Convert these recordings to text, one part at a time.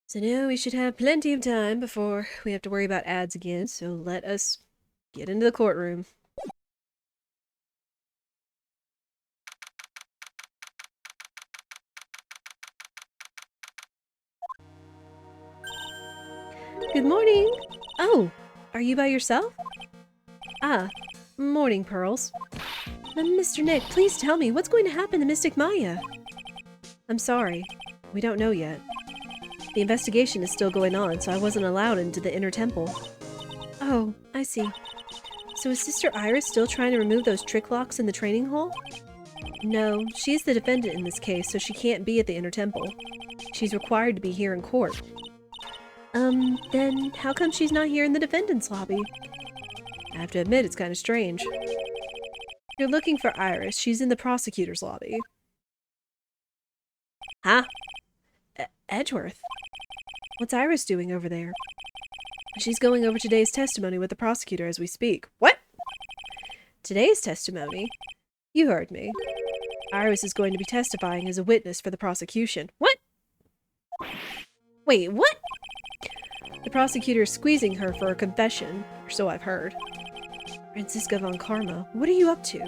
So now we should have plenty of time before we have to worry about ads again, so let us get into the courtroom. Good morning! Oh, are you by yourself? Ah, morning, Pearls. Mr. Nick, please tell me, what's going to happen to Mystic Maya? I'm sorry. We don't know yet. The investigation is still going on, so I wasn't allowed into the inner temple. Oh, I see. So is Sister Iris still trying to remove those trick locks in the training hall? No, she's the defendant in this case, so she can't be at the inner temple. She's required to be here in court. Then how come she's not here in the defendant's lobby? I have to admit, it's kind of strange. You're looking for Iris. She's in the prosecutor's lobby. Huh? Edgeworth? What's Iris doing over there? She's going over today's testimony with the prosecutor as we speak. What? Today's testimony? You heard me. Iris is going to be testifying as a witness for the prosecution. What? Wait, what? The prosecutor is squeezing her for a confession, or so I've heard. Franziska von Karma, what are you up to?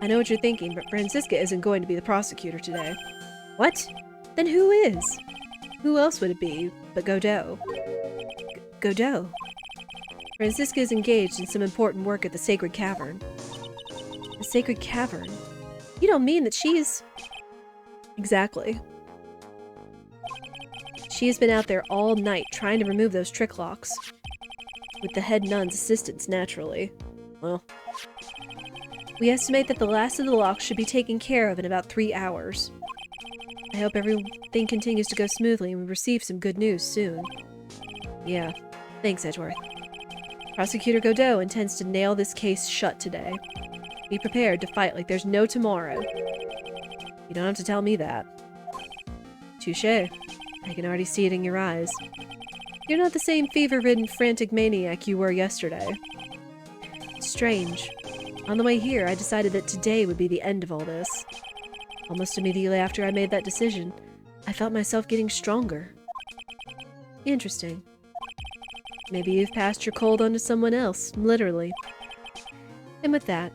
I know what you're thinking, but Franziska isn't going to be the prosecutor today. What? Then who is? Who else would it be but Godot? Godot? Franziska is engaged in some important work at the Sacred Cavern. The Sacred Cavern? You don't mean that she's... Exactly. She has been out there all night trying to remove those trick locks. With the head nun's assistance, naturally. Well, we estimate that the last of the locks should be taken care of in about 3 hours. I hope everything continues to go smoothly and we receive some good news soon. Yeah, thanks, Edgeworth. Prosecutor Godot intends to nail this case shut today. Be prepared to fight like there's no tomorrow. You don't have to tell me that. Touché. I can already see it in your eyes. You're not the same fever-ridden, frantic maniac you were yesterday. It's strange. On the way here, I decided that today would be the end of all this. Almost immediately after I made that decision, I felt myself getting stronger. Interesting. Maybe you've passed your cold on to someone else, literally. And with that,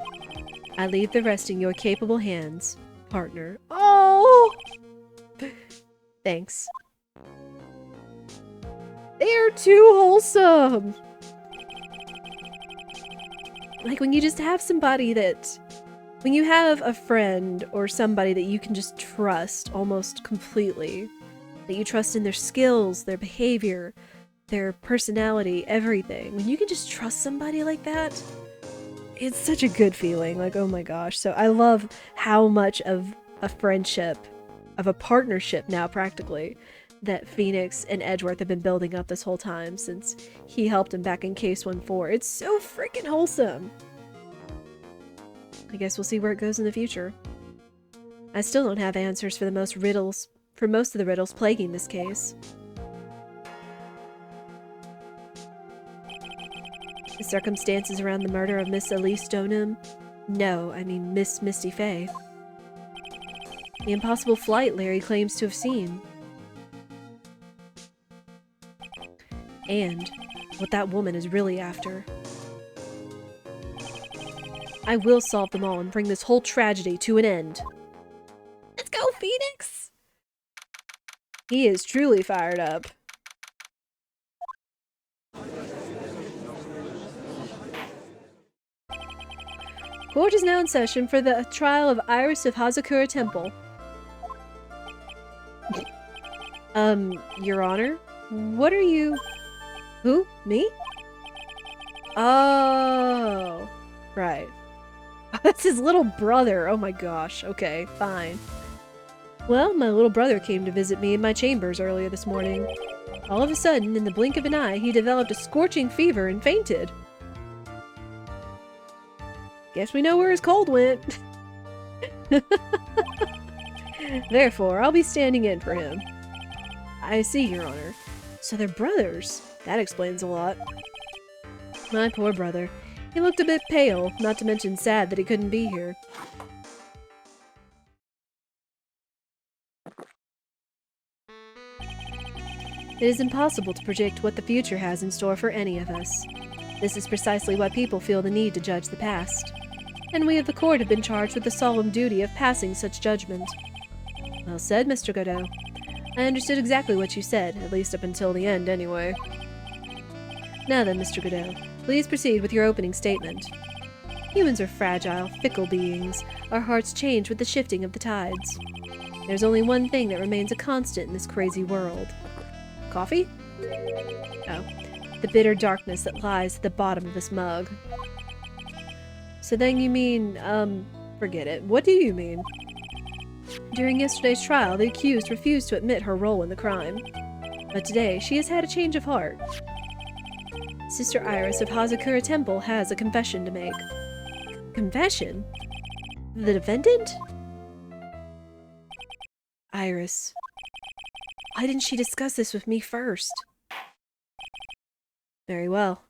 I leave the rest in your capable hands, partner. Oh! Thanks. They're too wholesome! Like when you just have somebody that... When you have a friend or somebody that you can just trust almost completely, that you trust in their skills, their behavior, their personality, everything. When you can just trust somebody like that, it's such a good feeling. Like, oh my gosh. So I love how much of a friendship, of a partnership now practically, that Phoenix and Edgeworth have been building up this whole time since he helped him back in Case 1-4. It's so freaking wholesome. I guess we'll see where it goes in the future. I still don't have answers for most of the riddles plaguing this case. The circumstances around the murder of Miss Elise Stoneham? No, I mean Miss Misty Fey. The impossible flight Larry claims to have seen. And what that woman is really after. I will solve them all and bring this whole tragedy to an end. Let's go, Phoenix! He is truly fired up. Court is now in session for the trial of Iris of Hazakura Temple. Your Honor? What are you... Who? Me? Oh, right. That's his little brother. Oh my gosh. Okay, fine. Well, my little brother came to visit me in my chambers earlier this morning. All of a sudden, in the blink of an eye, he developed a scorching fever and fainted. Guess we know where his cold went. Therefore, I'll be standing in for him. I see, Your Honor. So they're brothers. That explains a lot. My poor brother. He looked a bit pale, not to mention sad that he couldn't be here. It is impossible to predict what the future has in store for any of us. This is precisely why people feel the need to judge the past. And we of the court have been charged with the solemn duty of passing such judgment. Well said, Mr. Godot. I understood exactly what you said, at least up until the end, anyway. Now then, Mr. Godot, please proceed with your opening statement. Humans are fragile, fickle beings. Our hearts change with the shifting of the tides. There's only one thing that remains a constant in this crazy world. Coffee? Oh, the bitter darkness that lies at the bottom of this mug. So then you mean, forget it. What do you mean? During yesterday's trial, the accused refused to admit her role in the crime. But today, she has had a change of heart. Sister Iris of Hazakura Temple has a confession to make. Confession? The defendant? Iris. Why didn't she discuss this with me first? Very well.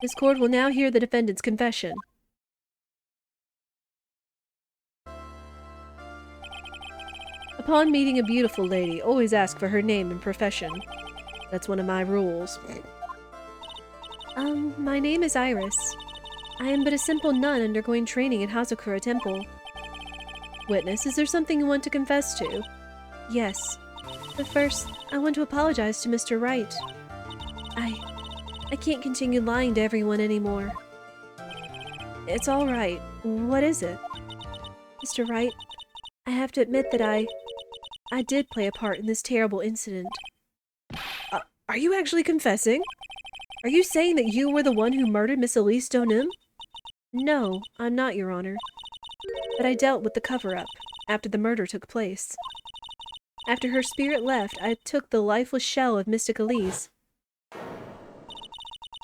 This court will now hear the defendant's confession. Upon meeting a beautiful lady, always ask for her name and profession. That's one of my rules. My name is Iris. I am but a simple nun undergoing training at Hazakura Temple. Witness, is there something you want to confess to? Yes. But first, I want to apologize to Mr. Wright. I can't continue lying to everyone anymore. It's all right. What is it? Mr. Wright, I have to admit that I did play a part in this terrible incident. Are you actually confessing? Are you saying that you were the one who murdered Miss Elise Donum? No, I'm not, Your Honor. But I dealt with the cover-up after the murder took place. After her spirit left, I took the lifeless shell of Mystic Elise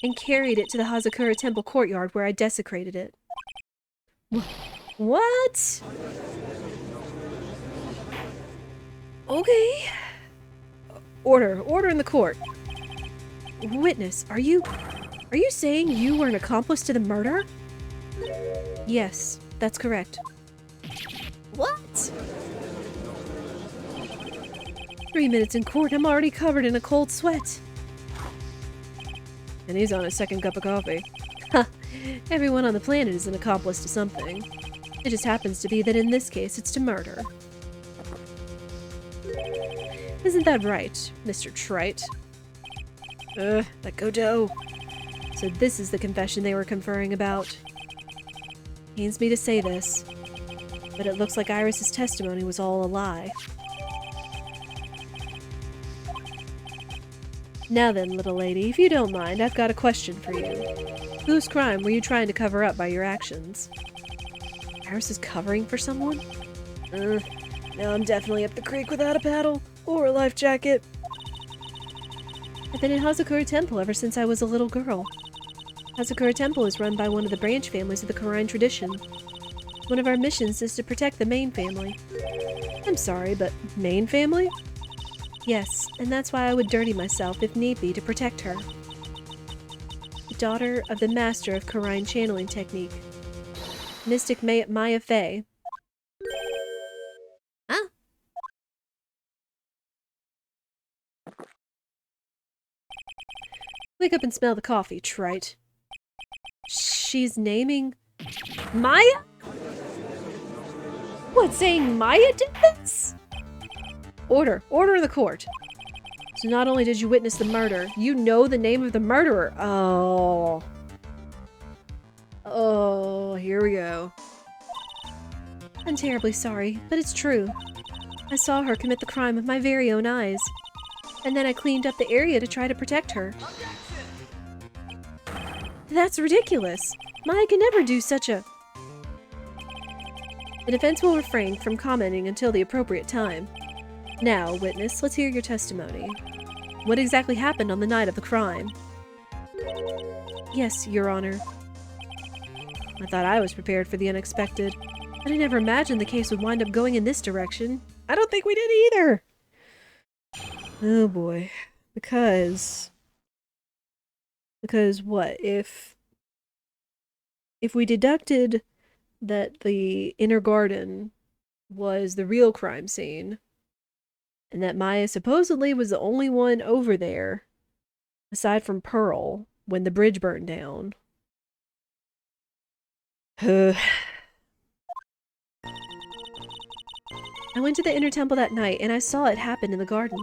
and carried it to the Hazakura Temple courtyard where I desecrated it. What? Okay. Order in the court. Witness, are you saying you were an accomplice to the murder? Yes, that's correct. What? 3 minutes in court, I'm already covered in a cold sweat. And he's on his second cup of coffee. Ha! Everyone on the planet is an accomplice to something. It just happens to be that in this case, it's to murder. Isn't that right, Mr. Trite? Let go, Joe. So this is the confession they were conferring about. Pains me to say this, but it looks like Iris's testimony was all a lie. Now then, little lady, if you don't mind, I've got a question for you. Whose crime were you trying to cover up by your actions? Iris is covering for someone? Now I'm definitely up the creek without a paddle or a life jacket. I've been in Hazakura Temple ever since I was a little girl. Hazakura Temple is run by one of the branch families of the Karain tradition. One of our missions is to protect the main family. I'm sorry, but main family? Yes, and that's why I would dirty myself if need be to protect her. The daughter of the master of Karain channeling technique, Mystic Maya Fey. Huh? Wake up and smell the coffee, Trite. She's naming... Maya? What, saying Maya did this? Order in the court. So not only did you witness the murder, you know the name of the murderer. Oh, here we go. I'm terribly sorry, but it's true. I saw her commit the crime with my very own eyes. And then I cleaned up the area to try to protect her. That's ridiculous. Maya can never do such a... The defense will refrain from commenting until the appropriate time. Now, witness, let's hear your testimony. What exactly happened on the night of the crime? Yes, Your Honor. I thought I was prepared for the unexpected, but I never imagined the case would wind up going in this direction. I don't think we did either! Oh boy. Because what? If we deducted that the inner garden was the real crime scene, And that Maya supposedly was the only one over there, aside from Pearl, when the bridge burned down. I went to the inner temple that night, and I saw it happen in the garden.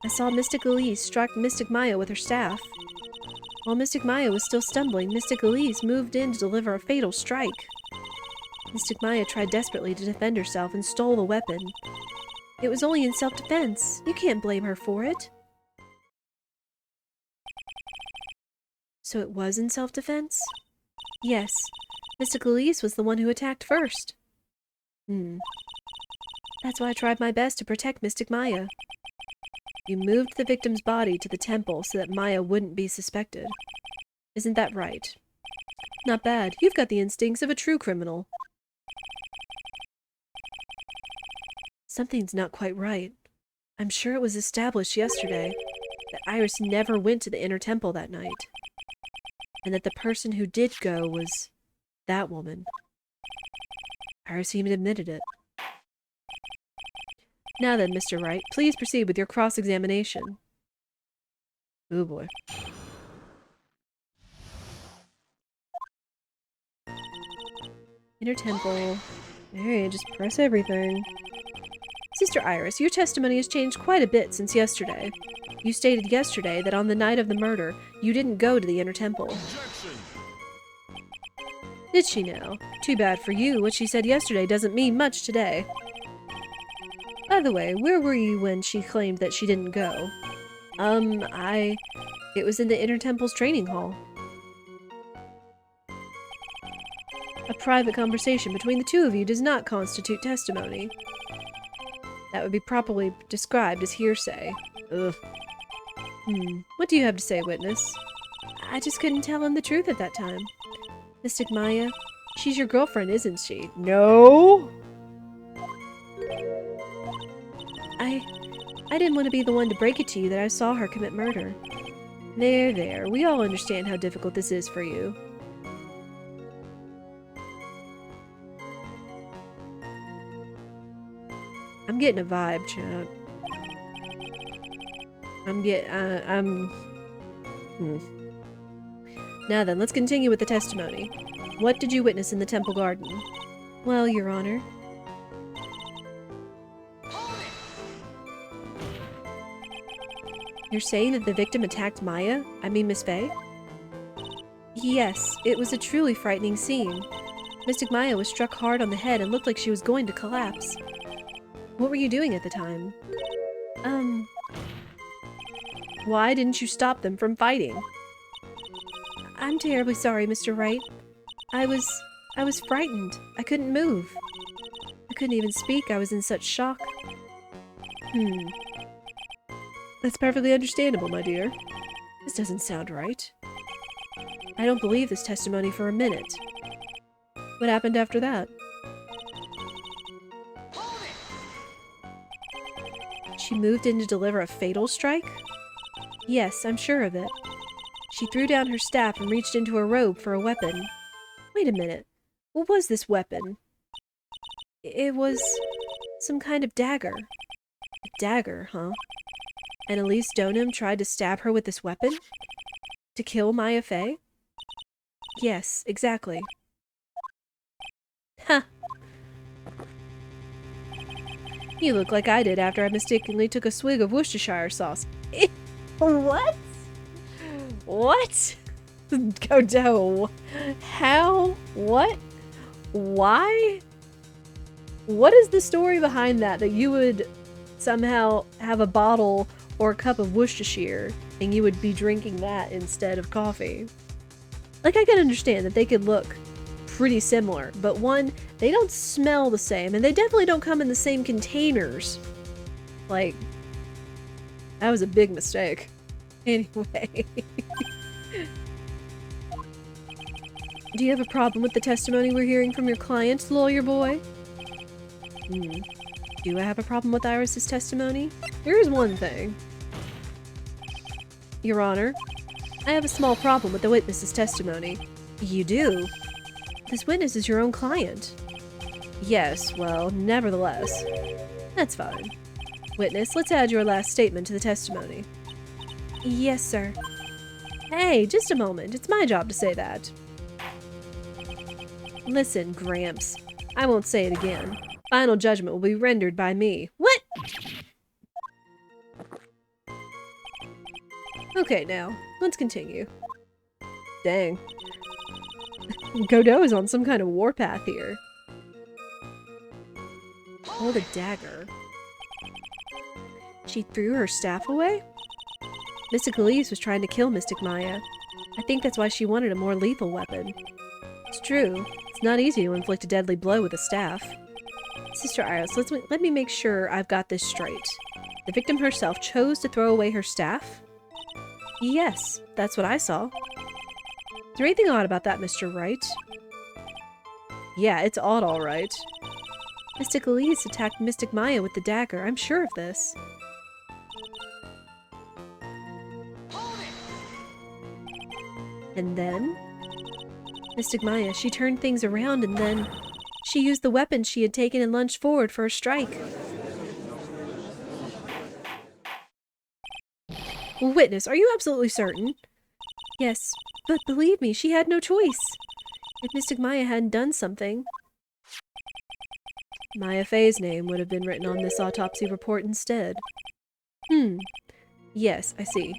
I saw Mystic Elise strike Mystic Maya with her staff. While Mystic Maya was still stumbling, Mystic Elise moved in to deliver a fatal strike. Mystic Maya tried desperately to defend herself and stole the weapon. It was only in self-defense. You can't blame her for it. So it was in self-defense? Yes. Mystic Elise was the one who attacked first. That's why I tried my best to protect Mystic Maya. You moved the victim's body to the temple so that Maya wouldn't be suspected. Isn't that right? Not bad. You've got the instincts of a true criminal. Something's not quite right. I'm sure it was established yesterday that Iris never went to the inner temple that night. And that the person who did go was that woman. Iris even admitted it. Now then, Mr. Wright, please proceed with your cross-examination. Oh boy. Inner temple. Hey, just press everything. Sister Iris, your testimony has changed quite a bit since yesterday. You stated yesterday that on the night of the murder, you didn't go to the inner temple. Objection. Did she now? Too bad for you. What she said yesterday doesn't mean much today. By the way, where were you when she claimed that she didn't go? It was in the Inner Temple's training hall. A private conversation between the two of you does not constitute testimony. That would be properly described as hearsay. Ugh. What do you have to say, witness? I just couldn't tell him the truth at that time. Mystic Maya, she's your girlfriend, isn't she? No! I didn't want to be the one to break it to you that I saw her commit murder. There. We all understand how difficult this is for you. I'm getting a vibe, chat. Now then, let's continue with the testimony. What did you witness in the temple garden? Well, Your Honor. You're saying that the victim attacked Maya? I mean Miss Faye? Yes, it was a truly frightening scene. Mystic Maya was struck hard on the head and looked like she was going to collapse. What were you doing at the time? Why didn't you stop them from fighting? I'm terribly sorry, Mr. Wright. I was frightened. I couldn't move. I couldn't even speak. I was in such shock. That's perfectly understandable, my dear. This doesn't sound right. I don't believe this testimony for a minute. What happened after that? She moved in to deliver a fatal strike? Yes, I'm sure of it. She threw down her staff and reached into her robe for a weapon. Wait a minute. What was this weapon? It was some kind of dagger. A dagger, huh? And Elise Donham tried to stab her with this weapon? To kill Maya Fey? Yes, exactly. Ha! You look like I did after I mistakenly took a swig of Worcestershire sauce. What? What? Godot. How? What? Why? What is the story behind that you would somehow have a bottle or a cup of Worcestershire and you would be drinking that instead of coffee? Like, I can understand that they could look pretty similar, but one, they don't smell the same, and they definitely don't come in the same containers. Like, that was a big mistake. Anyway. Do you have a problem with the testimony we're hearing from your client, lawyer boy? Do I have a problem with Iris's testimony? Here's one thing. Your Honor, I have a small problem with the witness's testimony. You do? This witness is your own client. Yes, well, nevertheless. That's fine. Witness, let's add your last statement to the testimony. Yes, sir. Hey, just a moment. It's my job to say that. Listen, Gramps. I won't say it again. Final judgment will be rendered by me. What? Okay, now, let's continue. Dang. Godot is on some kind of warpath here. Hold a dagger. She threw her staff away? Mystic Elise was trying to kill Mystic Maya. I think that's why she wanted a more lethal weapon. It's true. It's not easy to inflict a deadly blow with a staff. Sister Iris, let me make sure I've got this straight. The victim herself chose to throw away her staff? Yes, that's what I saw. Is there anything odd about that, Mr. Wright? Yeah, it's odd, all right. Mystic Elise attacked Mystic Maya with the dagger. I'm sure of this. And then? Mystic Maya, she turned things around and then she used the weapon she had taken and lunged forward for a strike. Witness, are you absolutely certain? Yes, but believe me, she had no choice. If Mystic Maya hadn't done something... Maya Fey's name would have been written on this autopsy report instead. Yes, I see.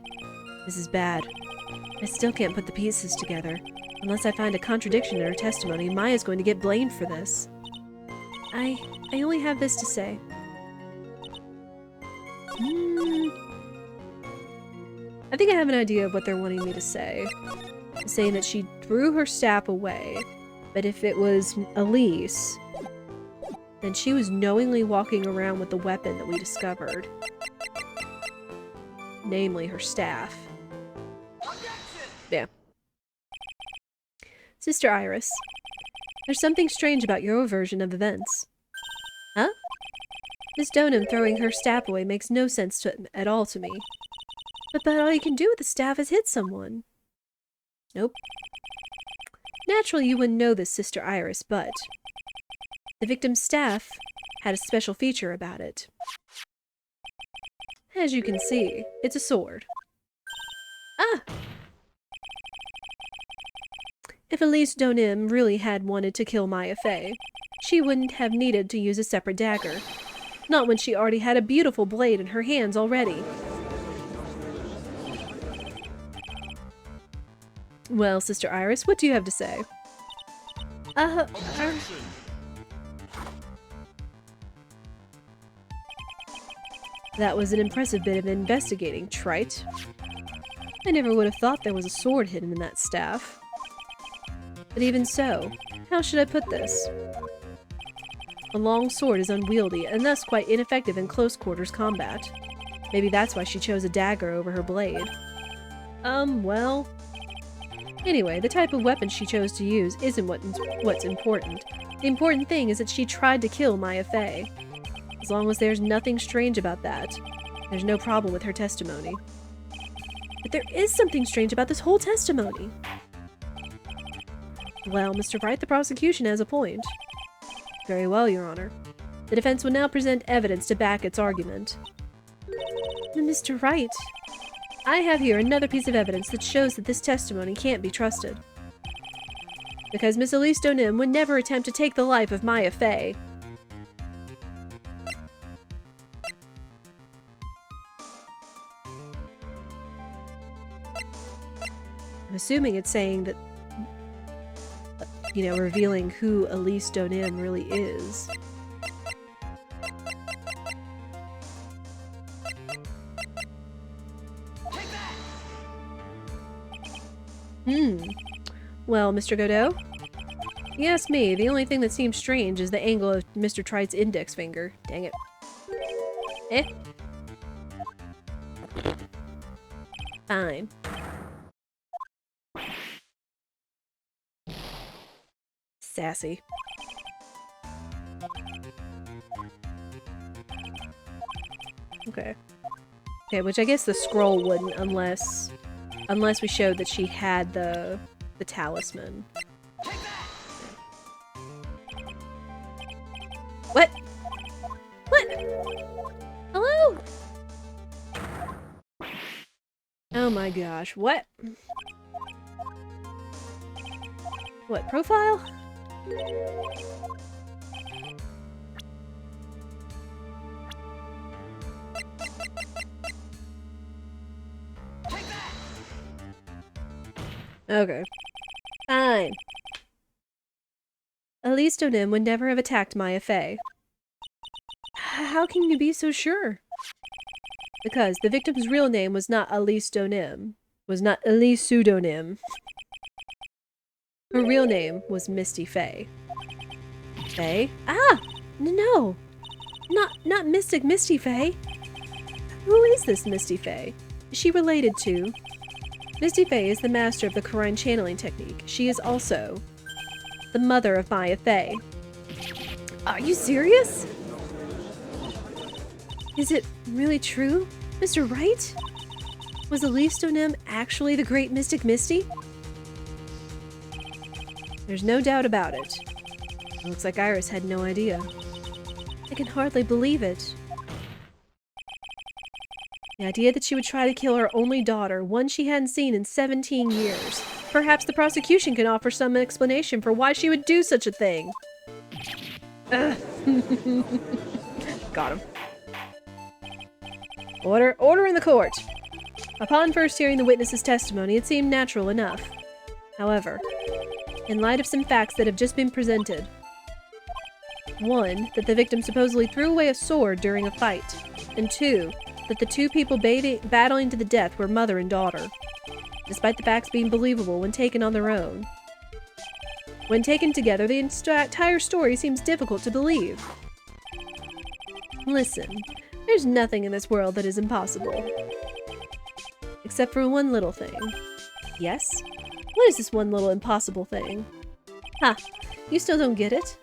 This is bad. I still can't put the pieces together. Unless I find a contradiction in her testimony, Maya's going to get blamed for this. I only have this to say. I think I have an idea of what they're wanting me to say. Saying that she threw her staff away, but if it was Elise, then she was knowingly walking around with the weapon that we discovered. Namely, her staff. Yeah. Sister Iris, there's something strange about your version of events. Huh? Miss Donham throwing her staff away makes no sense at all to me. But all you can do with the staff is hit someone. Nope. Naturally, you wouldn't know this, Sister Iris, but the victim's staff had a special feature about it. As you can see, it's a sword. Ah! If Elise Donham really had wanted to kill Maya Fey, she wouldn't have needed to use a separate dagger. Not when she already had a beautiful blade in her hands already. Well, Sister Iris, what do you have to say? That was an impressive bit of investigating, Trite. I never would have thought there was a sword hidden in that staff. But even so, how should I put this? A long sword is unwieldy, and thus quite ineffective in close quarters combat. Maybe that's why she chose a dagger over her blade. Well... Anyway, the type of weapon she chose to use isn't what's important. The important thing is that she tried to kill Maya Fey. As long as there's nothing strange about that, there's no problem with her testimony. But there is something strange about this whole testimony. Well, Mr. Wright, the prosecution has a point. Very well, Your Honor. The defense will now present evidence to back its argument. Mr. Wright, I have here another piece of evidence that shows that this testimony can't be trusted. Because Miss Elise Donham would never attempt to take the life of Maya Fey. I'm assuming it's saying that, you know, revealing who Elise Donham really is. Well, Mr. Godot? You ask me, the only thing that seems strange is the angle of Mr. Trite's index finger. Dang it. Eh? Fine. Sassy. Okay. Okay, which I guess the scroll wouldn't unless we showed that she had the talisman. What? What? Hello? Oh my gosh, what? What, profile? Okay. Fine. Elise Donim would never have attacked Maya Fey. How can you be so sure? Because the victim's real name was not Elise Donim. Was not Elise Pseudonym. Her real name was Misty Fey. Fey? Ah! No! Not Mystic Misty Fey! Who is this Misty Fey? Is she related to... Misty Fey is the master of the Karine channeling technique. She is also the mother of Maya Fey. Are you serious? Is it really true, Mr. Wright? Was Elise Donim actually the great Mystic Misty? There's no doubt about it. It looks like Iris had no idea. I can hardly believe it. The idea that she would try to kill her only daughter, one she hadn't seen in 17 years. Perhaps the prosecution can offer some explanation for why she would do such a thing. Ugh. Got him. Order in the court. Upon first hearing the witness's testimony, it seemed natural enough. However, in light of some facts that have just been presented, 1, that the victim supposedly threw away a sword during a fight, and 2, that the two people battling to the death were mother and daughter, despite the facts being believable when taken on their own. When taken together, the entire story seems difficult to believe. Listen, there's nothing in this world that is impossible. Except for one little thing. Yes? What is this one little impossible thing? Ha! You still don't get it?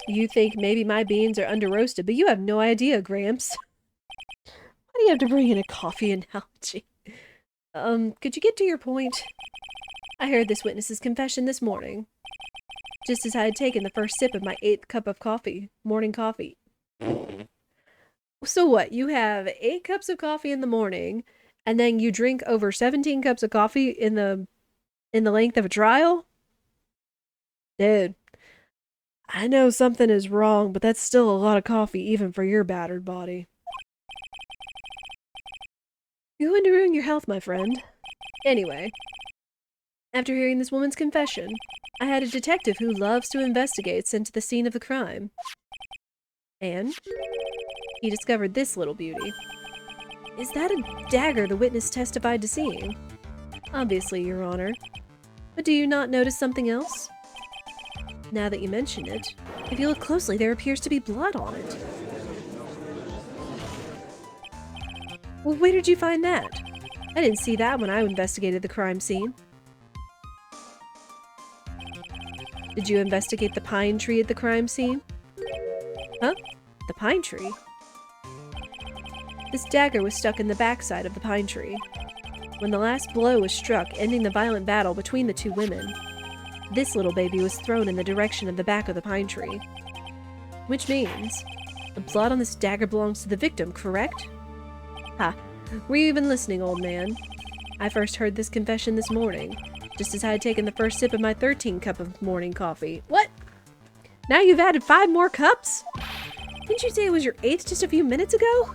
You think maybe my beans are under-roasted, but you have no idea, Gramps. Why do you have to bring in a coffee analogy? Could you get to your point? I heard this witness's confession this morning, just as I had taken the first sip of my 8th cup of coffee, morning coffee. So what, you have 8 cups of coffee in the morning, and then you drink over 17 cups of coffee in the length of a trial? Dude. I know something is wrong, but that's still a lot of coffee even for your battered body. You're going to ruin your health, my friend. Anyway, after hearing this woman's confession, I had a detective who loves to investigate sent to the scene of the crime. And he discovered this little beauty. Is that a dagger the witness testified to seeing? Obviously, Your Honor. But do you not notice something else? Now that you mention it, if you look closely, there appears to be blood on it. Well, where did you find that? I didn't see that when I investigated the crime scene. Did you investigate the pine tree at the crime scene? Huh? The pine tree? This dagger was stuck in the backside of the pine tree. When the last blow was struck, ending the violent battle between the two women, this little baby was thrown in the direction of the back of the pine tree. Which means, the blood on this dagger belongs to the victim, correct? Ha, were you even listening, old man? I first heard this confession this morning, just as I had taken the first sip of my 13th cup of morning coffee. What? Now you've added 5 more cups? Didn't you say it was your 8th just a few minutes ago?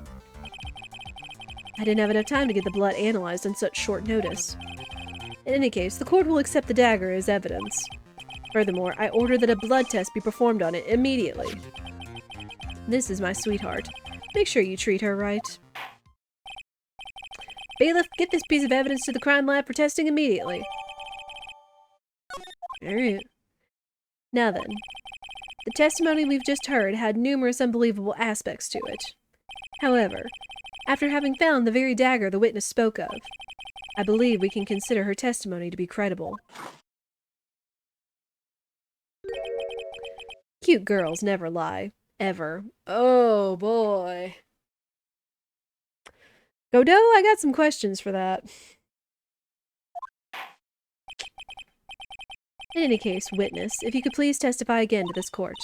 I didn't have enough time to get the blood analyzed on such short notice. In any case, the court will accept the dagger as evidence. Furthermore, I order that a blood test be performed on it immediately. This is my sweetheart. Make sure you treat her right. Bailiff, get this piece of evidence to the crime lab for testing immediately. Alright. Now then, the testimony we've just heard had numerous unbelievable aspects to it. However, after having found the very dagger the witness spoke of, I believe we can consider her testimony to be credible. Cute girls never lie. Ever. Oh boy. Godot, I got some questions for that. In any case, witness, if you could please testify again to this court.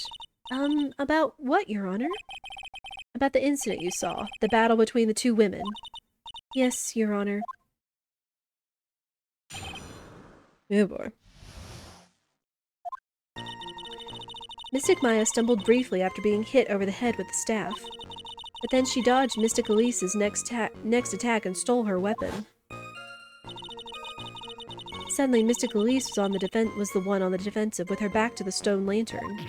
About what, Your Honor? About the incident you saw, the battle between the two women. Yes, Your Honor. Oh boy. Mystic Maya stumbled briefly after being hit over the head with the staff. But then she dodged Mystic Elise's next attack and stole her weapon. Suddenly, Mystic Elise was the one on the defensive with her back to the stone lantern.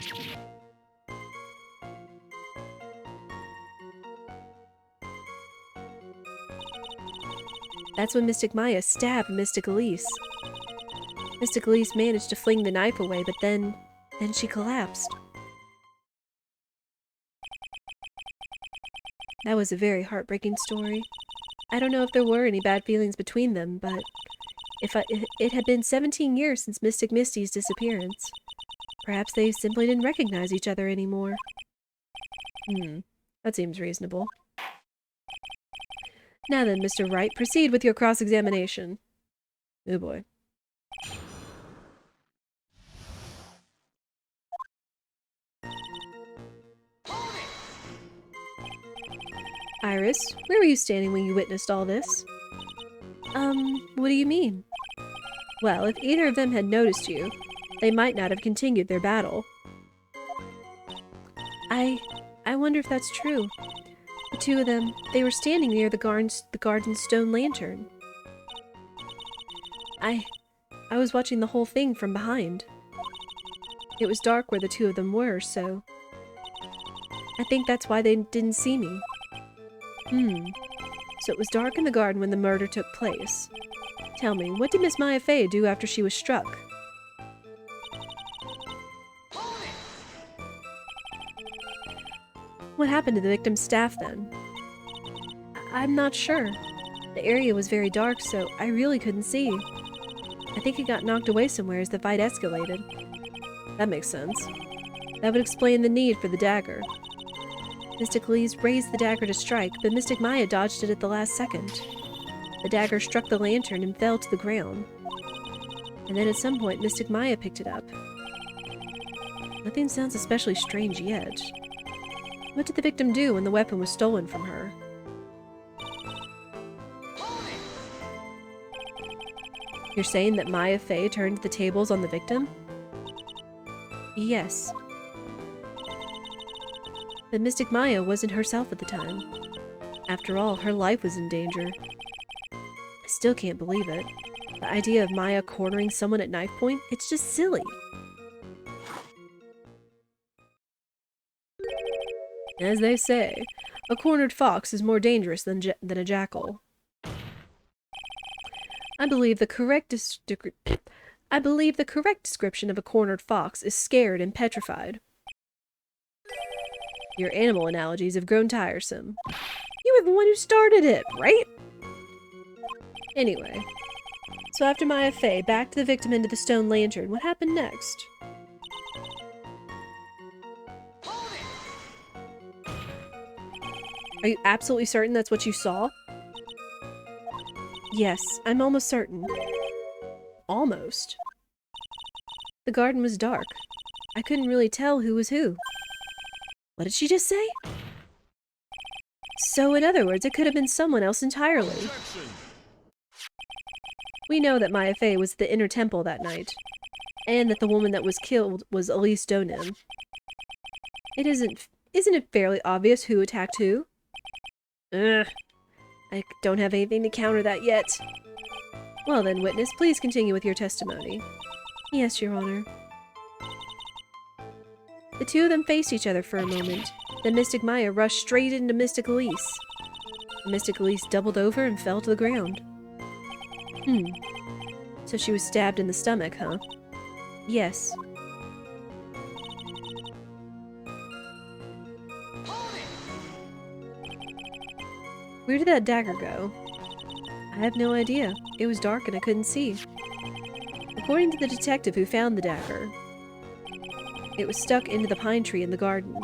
That's when Mystic Maya stabbed Mystic Elise. Mystic Elise managed to fling the knife away, but then she collapsed. That was a very heartbreaking story. I don't know if there were any bad feelings between them, but it had been 17 years since Mystic Misty's disappearance. Perhaps they simply didn't recognize each other anymore. That seems reasonable. Now then, Mr. Wright, proceed with your cross-examination. Oh boy. Iris, where were you standing when you witnessed all this? What do you mean? Well, if either of them had noticed you, they might not have continued their battle. I wonder if that's true. The two of them, they were standing near the garden's stone lantern. I was watching the whole thing from behind. It was dark where the two of them were, so I think that's why they didn't see me. So it was dark in the garden when the murder took place. Tell me, what did Miss Maya Fey do after she was struck? What happened to the victim's staff then? I'm not sure. The area was very dark, so I really couldn't see. I think it got knocked away somewhere as the fight escalated. That makes sense. That would explain the need for the dagger. Mystic Elise raised the dagger to strike, but Mystic Maya dodged it at the last second. The dagger struck the lantern and fell to the ground. And then at some point, Mystic Maya picked it up. Nothing sounds especially strange yet. What did the victim do when the weapon was stolen from her? You're saying that Maya Fey turned the tables on the victim? Yes. But Mystic Maya wasn't herself at the time. After all, her life was in danger. I still can't believe it. The idea of Maya cornering someone at knife point, it's just silly. As they say, a cornered fox is more dangerous than a jackal. I believe the correct description of a cornered fox is scared and petrified. Your animal analogies have grown tiresome. You were the one who started it, right? Anyway, so after Maya Fey backed the victim into the stone lantern, what happened next? Are you absolutely certain that's what you saw? Yes, I'm almost certain. Almost. The garden was dark. I couldn't really tell who was who. What did she just say? So in other words, it could have been someone else entirely. We know that Maya Fey was at the inner temple that night, and that the woman that was killed was Elise Donim. Isn't it fairly obvious who attacked who? Ugh. I don't have anything to counter that yet. Well then, witness, please continue with your testimony. Yes, Your Honor. The two of them faced each other for a moment. Then Mystic Maya rushed straight into Mystic Elise. Mystic Elise doubled over and fell to the ground. So she was stabbed in the stomach, huh? Yes. Where did that dagger go? I have no idea. It was dark and I couldn't see. According to the detective who found the dagger, it was stuck into the pine tree in the garden.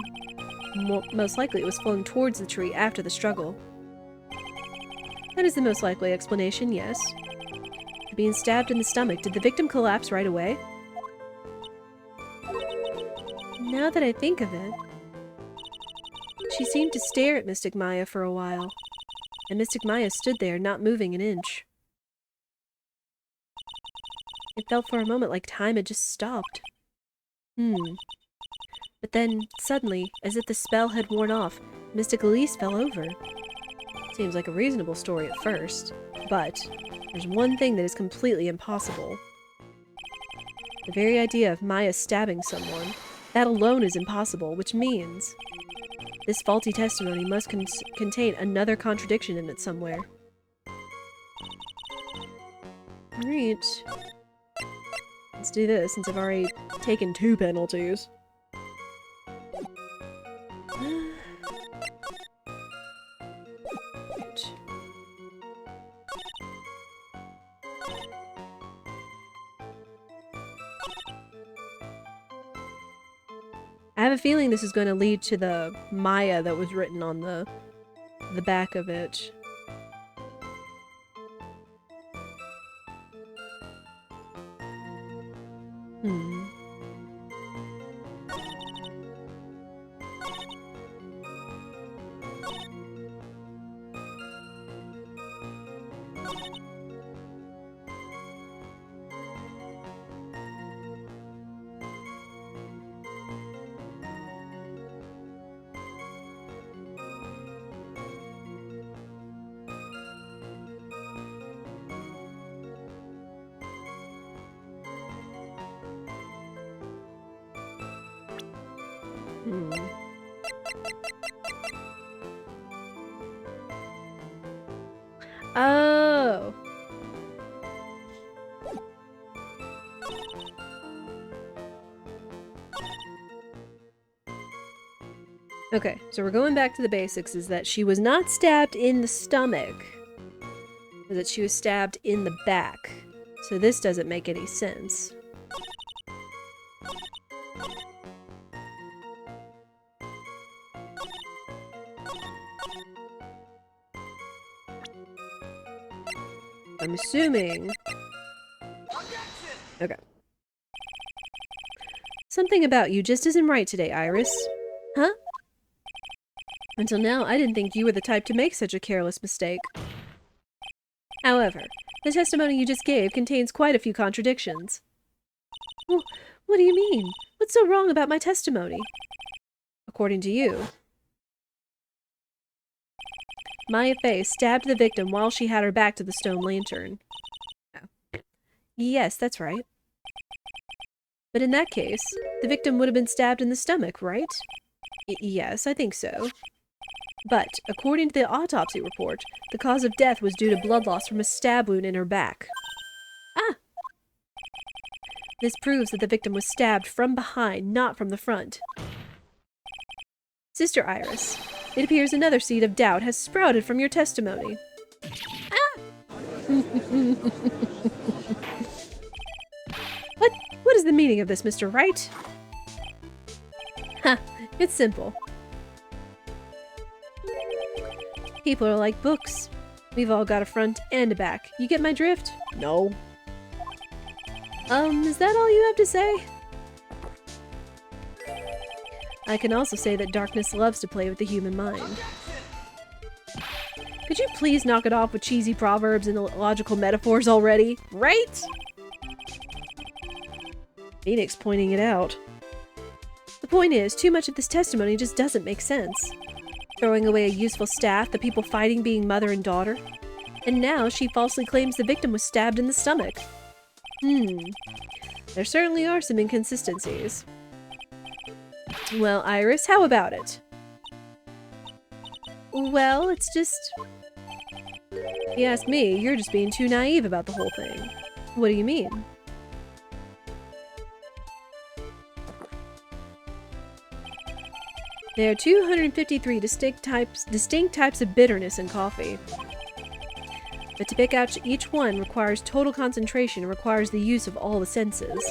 Most likely it was flung towards the tree after the struggle. That is the most likely explanation, yes. Being stabbed in the stomach, did the victim collapse right away? Now that I think of it, She seemed to stare at Mystic Maya for a while, and Mystic Maya stood there, not moving an inch. It felt for a moment like time had just stopped. But then, suddenly, as if the spell had worn off, Mystic Elise fell over. Seems like a reasonable story at first, but there's one thing that is completely impossible. The very idea of Maya stabbing someone, that alone is impossible, which means this faulty testimony must contain another contradiction in it somewhere. Alright. Let's do this, since I've already taken 2 penalties. I have a feeling this is going to lead to the Maya that was written on the back of it. Oh! Okay, so we're going back to the basics, is that she was not stabbed in the stomach. Is that she was stabbed in the back. So this doesn't make any sense. I'm assuming... Okay. Something about you just isn't right today, Iris. Huh? Until now, I didn't think you were the type to make such a careless mistake. However, the testimony you just gave contains quite a few contradictions. Well, what do you mean? What's so wrong about my testimony? According to you, Maya Fey stabbed the victim while she had her back to the stone lantern. Oh. Yes, that's right. But in that case, the victim would have been stabbed in the stomach, right? Yes, I think so. But, according to the autopsy report, the cause of death was due to blood loss from a stab wound in her back. Ah! This proves that the victim was stabbed from behind, not from the front. Sister Iris, it appears another seed of doubt has sprouted from your testimony. Ah! What is the meaning of this, Mr. Wright? Ha! It's simple. People are like books. We've all got a front and a back. You get my drift? No. Is that all you have to say? I can also say that darkness loves to play with the human mind. Could you please knock it off with cheesy proverbs and illogical metaphors already? Right? Phoenix pointing it out. The point is, too much of this testimony just doesn't make sense. Throwing away a useful staff, the people fighting being mother and daughter. And now she falsely claims the victim was stabbed in the stomach. There certainly are some inconsistencies. Well, Iris, how about it? Well, it's just... If you ask me, you're just being too naive about the whole thing. What do you mean? There are 253 distinct types of bitterness in coffee. But to pick out each one requires total concentration and requires the use of all the senses.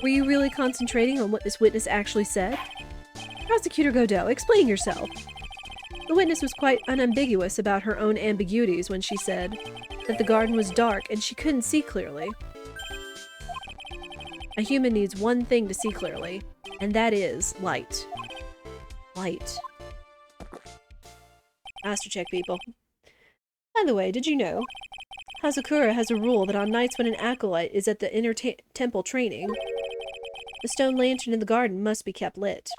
Were you really concentrating on what this witness actually said? Prosecutor Godot, explain yourself. The witness was quite unambiguous about her own ambiguities when she said that the garden was dark and she couldn't see clearly. A human needs one thing to see clearly, and that is light. Light. Check people. By the way, did you know? Hazakura has a rule that on nights when an acolyte is at the inner temple training, the stone lantern in the garden must be kept lit.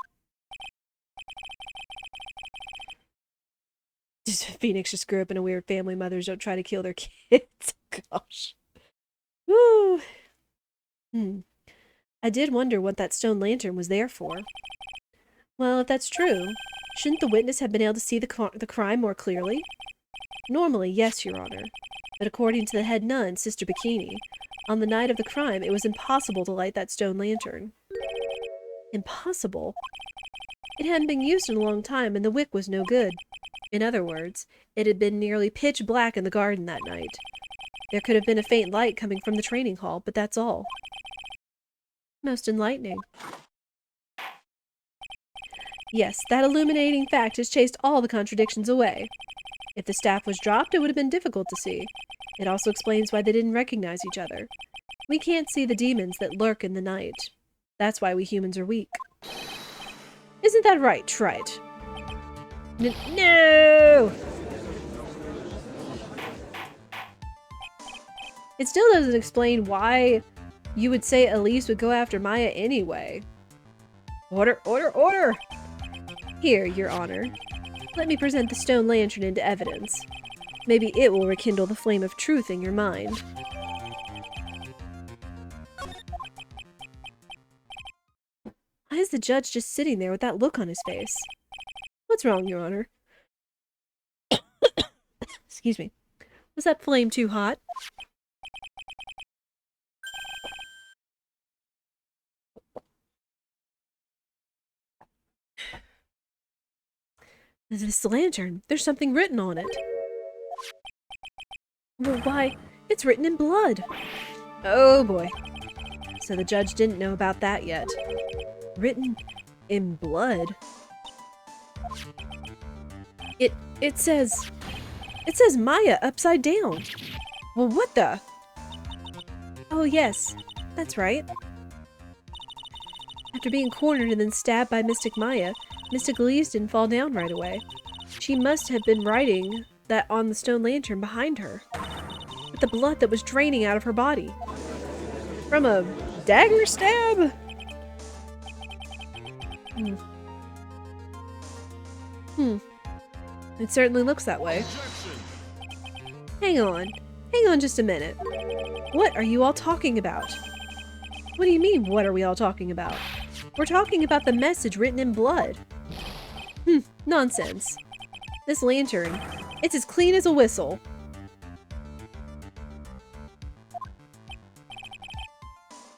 Phoenix just grew up in a weird family. Mothers don't try to kill their kids. Gosh. Woo! I did wonder what that stone lantern was there for. Well, if that's true, shouldn't the witness have been able to see the crime more clearly? Normally, yes, Your Honor. But according to the head nun, Sister Bikini, on the night of the crime, it was impossible to light that stone lantern. Impossible? It hadn't been used in a long time, and the wick was no good. In other words, it had been nearly pitch black in the garden that night. There could have been a faint light coming from the training hall, but that's all. Most enlightening. Yes, that illuminating fact has chased all the contradictions away. If the staff was dropped, it would have been difficult to see. It also explains why they didn't recognize each other. We can't see the demons that lurk in the night. That's why we humans are weak. Isn't that right, Trite? No! It still doesn't explain why you would say Elise would go after Maya anyway. Order, order, order! Here, Your Honor. Let me present the stone lantern into evidence. Maybe it will rekindle the flame of truth in your mind. Why is the judge just sitting there with that look on his face? What's wrong, Your Honor? Excuse me. Was that flame too hot? This lantern, there's something written on it. Well, why, it's written in blood. Oh boy. So the judge didn't know about that yet. Written in blood? It says Maya upside down. Well, what the? Oh yes, that's right. After being cornered and then stabbed by Mystic Maya, Mystic Elise didn't fall down right away. She must have been writing that on the stone lantern behind her, with the blood that was draining out of her body. From a dagger stab? It certainly looks that way. Hang on just a minute. What are you all talking about? What do you mean, what are we all talking about? We're talking about the message written in blood. Nonsense. This lantern, it's as clean as a whistle.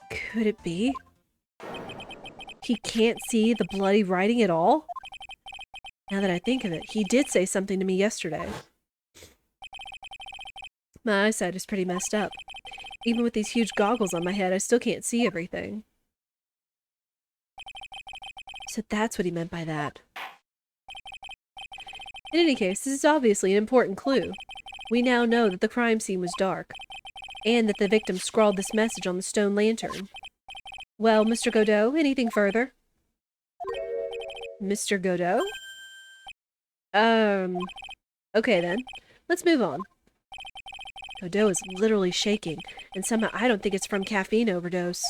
Could it be? He can't see the bloody writing at all? Now that I think of it, he did say something to me yesterday. My eyesight is pretty messed up. Even with these huge goggles on my head, I still can't see everything. So that's what he meant by that. In any case, this is obviously an important clue. We now know that the crime scene was dark, and that the victim scrawled this message on the stone lantern. Well, Mr. Godot, anything further? Mr. Godot? Okay then. Let's move on. Godot is literally shaking, and somehow I don't think it's from caffeine overdose.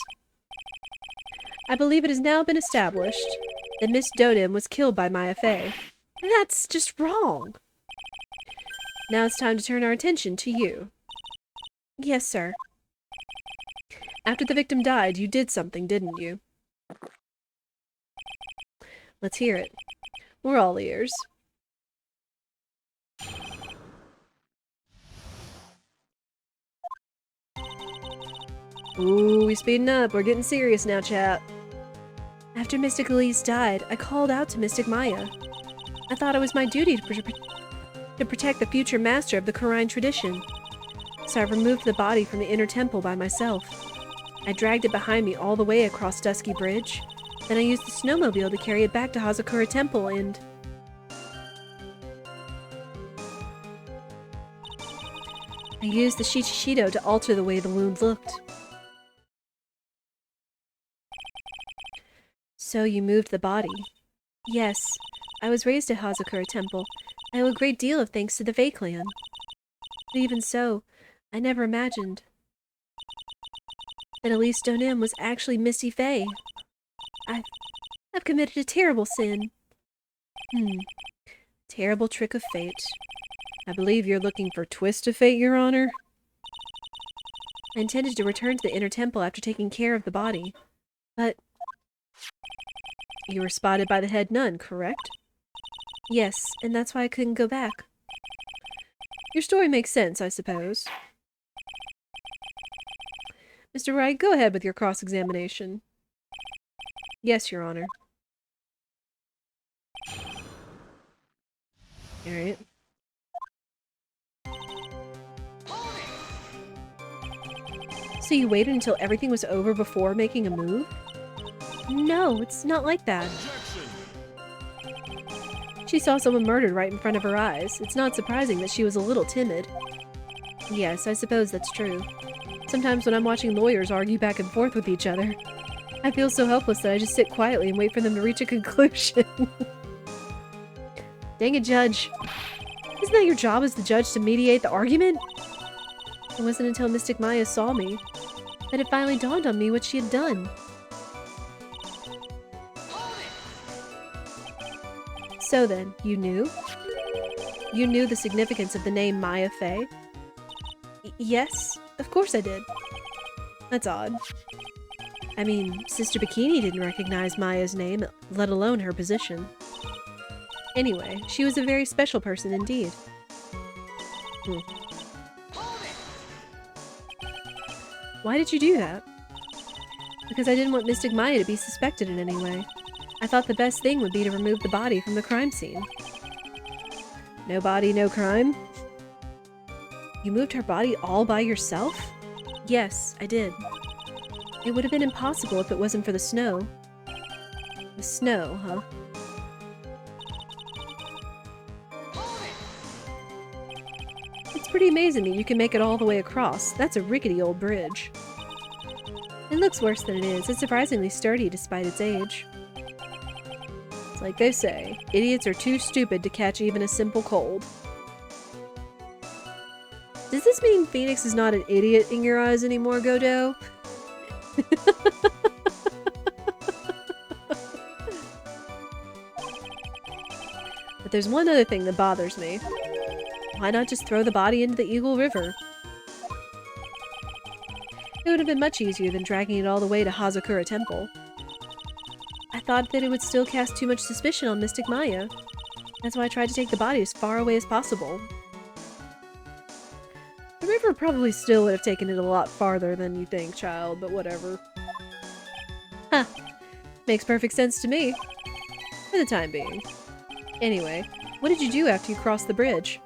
I believe it has now been established that Miss Dodim was killed by Maya Fey. That's just wrong. Now it's time to turn our attention to you. Yes, sir. After the victim died, you did something, didn't you? Let's hear it. We're all ears. Ooh, we speeding up. We're getting serious now, chat. After Mystic Elise died, I called out to Mystic Maya. I thought it was my duty to protect the future master of the Kurine tradition. So I removed the body from the inner temple by myself. I dragged it behind me all the way across Dusky Bridge. Then I used the snowmobile to carry it back to Hazakura Temple and... I used the Shichishido to alter the way the wound looked. So you moved the body. Yes, I was raised at Hazakura Temple, I owe a great deal of thanks to the Fae Clan. But even so, I never imagined that Elise Donim was actually Misty Fae. I've committed a terrible sin. Terrible trick of fate. I believe you're looking for twist of fate, Your Honor? I intended to return to the inner temple after taking care of the body. But you were spotted by the head nun, correct? Yes, and that's why I couldn't go back. Your story makes sense, I suppose. Mr. Wright, go ahead with your cross-examination. Yes, Your Honor. Alright. So you waited until everything was over before making a move? No, it's not like that. She saw someone murdered right in front of her eyes. It's not surprising that she was a little timid. Yes, I suppose that's true. Sometimes when I'm watching lawyers argue back and forth with each other, I feel so helpless that I just sit quietly and wait for them to reach a conclusion. Dang it, Judge. Isn't that your job as the judge to mediate the argument? It wasn't until Mystic Maya saw me that it finally dawned on me what she had done. So then, you knew? You knew the significance of the name Maya Fey? Yes, of course I did. That's odd. I mean, Sister Bikini didn't recognize Maya's name, let alone her position. Anyway, she was a very special person indeed. Why did you do that? Because I didn't want Mystic Maya to be suspected in any way. I thought the best thing would be to remove the body from the crime scene. No body, no crime? You moved her body all by yourself? Yes, I did. It would have been impossible if it wasn't for the snow. The snow, huh? It's pretty amazing that you can make it all the way across. That's a rickety old bridge. It looks worse than it is. It's surprisingly sturdy despite its age. It's like they say, idiots are too stupid to catch even a simple cold. Does this mean Phoenix is not an idiot in your eyes anymore, Godot? But there's one other thing that bothers me. Why not just throw the body into the Eagle River? It would have been much easier than dragging it all the way to Hazakura Temple. I thought that it would still cast too much suspicion on Mystic Maya. That's why I tried to take the body as far away as possible. The river probably still would have taken it a lot farther than you think, child, but whatever. Huh. Makes perfect sense to me. For the time being. Anyway, what did you do after you crossed the bridge?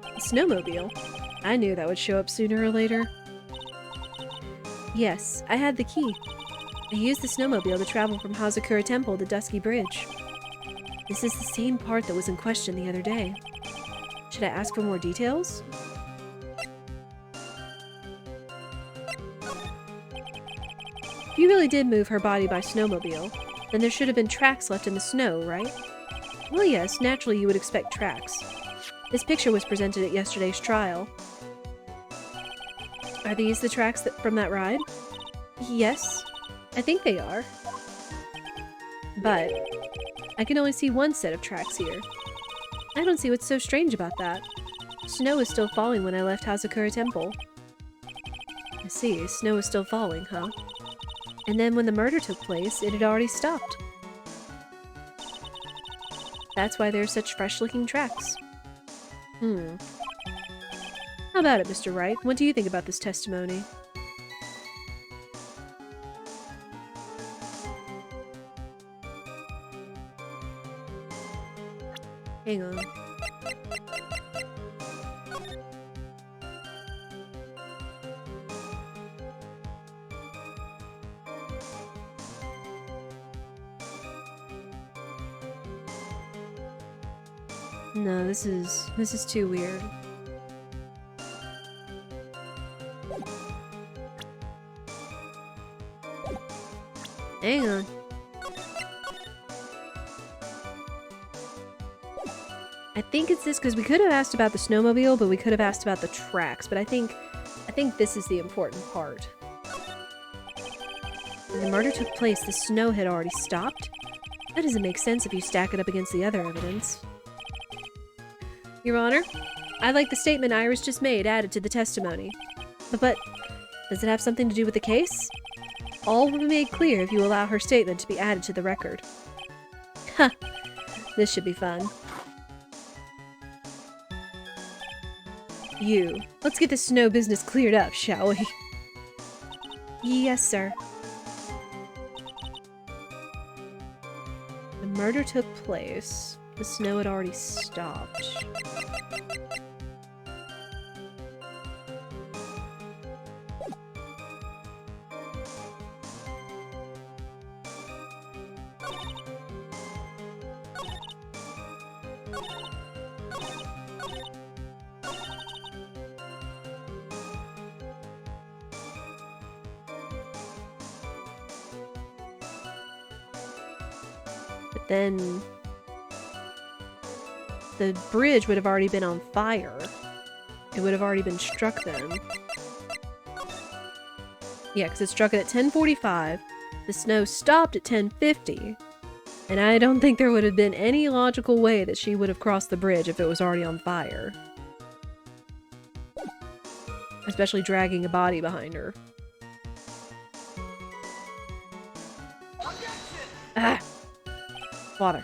A snowmobile? I knew that would show up sooner or later. Yes, I had the key. I used the snowmobile to travel from Hazakura Temple to Dusky Bridge. This is the same part that was in question the other day. Should I ask for more details? If you really did move her body by snowmobile, then there should have been tracks left in the snow, right? Well, yes, naturally you would expect tracks. This picture was presented at yesterday's trial. Are these the tracks from that ride? Yes, I think they are. But I can only see one set of tracks here. I don't see what's so strange about that. Snow was still falling when I left Hazakura Temple. I see, snow was still falling, huh? And then when the murder took place, it had already stopped. That's why there are such fresh-looking tracks. How about it, Mr. Wright? What do you think about this testimony? Hang on. No, this is too weird. Hang on. I think it's this, because we could have asked about the snowmobile, but we could have asked about the tracks, but I think this is the important part. When the murder took place, the snow had already stopped? That doesn't make sense if you stack it up against the other evidence. Your Honor, I'd like the statement Iris just made added to the testimony. But does it have something to do with the case? All will be made clear if you allow her statement to be added to the record. Ha! This should be fun. Let's get this snow business cleared up, shall we? Yes, sir. The murder took place. The snow had already stopped. But then the bridge would have already been on fire. It would have already been struck then. Yeah, because it struck it at 10:45. The snow stopped at 10:50. And I don't think there would have been any logical way that she would have crossed the bridge if it was already on fire. Especially dragging a body behind her. Ah! Water.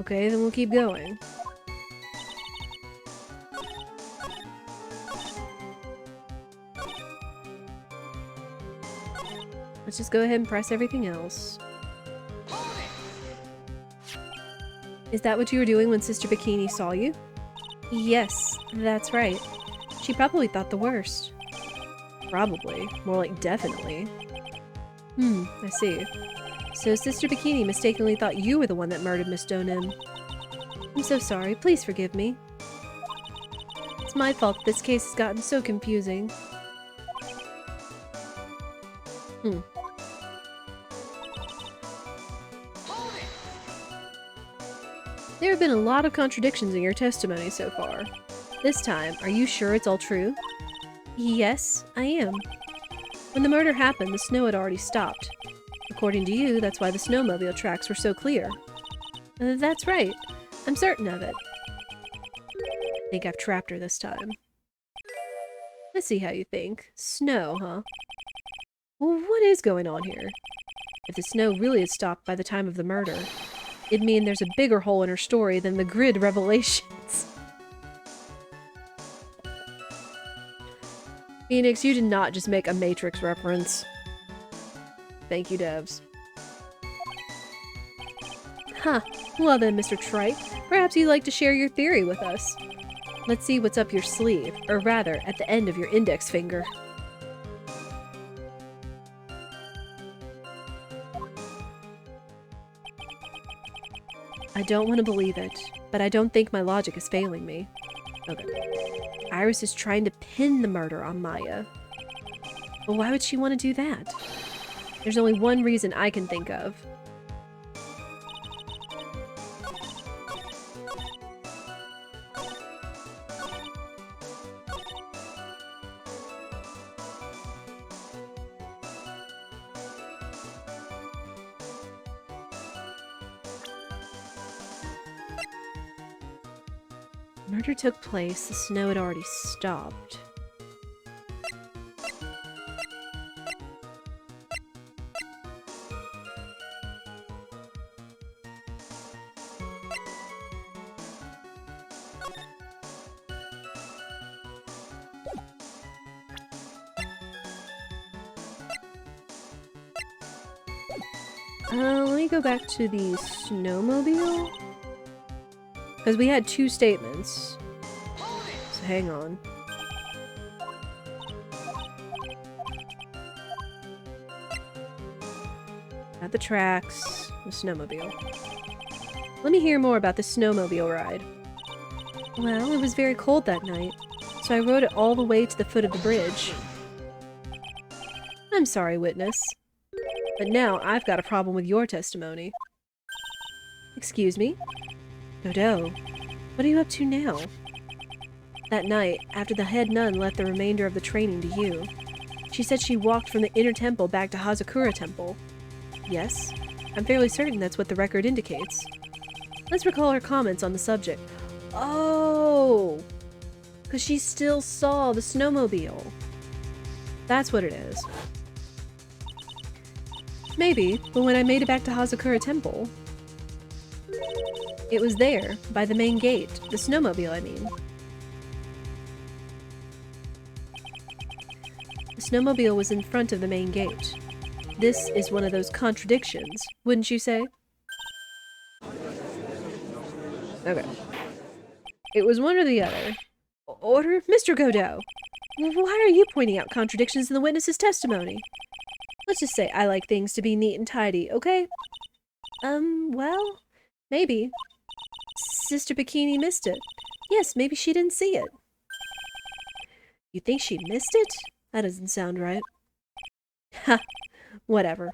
Okay, then we'll keep going. Let's just go ahead and press everything else. Is that what you were doing when Sister Bikini saw you? Yes, that's right. She probably thought the worst. Probably. More like definitely. I see. So Sister Bikini mistakenly thought you were the one that murdered Miss Donim. I'm so sorry. Please forgive me. It's my fault this case has gotten so confusing. There have been a lot of contradictions in your testimony so far. This time, are you sure it's all true? Yes, I am. When the murder happened, the snow had already stopped. According to you, that's why the snowmobile tracks were so clear. That's right. I'm certain of it. I think I've trapped her this time. I see how you think. Snow, huh? Well, what is going on here? If the snow really had stopped by the time of the murder, it'd mean there's a bigger hole in her story than the grid revelations. Phoenix, you did not just make a Matrix reference. Thank you, devs. Huh. Well then, Mr. Trite, perhaps you'd like to share your theory with us. Let's see what's up your sleeve, or rather, at the end of your index finger. I don't want to believe it, but I don't think my logic is failing me. Okay. Iris is trying to pin the murder on Maya. But why would she want to do that? There's only one reason I can think of. Murder took place, the snow had already stopped. Let me go back to the snowmobile. Because we had two statements. So hang on. At the tracks, the snowmobile. Let me hear more about the snowmobile ride. Well, it was very cold that night, so I rode it all the way to the foot of the bridge. I'm sorry, witness. But now I've got a problem with your testimony. Excuse me? Dodo, what are you up to now? That night, after the head nun left the remainder of the training to you, she said she walked from the inner temple back to Hazakura Temple. Yes, I'm fairly certain that's what the record indicates. Let's recall her comments on the subject. Oh! Because she still saw the snowmobile. That's what it is. Maybe, but when I made it back to Hazakura Temple, it was there, by the main gate. The snowmobile, I mean. The snowmobile was in front of the main gate. This is one of those contradictions, wouldn't you say? Okay. It was one or the other. Order? Mr. Godot! Why are you pointing out contradictions in the witness's testimony? Let's just say I like things to be neat and tidy, okay? Well, maybe. Sister Bikini missed it. Yes, maybe she didn't see it. You think she missed it? That doesn't sound right. Ha! Whatever.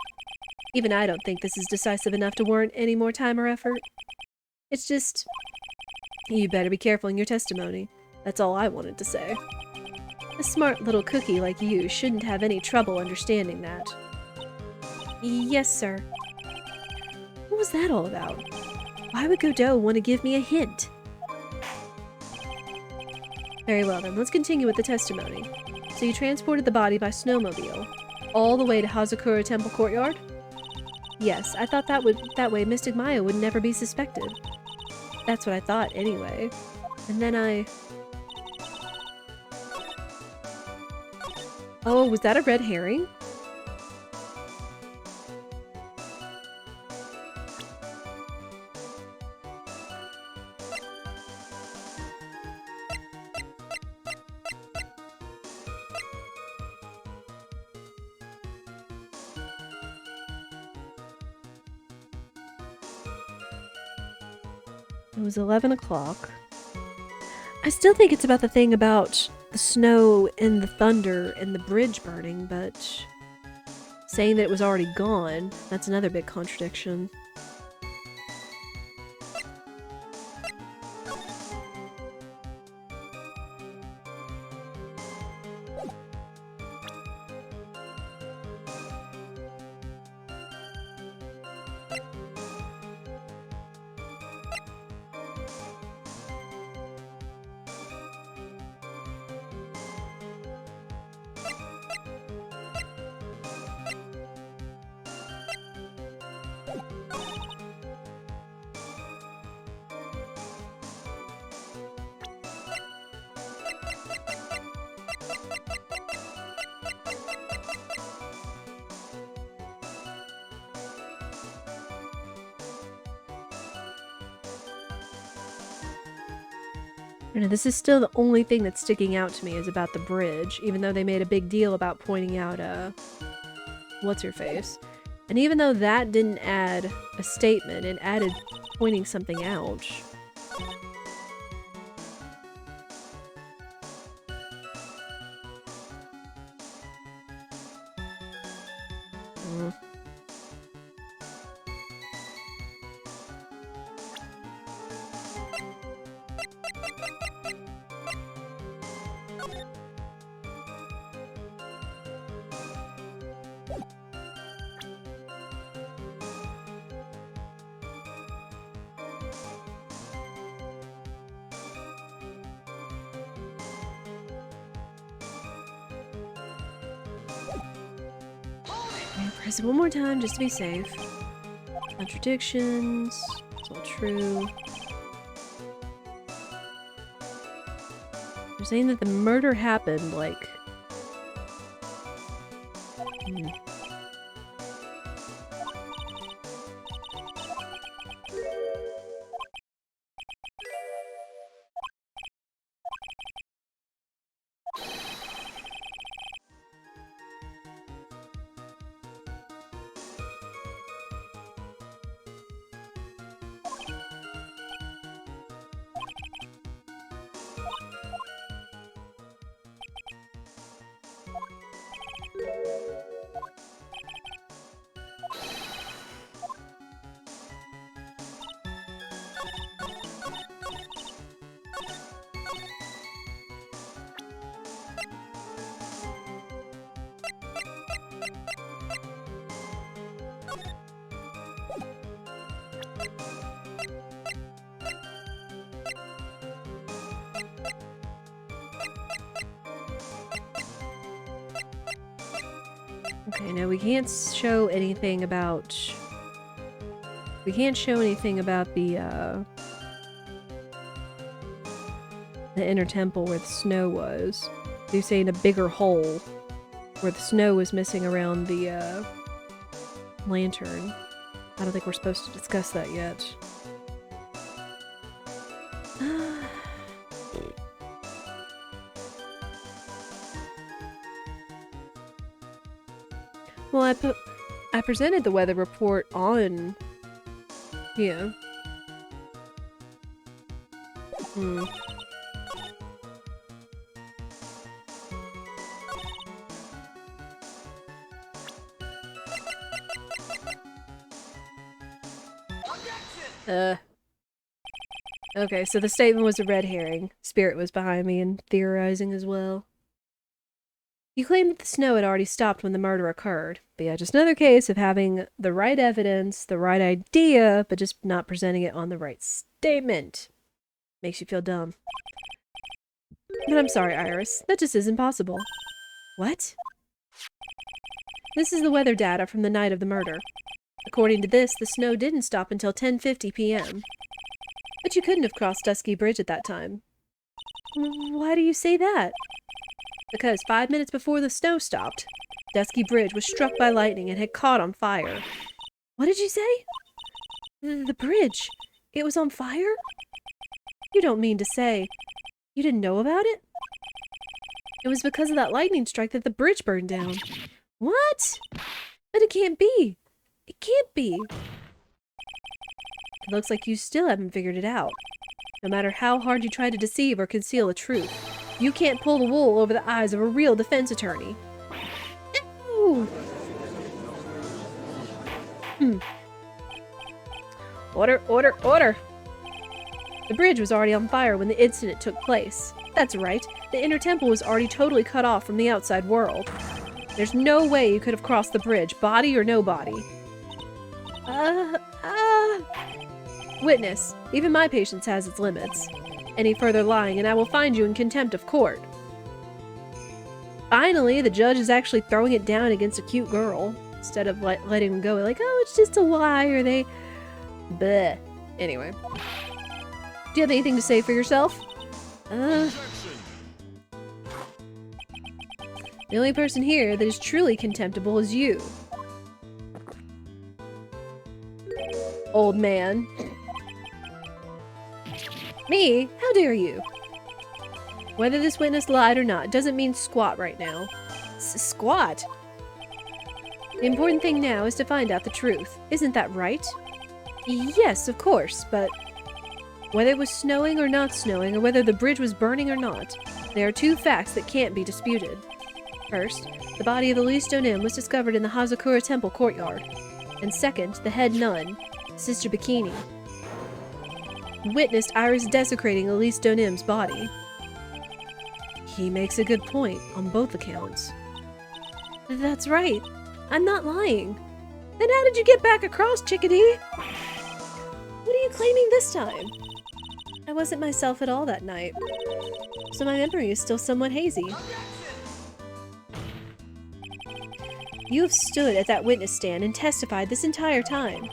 Even I don't think this is decisive enough to warrant any more time or effort. It's just... you better be careful in your testimony. That's all I wanted to say. A smart little cookie like you shouldn't have any trouble understanding that. Yes, sir. What was that all about? Why would Godot want to give me a hint? Very well then, let's continue with the testimony. So you transported the body by snowmobile, all the way to Hazakura Temple Courtyard? Yes, I thought that way Mystic Maya would never be suspected. That's what I thought, anyway. And then oh, was that a red herring? It was 11 o'clock. I still think it's about the thing about the snow and the thunder and the bridge burning, but saying that it was already gone, that's another big contradiction. This is still the only thing that's sticking out to me is about the bridge, even though they made a big deal about pointing out, what's-her-face. And even though that didn't add a statement, it added pointing something out. Press it one more time just to be safe. Contradictions. It's all true. They're saying that the murder happened, like... Okay, no, we can't show anything about... We can't show anything about the inner temple where the snow was. You're saying a bigger hole where the snow was missing around the lantern. I don't think we're supposed to discuss that yet. Well, I presented the weather report on... Yeah. Okay, so the statement was a red herring. Spirit was behind me and theorizing as well. You claimed that the snow had already stopped when the murder occurred. But yeah, just another case of having the right evidence, the right idea, but just not presenting it on the right statement. Makes you feel dumb. But I'm sorry, Iris. That just isn't possible. What? This is the weather data from the night of the murder. According to this, the snow didn't stop until 10:50 p.m. But you couldn't have crossed Dusky Bridge at that time. Why do you say that? Because 5 minutes before the snow stopped, Dusky Bridge was struck by lightning and had caught on fire. What did you say? The bridge. It was on fire? You don't mean to say you didn't know about it? It was because of that lightning strike that the bridge burned down. What? But it can't be. It can't be. It looks like you still haven't figured it out. No matter how hard you try to deceive or conceal the truth, you can't pull the wool over the eyes of a real defense attorney. Ew. Order, order, order! The bridge was already on fire when the incident took place. That's right, the inner temple was already totally cut off from the outside world. There's no way you could have crossed the bridge, body or no body. Witness, even my patience has its limits. Any further lying and I will find you in contempt of court. Finally, the judge is actually throwing it down against a cute girl, instead of letting him go like, oh, it's just a lie, or they... Bleh. Anyway. Do you have anything to say for yourself? The only person here that is truly contemptible is you. Old man. Me? How dare you? Whether this witness lied or not doesn't mean squat right now. Squat? The important thing now is to find out the truth. Isn't that right? Yes, of course, but... Whether it was snowing or not snowing, or whether the bridge was burning or not, there are two facts that can't be disputed. First, the body of Elise Donim was discovered in the Hazakura Temple courtyard. And second, the head nun, Sister Bikini, witnessed Iris desecrating Elise Donim's body. He makes a good point on both accounts. That's right. I'm not lying. Then how did you get back across, Chickadee? What are you claiming this time? I wasn't myself at all that night, so my memory is still somewhat hazy. You have stood at that witness stand and testified this entire time.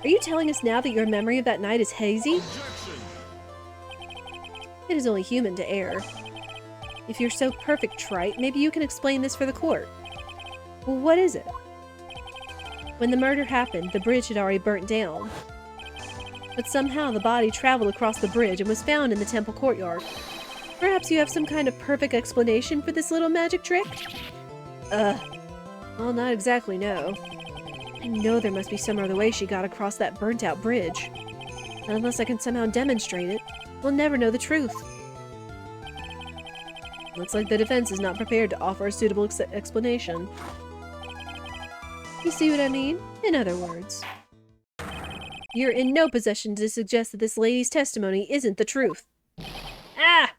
Are you telling us now that your memory of that night is hazy? It is only human to err. If you're so perfect trite, maybe you can explain this for the court. Well, what is it? When the murder happened, the bridge had already burnt down. But somehow the body traveled across the bridge and was found in the temple courtyard. Perhaps you have some kind of perfect explanation for this little magic trick? Well, not exactly, no. I know there must be some other way she got across that burnt-out bridge. Unless I can somehow demonstrate it, we'll never know the truth. Looks like the defense is not prepared to offer a suitable explanation. You see what I mean? In other words, you're in no position to suggest that this lady's testimony isn't the truth. Ah!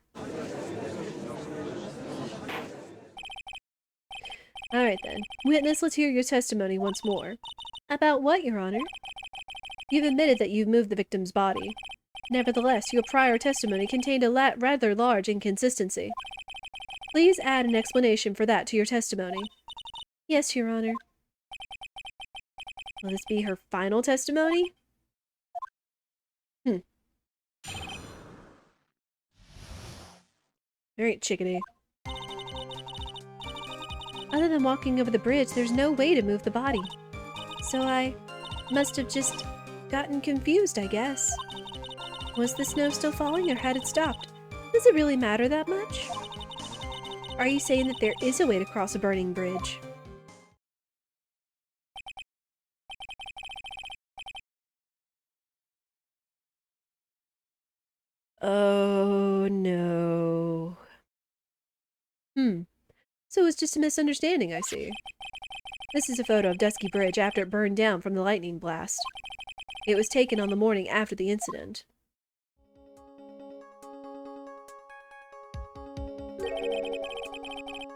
Alright then. Witness, let's hear your testimony once more. About what, Your Honor? You've admitted that you've moved the victim's body. Nevertheless, your prior testimony contained a rather large inconsistency. Please add an explanation for that to your testimony. Yes, Your Honor. Will this be her final testimony? Alright, chickadee. Other than walking over the bridge, there's no way to move the body. So I must have just gotten confused, I guess. Was the snow still falling or had it stopped? Does it really matter that much? Are you saying that there is a way to cross a burning bridge? Oh no. So it was just a misunderstanding, I see. This is a photo of Dusky Bridge after it burned down from the lightning blast. It was taken on the morning after the incident.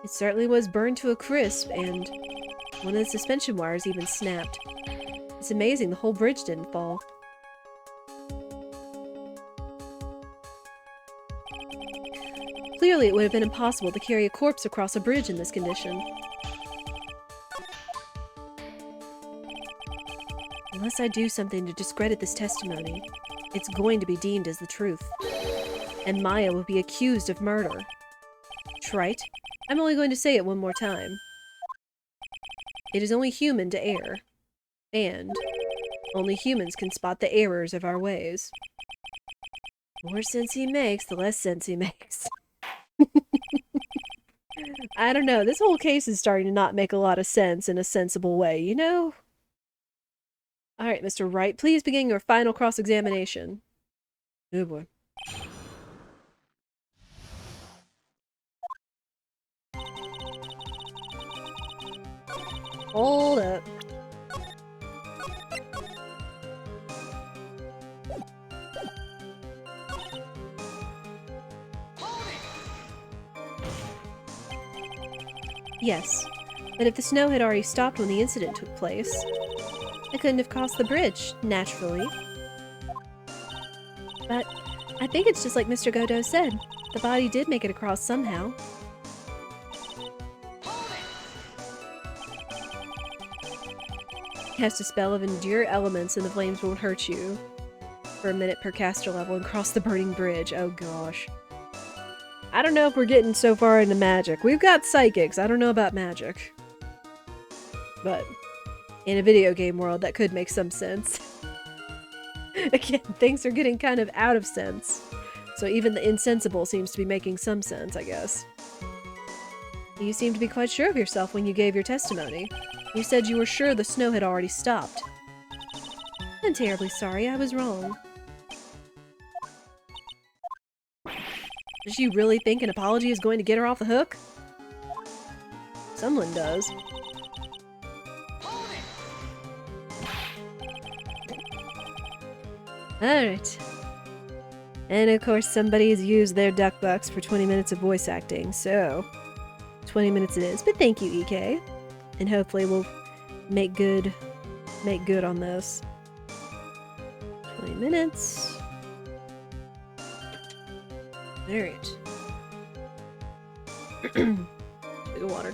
It certainly was burned to a crisp, and one of the suspension wires even snapped. It's amazing the whole bridge didn't fall. Clearly, it would have been impossible to carry a corpse across a bridge in this condition. Unless I do something to discredit this testimony, it's going to be deemed as the truth. And Maya will be accused of murder. Trite? I'm only going to say it one more time. It is only human to err. And only humans can spot the errors of our ways. The more sense he makes, the less sense he makes. I don't know, this whole case is starting to not make a lot of sense in a sensible way, you know? Alright, Mr. Wright, please begin your final cross-examination. Oh boy. Hold up. Yes, but if the snow had already stopped when the incident took place, I couldn't have crossed the bridge, naturally. But I think it's just like Mr. Godot said. The body did make it across somehow. Cast a spell of endure elements and the flames won't hurt you. For a minute per caster level and cross the burning bridge. Oh gosh. I don't know if we're getting so far into magic. We've got psychics. I don't know about magic. But in a video game world, that could make some sense. Again, things are getting kind of out of sense. So even the insensible seems to be making some sense, I guess. You seemed to be quite sure of yourself when you gave your testimony. You said you were sure the snow had already stopped. I'm terribly sorry, I was wrong. Does she really think an apology is going to get her off the hook? Someone does. Alright. And of course somebody has used their duck bucks for 20 minutes of voice acting, so 20 minutes it is. But thank you, EK. And hopefully we'll make good on this. 20 minutes. Alright. Big of water.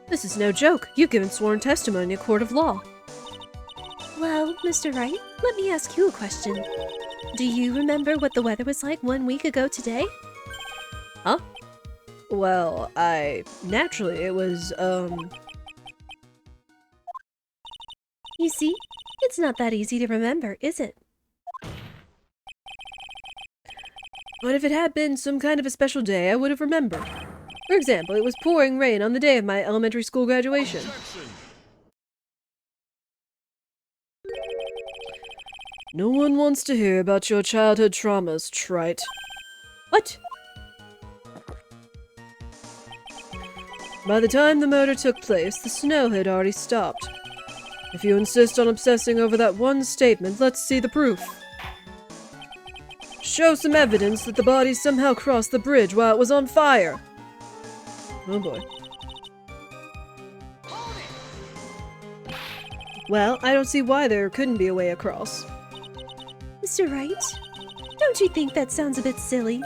This is no joke. You've given sworn testimony in a court of law. Well, Mr. Wright, let me ask you a question. Do you remember what the weather was like 1 week ago today? Huh? Well, naturally, it was, You see, it's not that easy to remember, is it? But if it had been some kind of a special day, I would have remembered. For example, it was pouring rain on the day of my elementary school graduation. No one wants to hear about your childhood traumas, Trite. What? By the time the murder took place, the snow had already stopped. If you insist on obsessing over that one statement, let's see the proof. Show some evidence that the body somehow crossed the bridge while it was on fire. Oh boy. Well, I don't see why there couldn't be a way across. Mr. Wright, don't Don't you think that sounds a bit silly?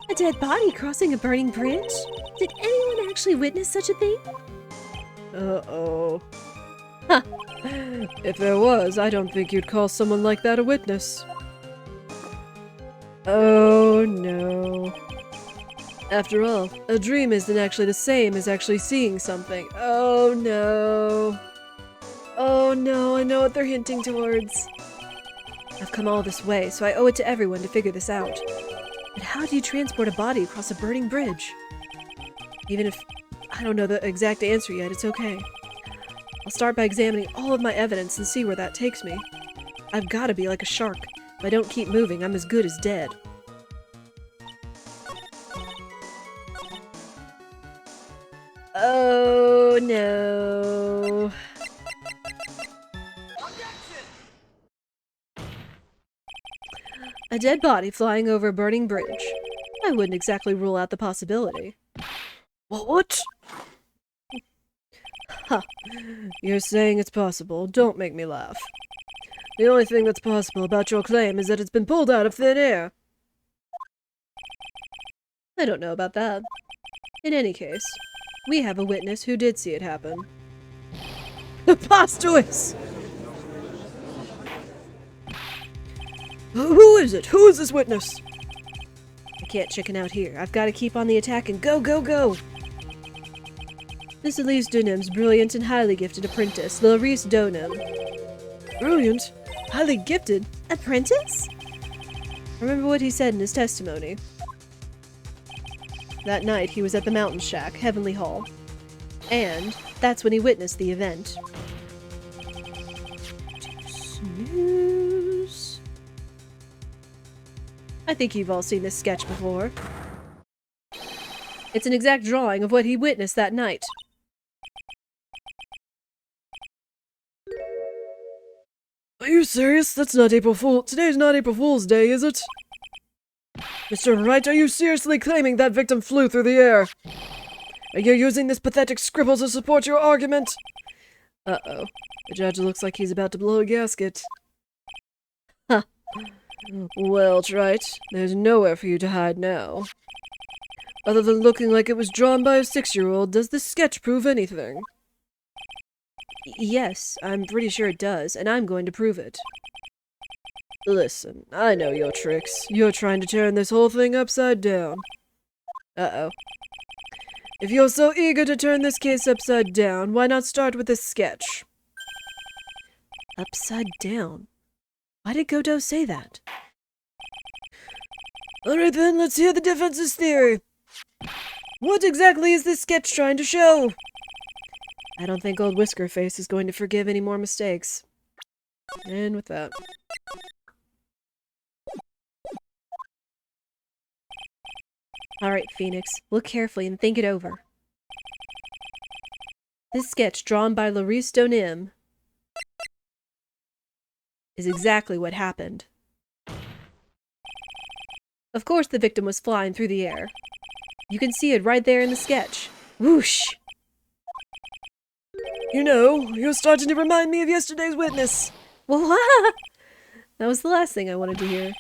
A dead body crossing a burning bridge? Did anyone actually witness such a thing? Uh-oh. Huh. If there was, I don't think you'd call someone like that a witness. Oh no. After all, a dream isn't actually the same as actually seeing something. Oh no. Oh no, I know what they're hinting towards. I've come all this way, so I owe it to everyone to figure this out. But how do you transport a body across a burning bridge? Even if I don't know the exact answer yet, it's okay. I'll start by examining all of my evidence and see where that takes me. I've gotta be like a shark. If I don't keep moving, I'm as good as dead. Oh no. A dead body flying over a burning bridge. I wouldn't exactly rule out the possibility. What? Huh. You're saying it's possible. Don't make me laugh. The only thing that's possible about your claim is that it's been pulled out of thin air. I don't know about that. In any case, we have a witness who did see it happen. Preposterous! Who is it? Who is this witness? I can't chicken out here. I've got to keep on the attack and go, go, go! This is Elise Dunham's brilliant and highly gifted apprentice, Laurice Dunham. Brilliant? Highly gifted? Apprentice? Remember what he said in his testimony. That night he was at the Mountain Shack, Heavenly Hall. And that's when he witnessed the event. Snooze. I think you've all seen this sketch before. It's an exact drawing of what he witnessed that night. Are you serious? That's not April Fool. Today's not April Fool's Day, is it? Mr. Wright, are you seriously claiming that victim flew through the air? Are you using this pathetic scribble to support your argument? Uh-oh. The judge looks like he's about to blow a gasket. Huh. Well, Wright, there's nowhere for you to hide now. Other than looking like it was drawn by a 6-year-old, does this sketch prove anything? Yes, I'm pretty sure it does, and I'm going to prove it. Listen, I know your tricks. You're trying to turn this whole thing upside down. Uh-oh. If you're so eager to turn this case upside down, why not start with this sketch? Upside down? Why did Godot say that? Alright then, let's hear the defense's theory. What exactly is this sketch trying to show? I don't think old Whiskerface is going to forgive any more mistakes. And with that... Alright, Phoenix, look carefully and think it over. This sketch, drawn by Laurice Dunham, is exactly what happened. Of course the victim was flying through the air. You can see it right there in the sketch. Whoosh! You know, you're starting to remind me of yesterday's witness. What? That was the last thing I wanted to hear.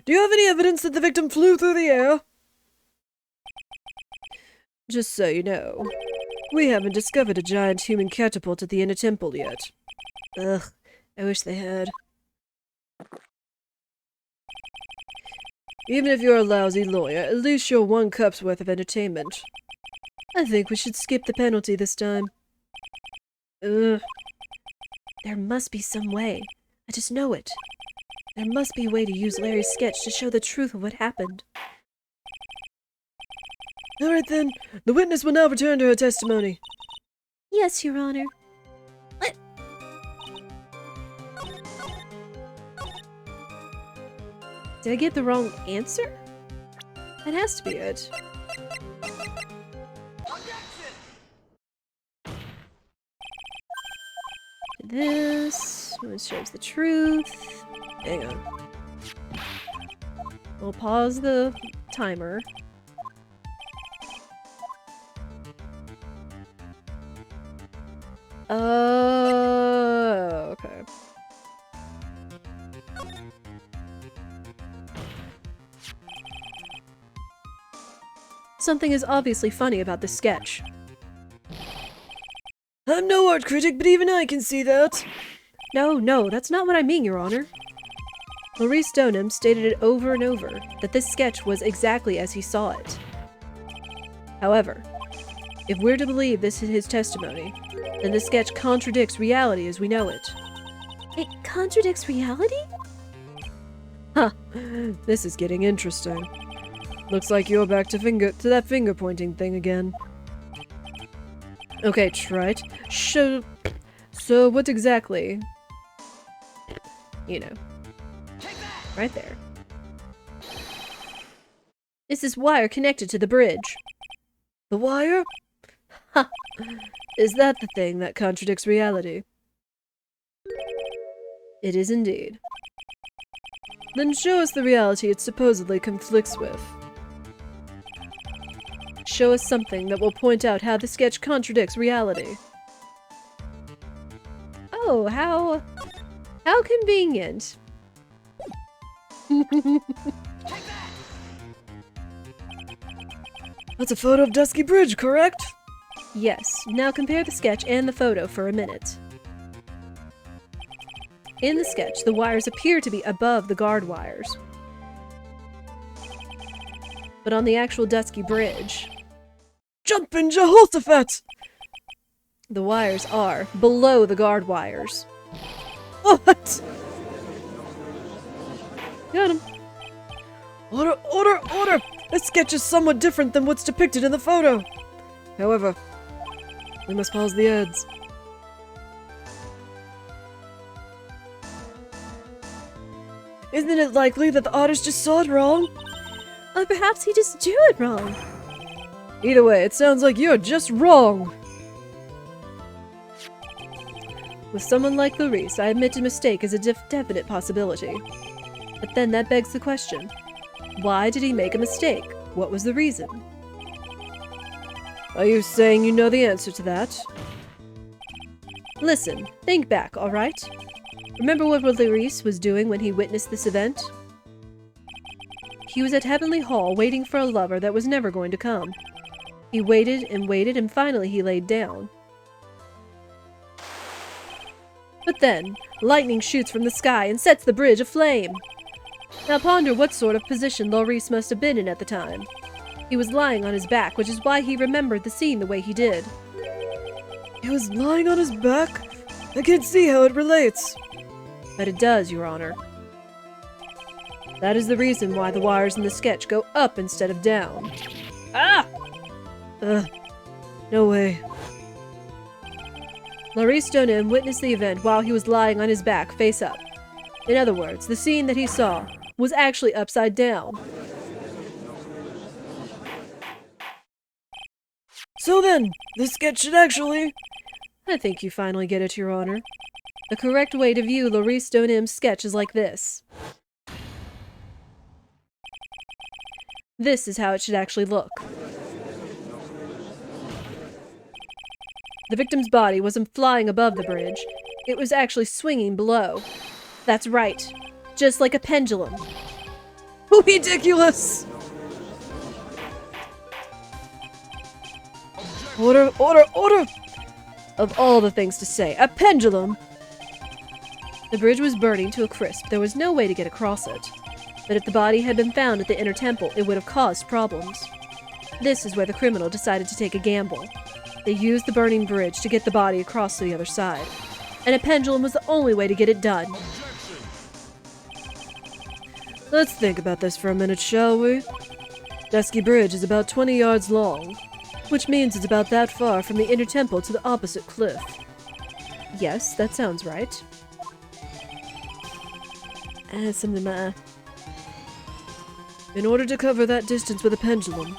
Do you have any evidence that the victim flew through the air? Just so you know, we haven't discovered a giant human catapult at the inner temple yet. Ugh, I wish they had. Even if you're a lousy lawyer, at least you're 1 cup's worth of entertainment. I think we should skip the penalty this time. Ugh. There must be some way. I just know it. There must be a way to use Larry's sketch to show the truth of what happened. Alright then, the witness will now return to her testimony. Yes, Your Honor. What? Did I get the wrong answer? That has to be it. This shows the truth. Hang on. We'll pause the timer. Oh, okay. something is obviously funny about this sketch. I'm no art critic, but even I can see that. No, that's not what I mean, Your Honor. Maurice Stoneham stated it over and over that this sketch was exactly as he saw it. However, if we're to believe this is his testimony, then the sketch contradicts reality as we know it. It contradicts reality? Huh, this is getting interesting. Looks like you're back to that finger-pointing thing again. Okay, Trite. So what exactly? You know. Right there. Is this wire connected to the bridge? The wire? Ha! Is that the thing that contradicts reality? It is indeed. Then show us the reality it supposedly conflicts with. Show us something that will point out how the sketch contradicts reality. Oh, how convenient. That's a photo of Dusky Bridge, correct? Yes. Now compare the sketch and the photo for a minute. In the sketch, the wires appear to be above the guard wires. But on the actual Dusky Bridge, Jumpin' Jehoshaphat! the wires are below the guard wires. What? Got him. Order! This sketch is somewhat different than what's depicted in the photo. However, we must pause the ads. Isn't it likely that the artist just saw it wrong? Or perhaps he just drew it wrong. Either way, it sounds like you're just wrong. With someone like Clarice, I admit a mistake is a definite possibility. But then that begs the question. Why did he make a mistake? What was the reason? Are you saying you know the answer to that? Listen, think back, alright? Remember what Clarice was doing when he witnessed this event? He was at Heavenly Hall waiting for a lover that was never going to come. He waited and finally he laid down. But then, lightning shoots from the sky and sets the bridge aflame. Now ponder what sort of position Clarice must have been in at the time. He was lying on his back, which is why he remembered the scene the way he did. He was lying on his back? I can't see how it relates. But it does, Your Honor. That is the reason why the wires in the sketch go up instead of down. Ah! No way. Maurice Stoneham witnessed the event while he was lying on his back, face up. In other words, the scene that he saw was actually upside down. So then, this sketch should actually... I think you finally get it, Your Honor. The correct way to view Maurice Stoneham's sketch is like this. This is how it should actually look. The victim's body wasn't flying above the bridge. It was actually swinging below. That's right. Just like a pendulum. Ridiculous! Order! Of all the things to say, a pendulum! The bridge was burning to a crisp. There was no way to get across it. But if the body had been found at the inner temple, it would have caused problems. This is where the criminal decided to take a gamble. They used the burning bridge to get the body across to the other side. And a pendulum was the only way to get it done. Let's think about this for a minute, shall we? Dusky Bridge is about 20 yards long, which means it's about that far from the inner temple to the opposite cliff. Yes, that sounds right. In order to cover that distance with a pendulum,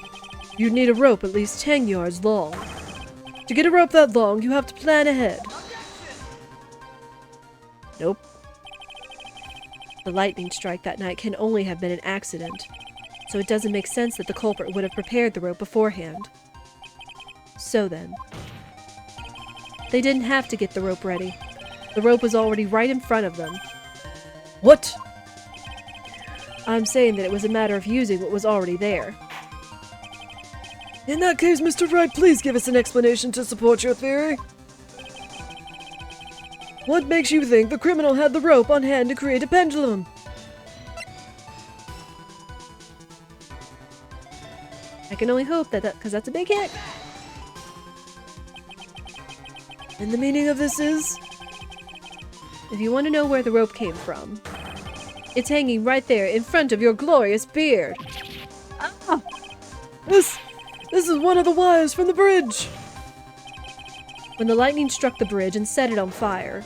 you'd need a rope at least 10 yards long. To get a rope that long, you have to plan ahead. Nope. The lightning strike that night can only have been an accident, so it doesn't make sense that the culprit would have prepared the rope beforehand. So then, they didn't have to get the rope ready. The rope was already right in front of them. What? I'm saying that it was a matter of using what was already there. In that case, Mr. Wright, please give us an explanation to support your theory. What makes you think the criminal had the rope on hand to create a pendulum? I can only hope because that's a big hit. And the meaning of this is? If you want to know where the rope came from, it's hanging right there in front of your glorious beard. Ah! This is one of the wires from the bridge. When the lightning struck the bridge and set it on fire,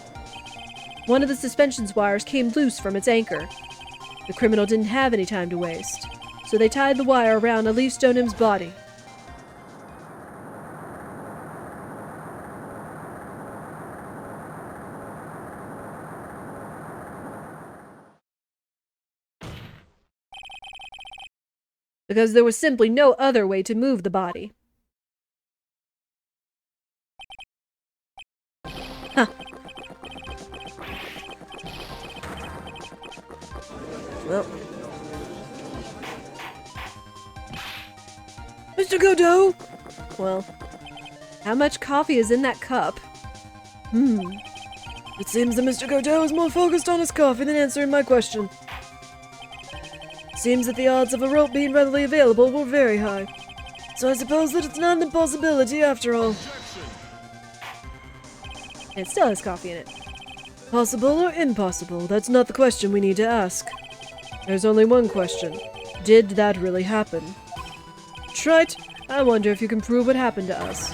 one of the suspension's wires came loose from its anchor. The criminal didn't have any time to waste, so they tied the wire around Elise Stoneham's body. Because there was simply no other way to move the body. Huh. Well. Mr. Godot! Well, how much coffee is in that cup? It seems that Mr. Godot is more focused on his coffee than answering my question. Seems that the odds of a rope being readily available were very high. So I suppose that it's not an impossibility after all. It still has coffee in it. Possible or impossible, that's not the question we need to ask. There's only one question. Did that really happen? Trite, I wonder if you can prove what happened to us.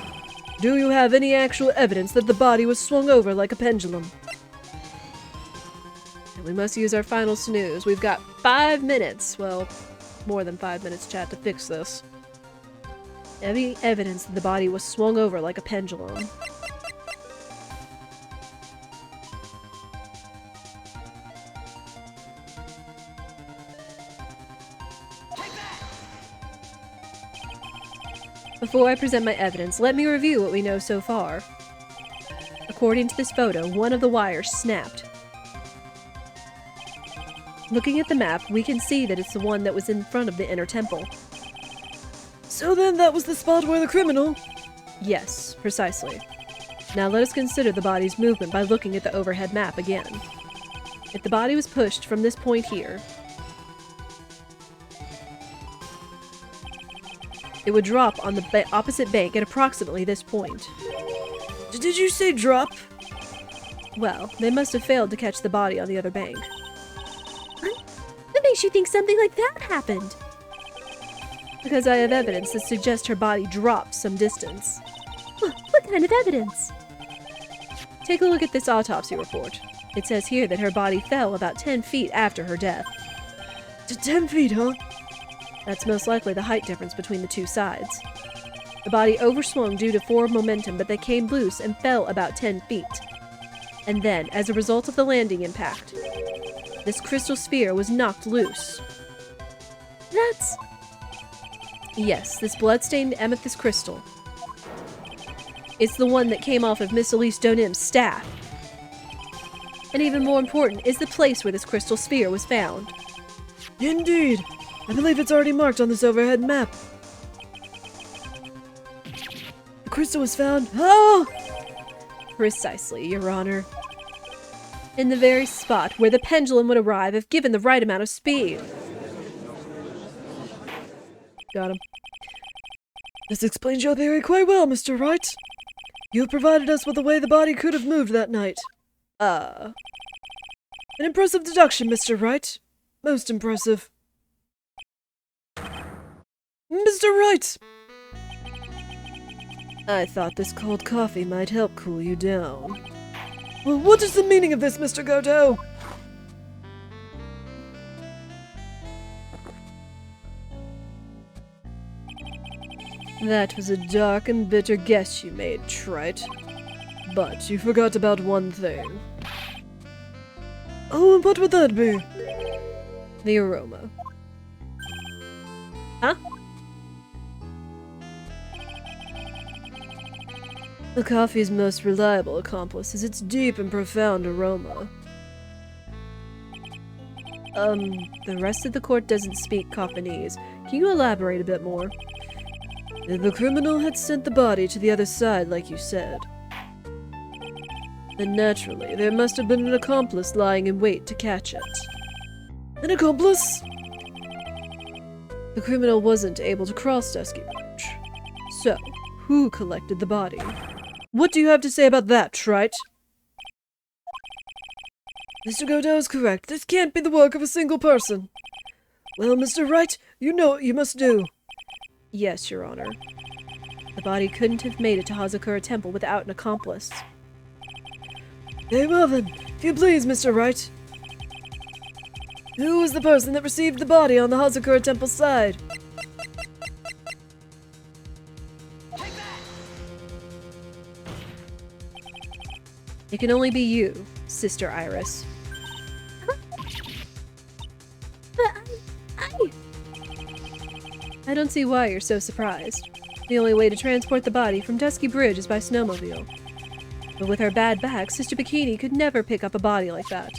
Do you have any actual evidence that the body was swung over like a pendulum? And we must use our final snooze. We've got 5 minutes, well, more than 5 minutes, chat, to fix this. Any evidence that the body was swung over like a pendulum. Before I present my evidence, let me review what we know so far. According to this photo, one of the wires snapped. Looking at the map, we can see that it's the one that was in front of the inner temple. So then that was the spot where the criminal... Yes, precisely. Now let us consider the body's movement by looking at the overhead map again. If the body was pushed from this point here, it would drop on the opposite bank at approximately this point. Did you say drop? Well, they must have failed to catch the body on the other bank. What makes you think something like that happened? Because I have evidence that suggests her body dropped some distance. What kind of evidence? Take a look at this autopsy report. It says here that her body fell about 10 feet after her death. 10 feet, huh? That's most likely the height difference between the two sides. The body overswung due to forward momentum, but they came loose and fell about 10 feet. And then, as a result of the landing impact, this crystal sphere was knocked loose. That's... Yes, this blood-stained amethyst crystal. It's the one that came off of Miss Elise Stoneham's staff. And even more important is the place where this crystal sphere was found. Indeed. I believe it's already marked on this overhead map. The crystal was found... Oh! Precisely, Your Honor. In the very spot where the pendulum would arrive if given the right amount of speed. Got him. This explains your theory quite well, Mr. Wright. You've provided us with the way the body could have moved that night. An impressive deduction, Mr. Wright. Most impressive. Mr. Wright! I thought this cold coffee might help cool you down. Well, what is the meaning of this, Mr. Godot? That was a dark and bitter guess you made, Trite. But you forgot about one thing. Oh, and what would that be? The aroma. Huh? The coffee's most reliable accomplice is its deep and profound aroma. The rest of the court doesn't speak Coffinese. Can you elaborate a bit more? The criminal had sent the body to the other side, like you said. And naturally, there must have been an accomplice lying in wait to catch it. An accomplice? The criminal wasn't able to cross Dusky Bridge. So, who collected the body? What do you have to say about that, Trite? Mr. Godot is correct. This can't be the work of a single person. Well, Mr. Wright, you know what you must do. Yes, Your Honor. The body couldn't have made it to Hazakura Temple without an accomplice. Very well then, if you please, Mr. Wright. Who was the person that received the body on the Hazakura Temple side? It can only be you, Sister Iris. But I don't see why you're so surprised. The only way to transport the body from Dusky Bridge is by snowmobile. But with her bad back, Sister Bikini could never pick up a body like that.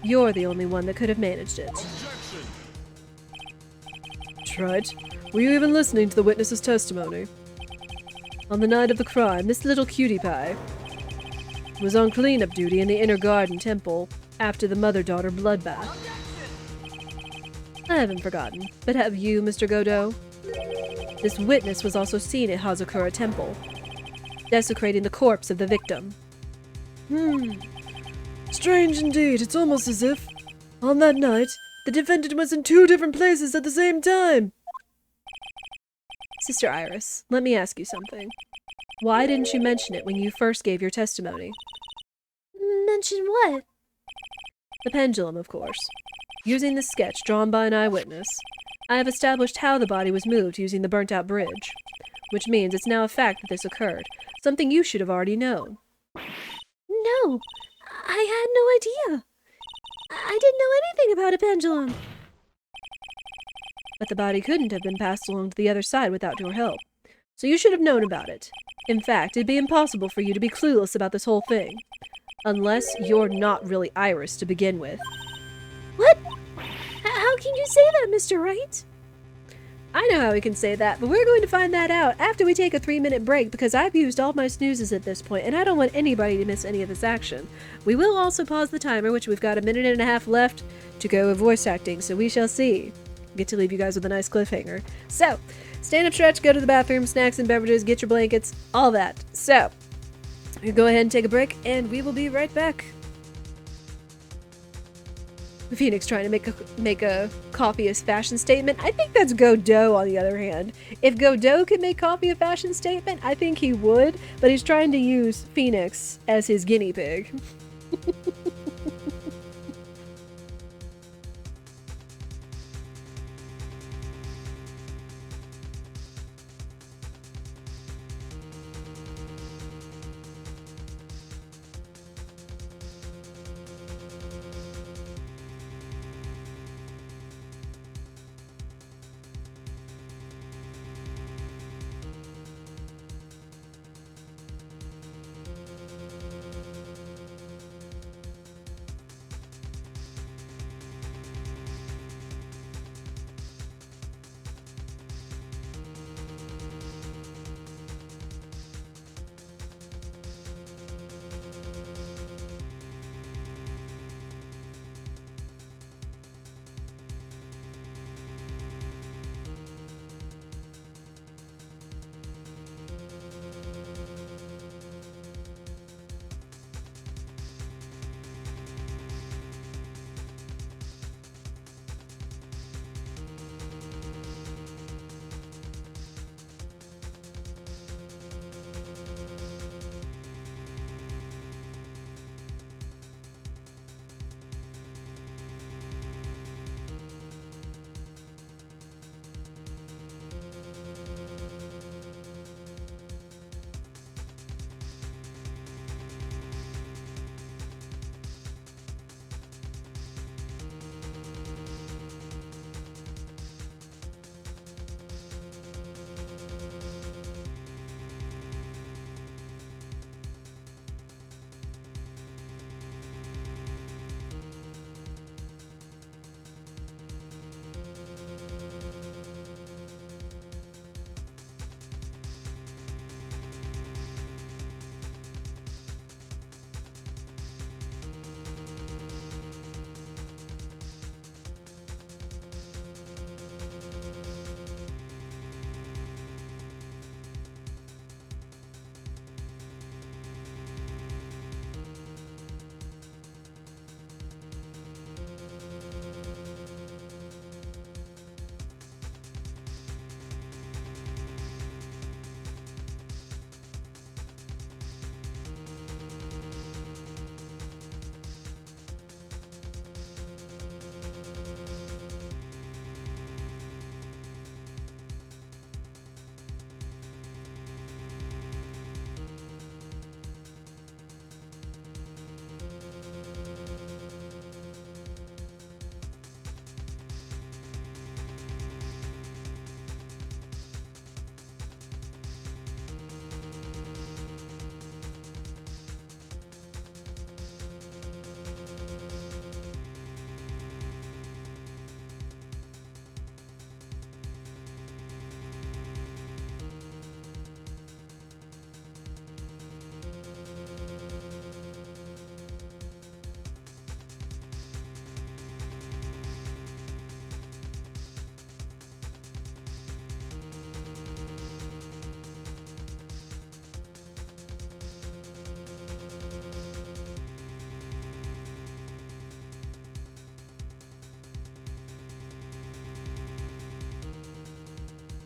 You're the only one that could have managed it. Trite, were you even listening to the witness's testimony? On the night of the crime, this little cutie pie was on cleanup duty in the Inner Garden Temple after the mother-daughter bloodbath. I haven't forgotten, but have you, Mr. Godot? This witness was also seen at Hazakura Temple, desecrating the corpse of the victim. Strange indeed. It's almost as if, on that night, the defendant was in two different places at the same time. Sister Iris, let me ask you something. Why didn't you mention it when you first gave your testimony? Mention what? The pendulum, of course. Using the sketch drawn by an eyewitness, I have established how the body was moved using the burnt-out bridge, which means it's now a fact that this occurred, something you should have already known. No, I had no idea. I didn't know anything about a pendulum. But the body couldn't have been passed along to the other side without your help, so you should have known about it. In fact, it'd be impossible for you to be clueless about this whole thing. Unless you're not really Iris to begin with. What? How can you say that, Mr. Wright? I know how we can say that, but we're going to find that out after we take a 3-minute break because I've used all my snoozes at this point and I don't want anybody to miss any of this action. We will also pause the timer, which we've got 1.5 minutes left to go with voice acting, so we shall see. Get to leave you guys with a nice cliffhanger. So, stand up, stretch, go to the bathroom, snacks and beverages, get your blankets, all that. So, you go ahead and take a break, and we will be right back. Phoenix trying to make a coffee as fashion statement. I think that's Godot, on the other hand. If Godot could make coffee a fashion statement, I think he would, but he's trying to use Phoenix as his guinea pig.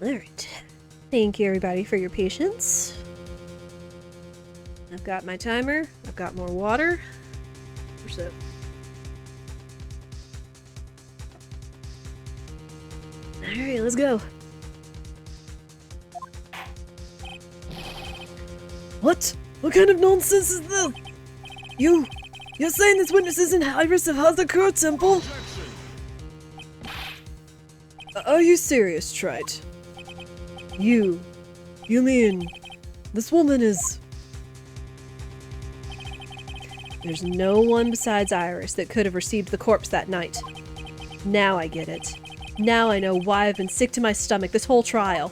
Alright. Thank you, everybody, for your patience. I've got my timer. I've got more water. Where's it? Alright, let's go. What? What kind of nonsense is this? You're saying this witness is an Iris of Hazakura Temple? Are you serious, Trite? You mean, this woman is... There's no one besides Iris that could have received the corpse that night. Now I get it. Now I know why I've been sick to my stomach this whole trial.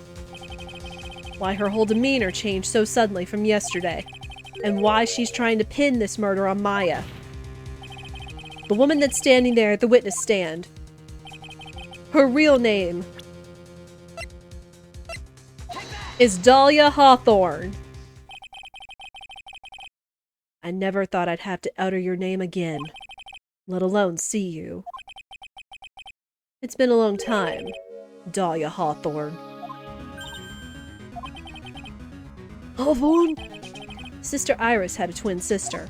Why her whole demeanor changed so suddenly from yesterday. And why she's trying to pin this murder on Maya. The woman that's standing there at the witness stand. Her real name is Dahlia Hawthorne. I never thought I'd have to utter your name again, let alone see you. It's been a long time, Dahlia Hawthorne. Hawthorne? Sister Iris had a twin sister.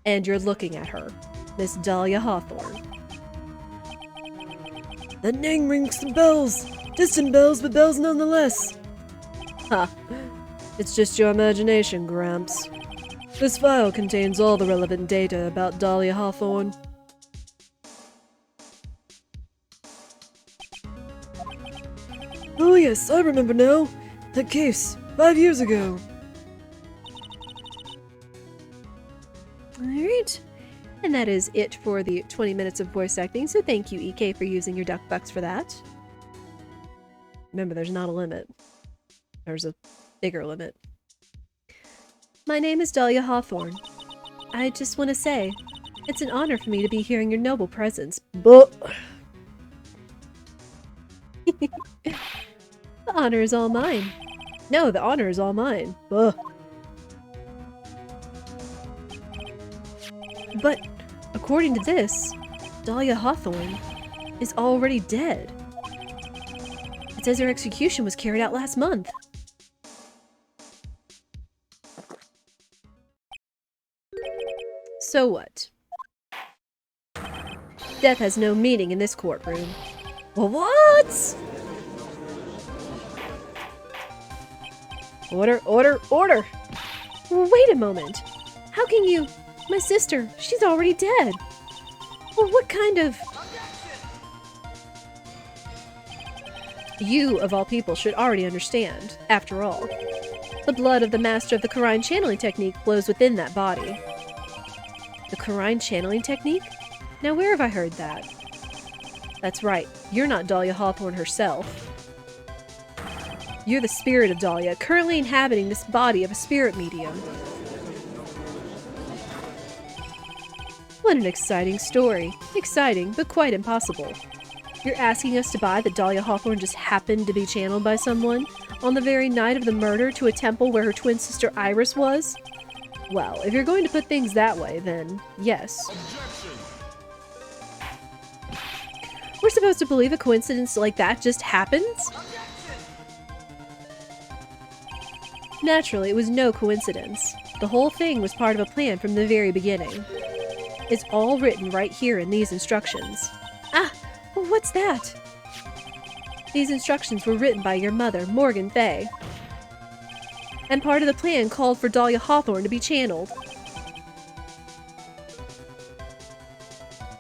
And you're looking at her, Miss Dahlia Hawthorne. That name rings some bells. Distant bells, but bells nonetheless. Huh. It's just your imagination, Gramps. This file contains all the relevant data about Dahlia Hawthorne. Oh yes, I remember now. That case, 5 years ago. Alright. And that is it for the 20 minutes of voice acting, so thank you, EK, for using your duck bucks for that. Remember, there's not a limit. There's a bigger limit. My name is Dahlia Hawthorne. I just want to say, it's an honor for me to be here in your noble presence. But... The honor is all mine. No, the honor is all mine. Buh. But, according to this, Dahlia Hawthorne is already dead. It says her execution was carried out last month. So what? Death has no meaning in this courtroom. What? Order, order, order! Wait a moment. How can you... My sister, she's already dead. Well, what kind of... You, of all people, should already understand. After all, the blood of the master of the Karine channeling technique flows within that body. The Karine channeling technique? Now where have I heard that? That's right, you're not Dahlia Hawthorne herself. You're the spirit of Dahlia, currently inhabiting this body of a spirit medium. What an exciting story. Exciting, but quite impossible. You're asking us to buy that Dahlia Hawthorne just happened to be channeled by someone on the very night of the murder to a temple where her twin sister Iris was? Well, if you're going to put things that way, then yes. We're supposed to believe a coincidence like that just happens? Naturally, it was no coincidence. The whole thing was part of a plan from the very beginning. It's all written right here in these instructions. Ah! What's that? These instructions were written by your mother, Morgan Fay. And part of the plan called for Dahlia Hawthorne to be channeled.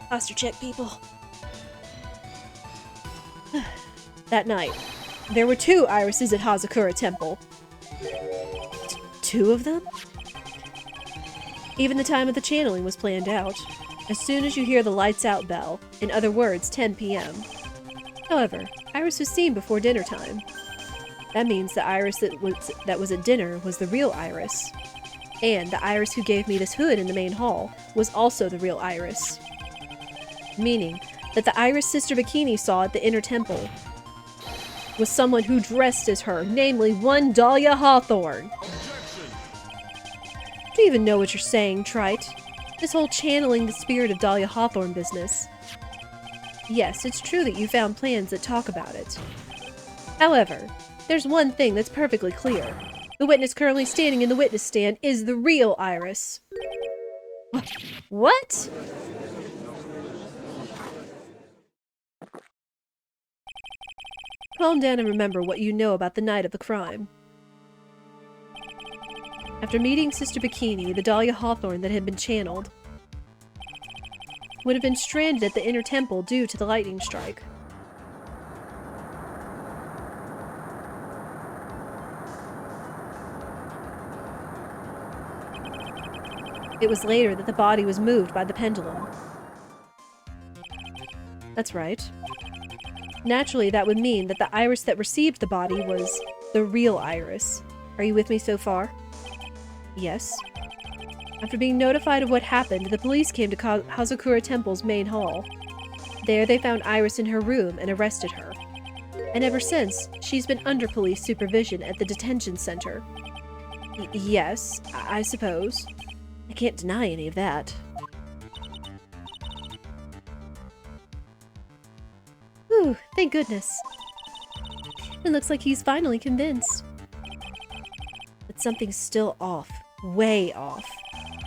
Posture check, people. That night, there were 2 irises at Hazakura Temple. 2 of them? Even the time of the channeling was planned out. As soon as you hear the lights out bell, in other words, 10 p.m. However, Iris was seen before dinner time. That means the Iris that was at dinner was the real Iris. And the Iris who gave me this hood in the main hall was also the real Iris. Meaning that the Iris Sister Bikini saw at the inner temple was someone who dressed as her, namely one Dahlia Hawthorne. Do you even know what you're saying, Trite? This whole channeling the spirit of Dahlia Hawthorne business. Yes, it's true that you found plans that talk about it. However, there's one thing that's perfectly clear. The witness currently standing in the witness stand is the real Iris. What? Calm down and remember what you know about the night of the crime. After meeting Sister Bikini, the Dahlia Hawthorne that had been channeled would have been stranded at the inner temple due to the lightning strike. It was later that the body was moved by the pendulum. That's right. Naturally, that would mean that the Iris that received the body was the real Iris. Are you with me so far? Yes. After being notified of what happened, the police came to Hazakura Temple's main hall. There, they found Iris in her room and arrested her. And ever since, she's been under police supervision at the detention center. Yes, I suppose. I can't deny any of that. Whew, thank goodness. It looks like he's finally convinced. But something's still off. Way off.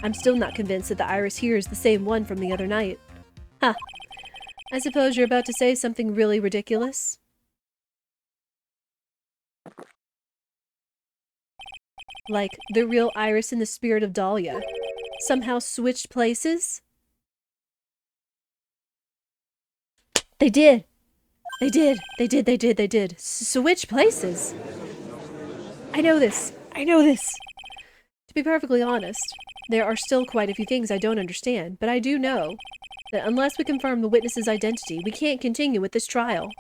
I'm still not convinced that the Iris here is the same one from the other night. Ha! I suppose you're about to say something really ridiculous? Like, the real Iris and the spirit of Dahlia somehow switched places? They did! They did. Switch places! I know this. To be perfectly honest, there are still quite a few things I don't understand, but I do know that unless we confirm the witness's identity, we can't continue with this trial.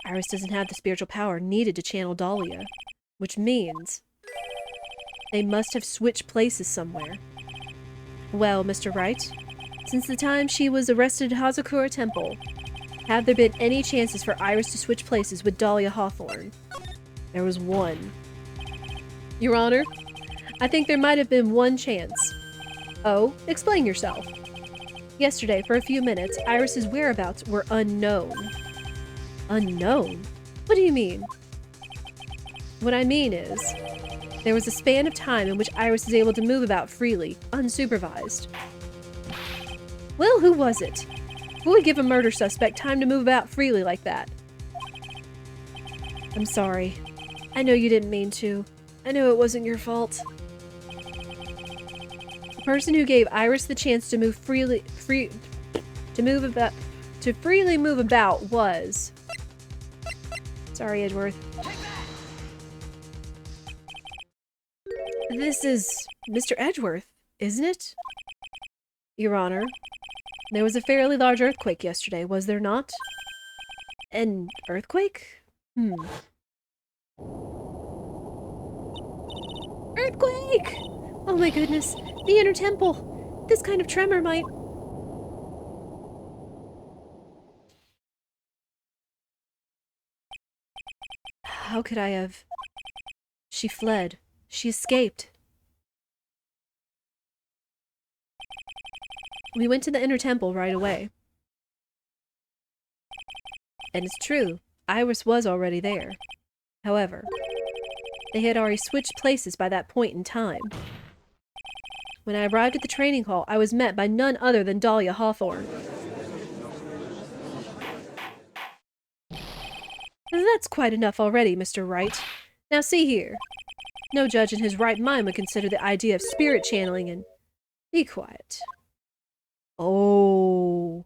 Iris doesn't have the spiritual power needed to channel Dahlia, which means they must have switched places somewhere. Well, Mr. Wright, since the time she was arrested at Hazakura Temple, have there been any chances for Iris to switch places with Dahlia Hawthorne? There was one. Your Honor, I think there might have been one chance. Oh, explain yourself. Yesterday, for a few minutes, Iris's whereabouts were unknown. Unknown? What do you mean? What I mean is, there was a span of time in which Iris is able to move about freely, unsupervised. Well, who was it? Who would give a murder suspect time to move about freely like that? I'm sorry. I know you didn't mean to. I know it wasn't your fault. The person who gave Iris the chance to move freely move about was... Sorry, Edgeworth. This is Mr. Edgeworth, isn't it? Your Honor, there was a fairly large earthquake yesterday, was there not? An earthquake? Earthquake! Oh my goodness, the inner temple! This kind of tremor might... How could I have... She fled. She escaped. We went to the inner temple right away. And it's true, Iris was already there. However, they had already switched places by that point in time. When I arrived at the training hall, I was met by none other than Dahlia Hawthorne. That's quite enough already, Mr. Wright. Now see here. No judge in his right mind would consider the idea of spirit channeling and... Be quiet. Oh.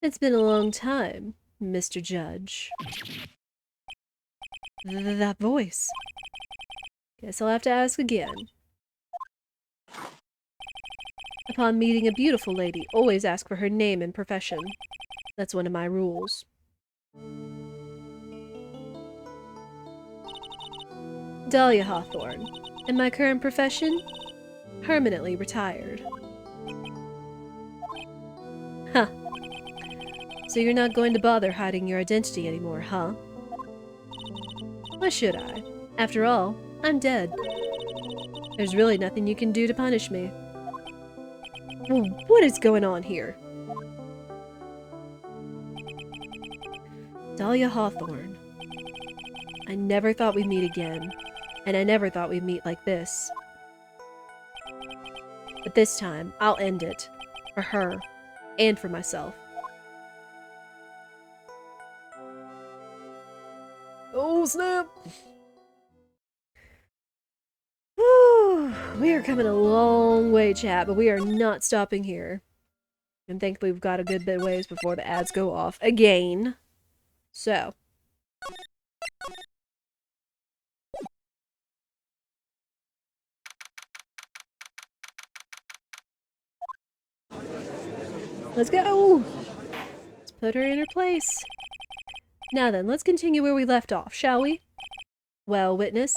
It's been a long time, Mr. Judge. That voice. Guess I'll have to ask again. Upon meeting a beautiful lady, always ask for her name and profession. That's one of my rules. Dahlia Hawthorne. And my current profession? Permanently retired. Huh. So you're not going to bother hiding your identity anymore, huh? Why should I? After all, I'm dead. There's really nothing you can do to punish me. Well, what is going on here? Dahlia Hawthorne. I never thought we'd meet again, and I never thought we'd meet like this. But this time, I'll end it. For her. And for myself. Oh, snap! We are coming a long way, chat, but we are not stopping here. And thankfully we've got a good bit of ways before the ads go off again. So. Let's go! Let's put her in her place. Now then, let's continue where we left off, shall we? Well, witness.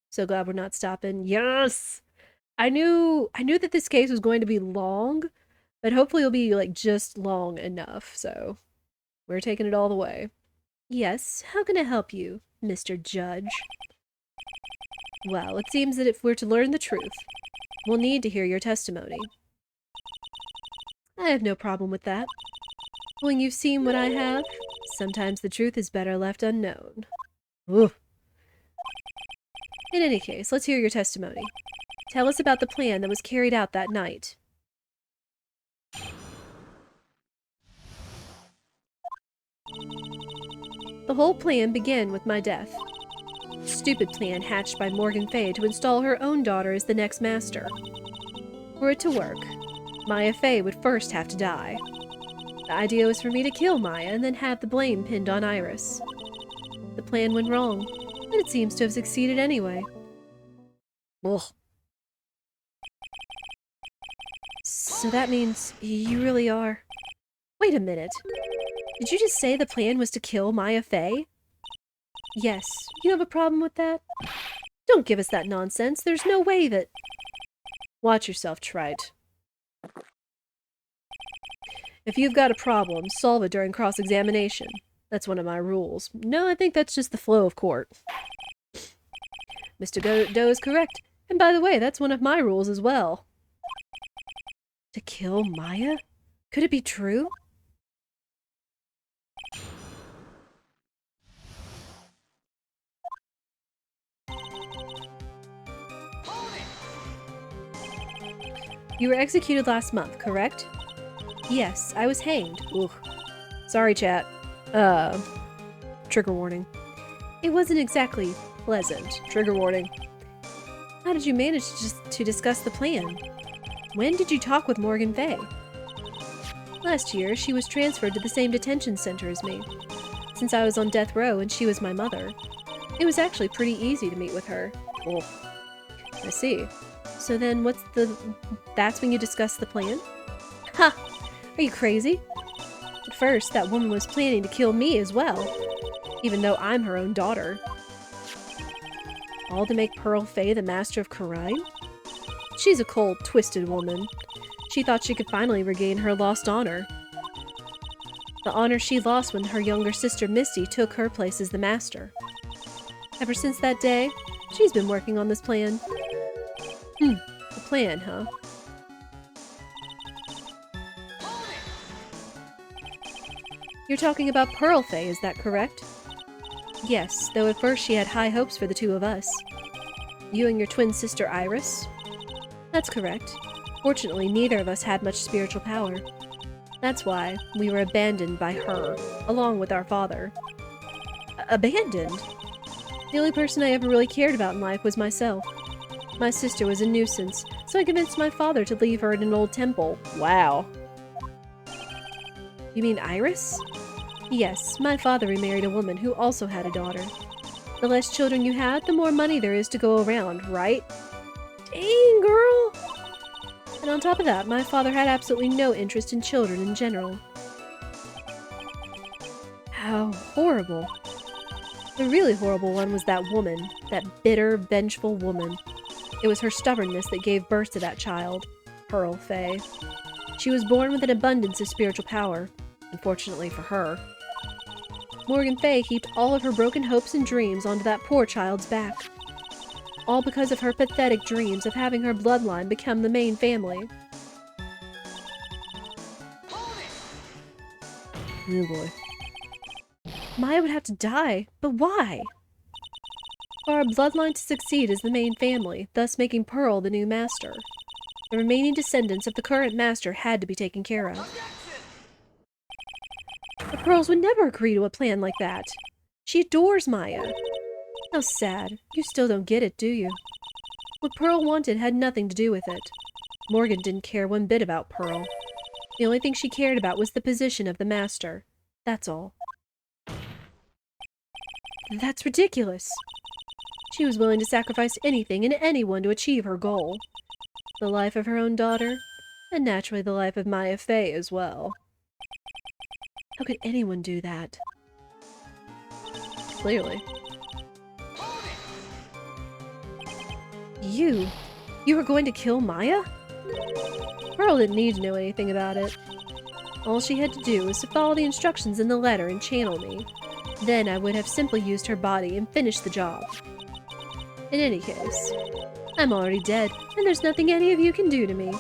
So glad we're not stopping. Yes! I knew that this case was going to be long, but hopefully it'll be, like, just long enough, so we're taking it all the way. Yes, how can I help you, Mr. Judge? Well, it seems that if we're to learn the truth, we'll need to hear your testimony. I have no problem with that. When you've seen what I have, sometimes the truth is better left unknown. Ooh. In any case, let's hear your testimony. Tell us about the plan that was carried out that night. The whole plan began with my death. Stupid plan hatched by Morgan Fay to install her own daughter as the next master. For it to work, Maya Fay would first have to die. The idea was for me to kill Maya and then have the blame pinned on Iris. The plan went wrong, but it seems to have succeeded anyway. Ugh. So that means you really are... Wait a minute. Did you just say the plan was to kill Maya Fay? Yes. You have a problem with that? Don't give us that nonsense. There's no way that... Watch yourself, Trite. If you've got a problem, solve it during cross-examination. That's one of my rules. No, I think that's just the flow of court. Mr. Doe is correct. And by the way, that's one of my rules as well. To kill Maya? Could it be true? You were executed last month, correct? Yes, I was hanged. Ugh. Sorry, chat. Trigger warning. It wasn't exactly pleasant. Trigger warning. How did you manage to discuss the plan? When did you talk with Morgan Fay? Last year, she was transferred to the same detention center as me. Since I was on death row and she was my mother, it was actually pretty easy to meet with her. Oh, I see. So then that's when you discussed the plan? Ha! Are you crazy? At first, that woman was planning to kill me as well, even though I'm her own daughter. All to make Pearl Fay the master of crime? She's a cold, twisted woman. She thought she could finally regain her lost honor. The honor she lost when her younger sister Misty took her place as the master. Ever since that day, she's been working on this plan. A plan, huh? You're talking about Pearl Fay, is that correct? Yes, though at first she had high hopes for the two of us. You and your twin sister Iris? That's correct. Fortunately, neither of us had much spiritual power. That's why we were abandoned by her, along with our father. Abandoned? The only person I ever really cared about in life was myself. My sister was a nuisance, so I convinced my father to leave her in an old temple. Wow. You mean Iris? Yes, my father remarried a woman who also had a daughter. The less children you had, the more money there is to go around, right? Dang, girl! And on top of that, my father had absolutely no interest in children in general. How horrible. The really horrible one was that woman, that bitter, vengeful woman. It was her stubbornness that gave birth to that child, Pearl Fay. She was born with an abundance of spiritual power, unfortunately for her. Morgan Fay heaped all of her broken hopes and dreams onto that poor child's back. All because of her pathetic dreams of having her bloodline become the main family. Oh boy. Maya would have to die, but why? For our bloodline to succeed as the main family, thus making Pearl the new master. The remaining descendants of the current master had to be taken care of. The Pearls would never agree to a plan like that. She adores Maya. How sad. You still don't get it, do you? What Pearl wanted had nothing to do with it. Morgan didn't care one bit about Pearl. The only thing she cared about was the position of the master. That's all. That's ridiculous. She was willing to sacrifice anything and anyone to achieve her goal. The life of her own daughter, and naturally the life of Maya Fey as well. How could anyone do that? Clearly. You were going to kill Maya? Pearl didn't need to know anything about it. All she had to do was to follow the instructions in the letter and channel me. Then I would have simply used her body and finished the job. In any case, I'm already dead, and there's nothing any of you can do to me.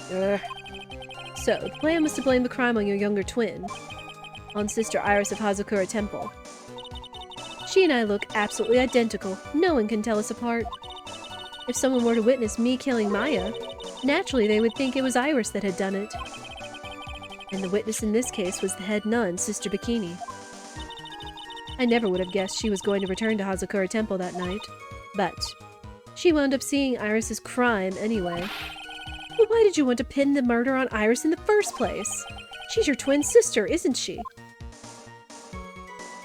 So, the plan was to blame the crime on your younger twin, on Sister Iris of Hazakura Temple. She and I look absolutely identical. No one can tell us apart. If someone were to witness me killing Maya, naturally they would think it was Iris that had done it. And the witness in this case was the head nun, Sister Bikini. I never would have guessed she was going to return to Hazakura Temple that night. But she wound up seeing Iris's crime anyway. But why did you want to pin the murder on Iris in the first place? She's your twin sister, isn't she?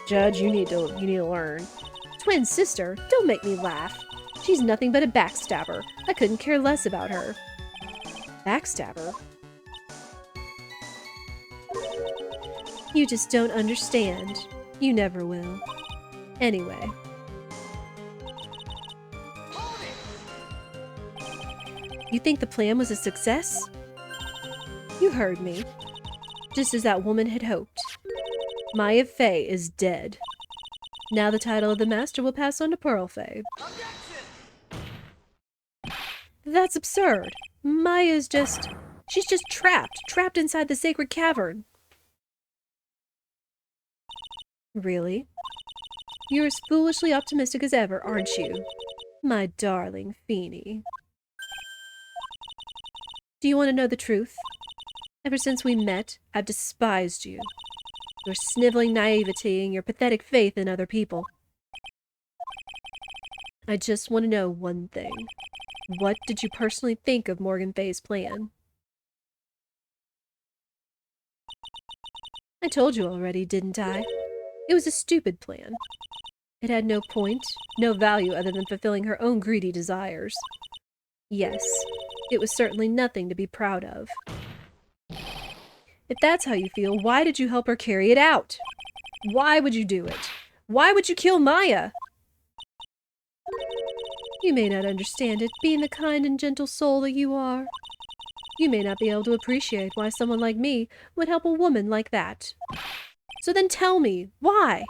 Judge, you need to learn. Twin sister? Don't make me laugh. She's nothing but a backstabber. I couldn't care less about her. Backstabber? You just don't understand. You never will. Anyway. You think the plan was a success? You heard me. Just as that woman had hoped. Maya Fey is dead. Now the title of the master will pass on to Pearl Fey. That's absurd. Maya's she's just trapped inside the sacred cavern. Really? You're as foolishly optimistic as ever, aren't you? My darling Feeny. Do you want to know the truth? Ever since we met, I've despised you. Your sniveling naivety and your pathetic faith in other people. I just want to know one thing. What did you personally think of Morgan Fey's plan? I told you already, didn't I? It was a stupid plan. It had no point, no value other than fulfilling her own greedy desires. Yes, it was certainly nothing to be proud of. If that's how you feel, why did you help her carry it out? Why would you do it? Why would you kill Maya? You may not understand it, being the kind and gentle soul that you are. You may not be able to appreciate why someone like me would help a woman like that. So then tell me, why?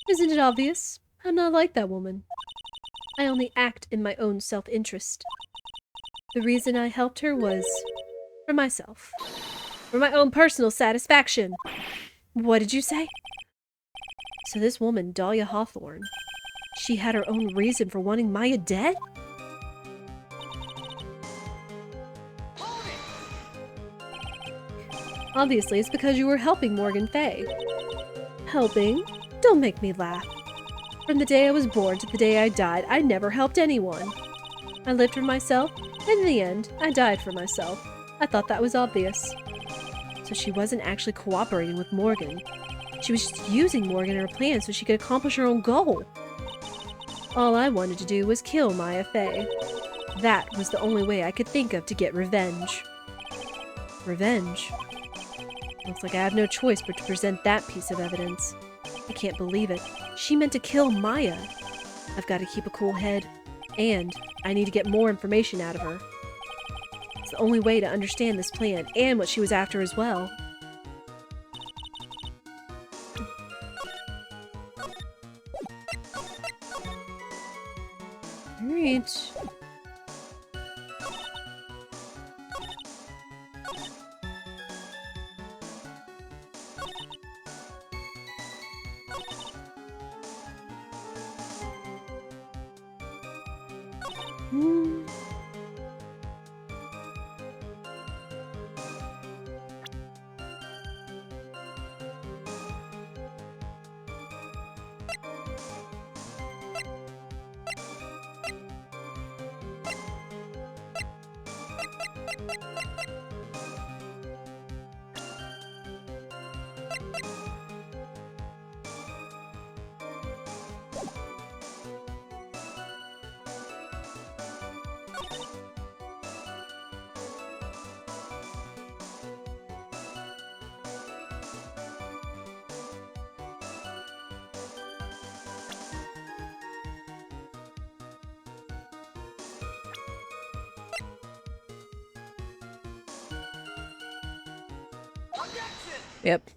Isn't it obvious? I'm not like that woman. I only act in my own self-interest. The reason I helped her was for myself. For my own personal satisfaction. What did you say? So this woman, Dahlia Hawthorne, she had her own reason for wanting Maya dead? Obviously, it's because you were helping Morgan Fey. Helping? Don't make me laugh. From the day I was born to the day I died, I never helped anyone. I lived for myself, and in the end, I died for myself. I thought that was obvious. So she wasn't actually cooperating with Morgan. She was just using Morgan in her plan so she could accomplish her own goal. All I wanted to do was kill Maya Fey. That was the only way I could think of to get revenge. Revenge? Looks like I have no choice but to present that piece of evidence. I can't believe it. She meant to kill Maya. I've got to keep a cool head. And I need to get more information out of her. It's the only way to understand this plan and what she was after as well. Alright. Yep.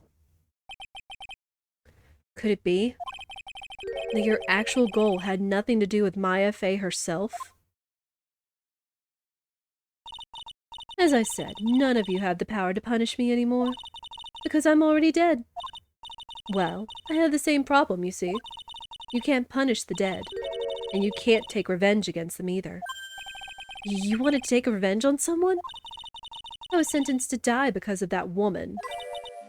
Could it be that your actual goal had nothing to do with Maya Fey herself? As I said, none of you have the power to punish me anymore, because I'm already dead. Well, I have the same problem, you see. You can't punish the dead, and you can't take revenge against them either. You wanted to take a revenge on someone? I was sentenced to die because of that woman,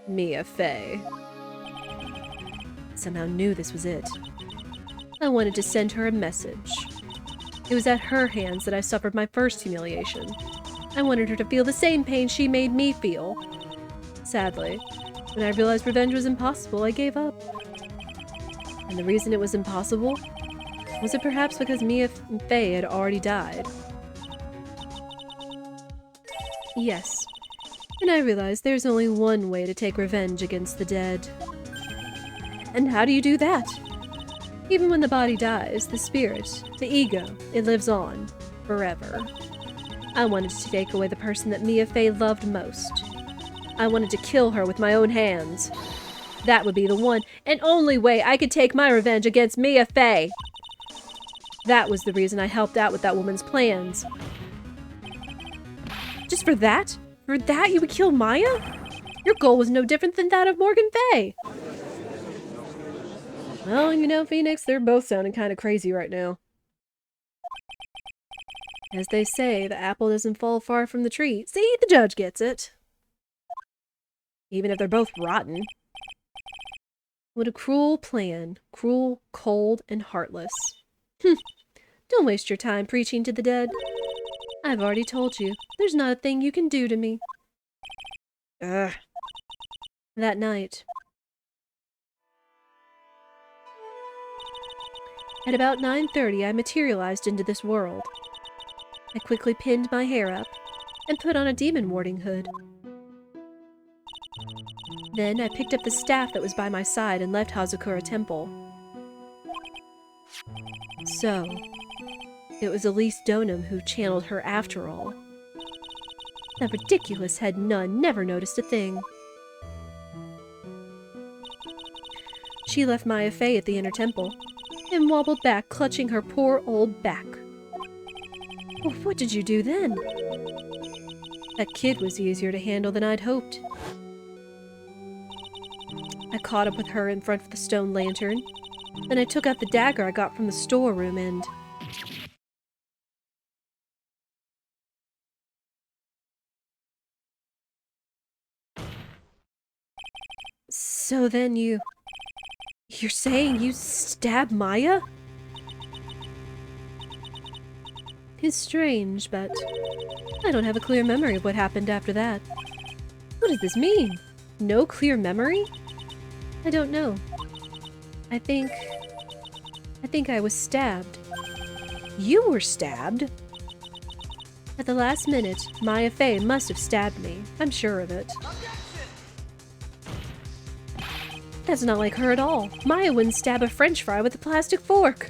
Mia Fey. I somehow knew this was it. I wanted to send her a message. It was at her hands that I suffered my first humiliation. I wanted her to feel the same pain she made me feel. Sadly, when I realized revenge was impossible, I gave up. And the reason it was impossible? Was it perhaps because Mia Fey had already died? Yes. And I realized there's only one way to take revenge against the dead. And how do you do that? Even when the body dies, the spirit, the ego, it lives on, forever. I wanted to take away the person that Mia Fey loved most. I wanted to kill her with my own hands. That would be the one and only way I could take my revenge against Mia Fey. That was the reason I helped out with that woman's plans. Just for that? For that you would kill Maya? Your goal was no different than that of Morgan Fey. Well, you know, Phoenix, they're both sounding kind of crazy right now. As they say, the apple doesn't fall far from the tree. See, the judge gets it. Even if they're both rotten. What a cruel plan. Cruel, cold, and heartless. Don't waste your time preaching to the dead. I've already told you, there's not a thing you can do to me. Ugh. That night. At about 9:30, I materialized into this world. I quickly pinned my hair up and put on a demon warding hood. Then I picked up the staff that was by my side and left Hazakura Temple. So, it was Elise Donham who channeled her after all. That ridiculous head nun never noticed a thing. She left Maya Fey at the inner temple and wobbled back, clutching her poor old back. Well, what did you do then? That kid was easier to handle than I'd hoped. I caught up with her in front of the stone lantern. Then I took out the dagger I got from the storeroom and... So then you're saying you stabbed Maya? It's strange, but I don't have a clear memory of what happened after that. What does this mean? No clear memory? I don't know. I think I was stabbed. You were stabbed? At the last minute, Maya Fey must have stabbed me. I'm sure of it. That's not like her at all. Maya wouldn't stab a French fry with a plastic fork.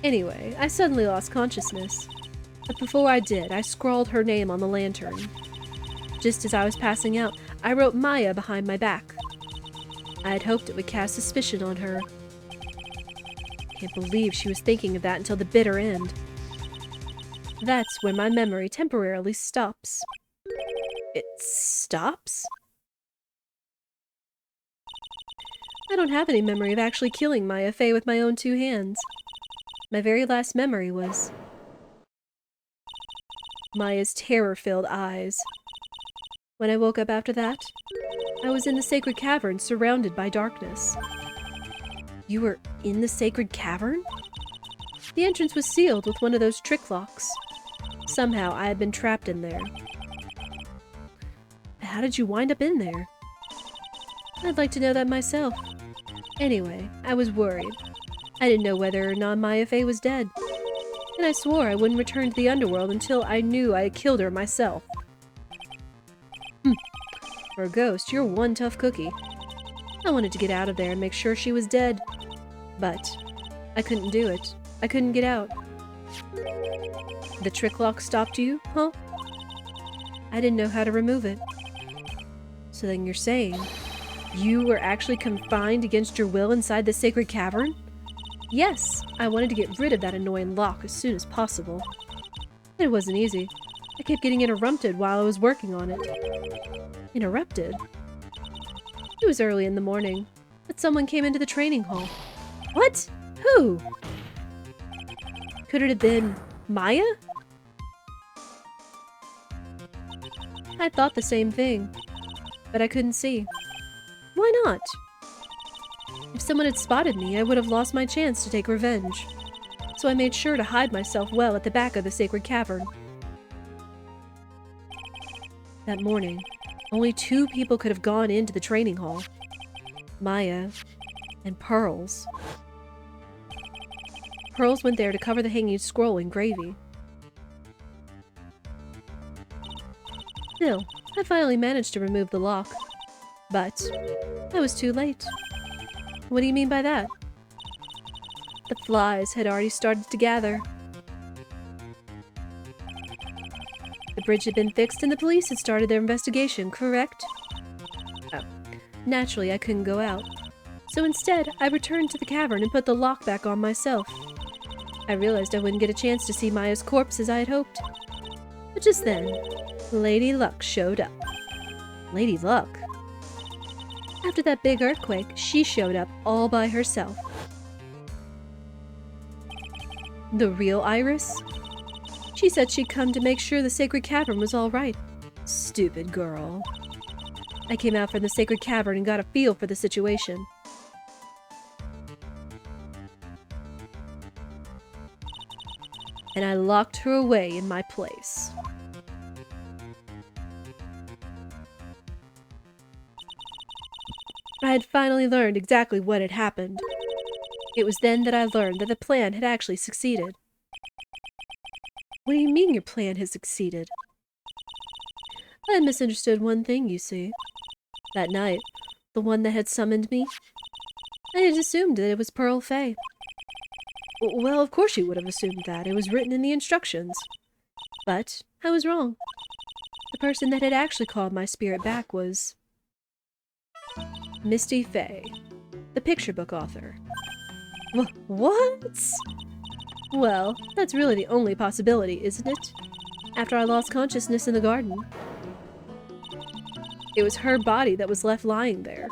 Anyway, I suddenly lost consciousness. But before I did, I scrawled her name on the lantern. Just as I was passing out, I wrote Maya behind my back. I had hoped it would cast suspicion on her. Can't believe she was thinking of that until the bitter end. That's when my memory temporarily stops. It stops? I don't have any memory of actually killing Maya Fey with my own two hands. My very last memory was Maya's terror-filled eyes. When I woke up after that, I was in the sacred cavern, surrounded by darkness. You were in the sacred cavern? The entrance was sealed with one of those trick locks. Somehow, I had been trapped in there. How did you wind up in there? I'd like to know that myself. Anyway, I was worried. I didn't know whether or not Maya Fey was dead. And I swore I wouldn't return to the underworld until I knew I had killed her myself. For a ghost, you're one tough cookie. I wanted to get out of there and make sure she was dead. But I couldn't do it. I couldn't get out. The trick lock stopped you, huh? I didn't know how to remove it. So then you're saying you were actually confined against your will inside the sacred cavern? Yes, I wanted to get rid of that annoying lock as soon as possible. It wasn't easy. I kept getting interrupted while I was working on it. Interrupted? It was early in the morning, but someone came into the training hall. What? Who? Could it have been Maya? I thought the same thing, but I couldn't see. Why not? If someone had spotted me, I would have lost my chance to take revenge. So I made sure to hide myself well at the back of the sacred cavern. That morning, only 2 people could have gone into the training hall. Maya and Pearls. Pearls went there to cover the hanging scroll in gravy. Still, I finally managed to remove the lock. But I was too late. What do you mean by that? The flies had already started to gather. The bridge had been fixed and the police had started their investigation, correct? Oh, naturally I couldn't go out. So instead, I returned to the cavern and put the lock back on myself. I realized I wouldn't get a chance to see Maya's corpse as I had hoped. But just then, Lady Luck showed up. Lady Luck? After that big earthquake, she showed up all by herself. The real Iris? She said she'd come to make sure the sacred cavern was all right. Stupid girl. I came out from the sacred cavern and got a feel for the situation. And I locked her away in my place. I had finally learned exactly what had happened. It was then that I learned that the plan had actually succeeded. What do you mean your plan has succeeded? I had misunderstood one thing, you see. That night, the one that had summoned me, I had assumed that it was Pearl Fey. Well, of course you would have assumed that. It was written in the instructions. But I was wrong. The person that had actually called my spirit back was Misty Fey, the picture book author. What? Well, that's really the only possibility, isn't it? After I lost consciousness in the garden. It was her body that was left lying there.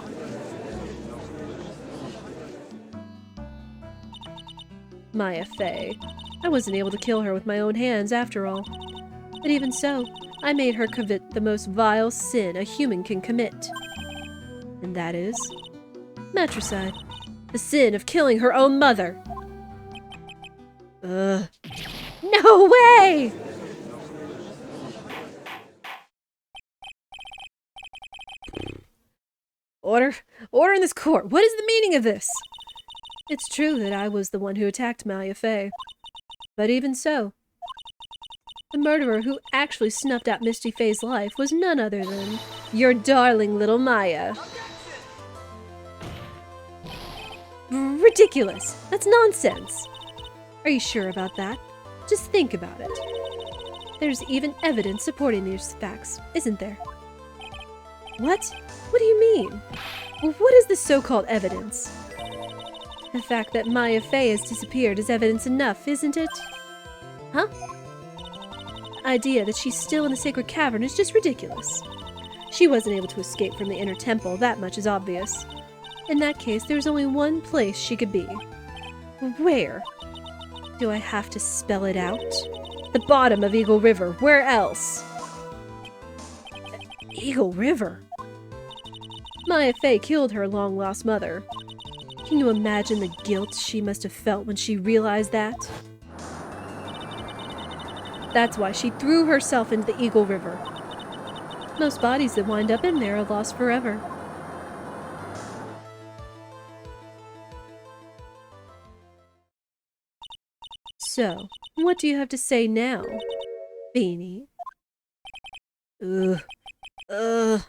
Maya Fey. I wasn't able to kill her with my own hands after all. But even so, I made her commit the most vile sin a human can commit. And that is matricide. The sin of killing her own mother. Ugh. No way! Order in this court. What is the meaning of this? It's true that I was the one who attacked Maya Fey. But even so, the murderer who actually snuffed out Misty Fey's life was none other than your darling little Maya. Ridiculous! That's nonsense! Are you sure about that? Just think about it. There's even evidence supporting these facts, isn't there? What? What do you mean? What is this so-called evidence? The fact that Maya Fey has disappeared is evidence enough, isn't it? Huh? The idea that she's still in the sacred cavern is just ridiculous. She wasn't able to escape from the inner temple, that much is obvious. In that case, there's only one place she could be. Where? Do I have to spell it out? The bottom of Eagle River. Where else? Eagle River? Maya Fey killed her long-lost mother. Can you imagine the guilt she must have felt when she realized that? That's why she threw herself into the Eagle River. Most bodies that wind up in there are lost forever. So, what do you have to say now, Beanie? Ugh. Ugh.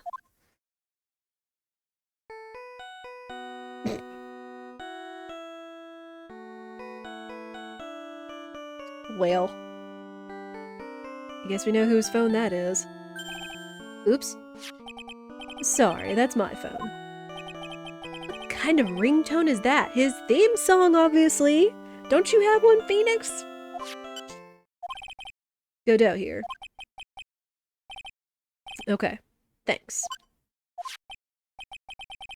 Well, I guess we know whose phone that is. Oops. Sorry, that's my phone. What kind of ringtone is that? His theme song, obviously. Don't you have one, Phoenix? Godot here. Okay, thanks.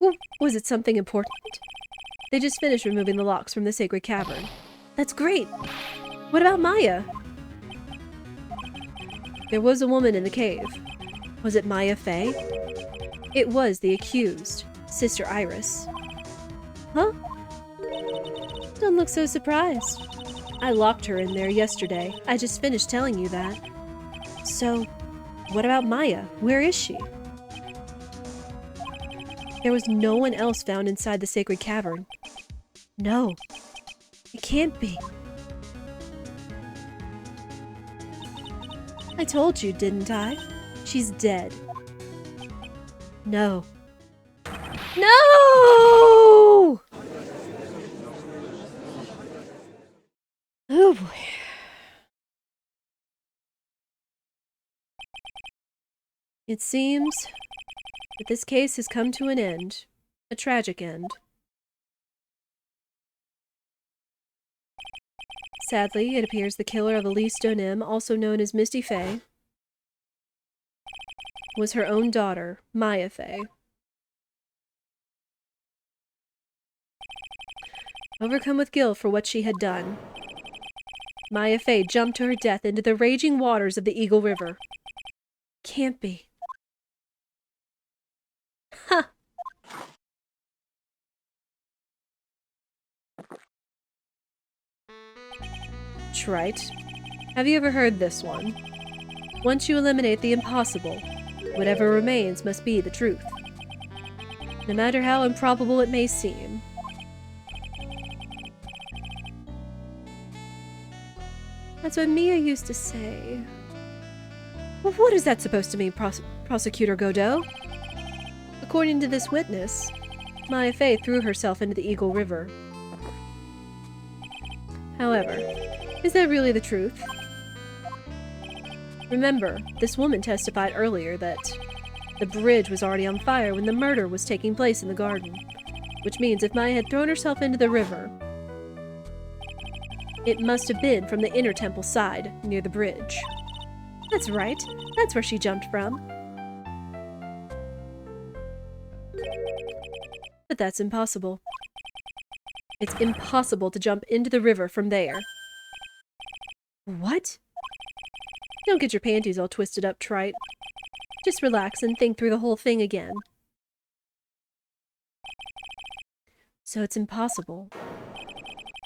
Ooh, was it something important? They just finished removing the locks from the sacred cavern. That's great! What about Maya? There was a woman in the cave. Was it Maya Fey? It was the accused, Sister Iris. Huh? Don't look so surprised. I locked her in there yesterday. I just finished telling you that. So, what about Maya? Where is she? There was no one else found inside the sacred cavern. No, it can't be. I told you, didn't I? She's dead. No. No! Oh boy. It seems that this case has come to an end. A tragic end. Sadly, it appears the killer of Elise Donim, also known as Misty Fey, was her own daughter, Maya Fey. Overcome with guilt for what she had done, Maya Fey jumped to her death into the raging waters of the Eagle River. Can't be. Ha! Trite. Have you ever heard this one? Once you eliminate the impossible, whatever remains must be the truth. No matter how improbable it may seem. That's what Mia used to say. Well, what is that supposed to mean, Prosecutor Godot? According to this witness, Maya Fey threw herself into the Eagle River. However, is that really the truth? Remember, this woman testified earlier that the bridge was already on fire when the murder was taking place in the garden, which means if Maya had thrown herself into the river, it must have been from the inner temple side, near the bridge. That's right, that's where she jumped from. But that's impossible. It's impossible to jump into the river from there. What? Don't get your panties all twisted up, Trite. Just relax and think through the whole thing again. So it's impossible.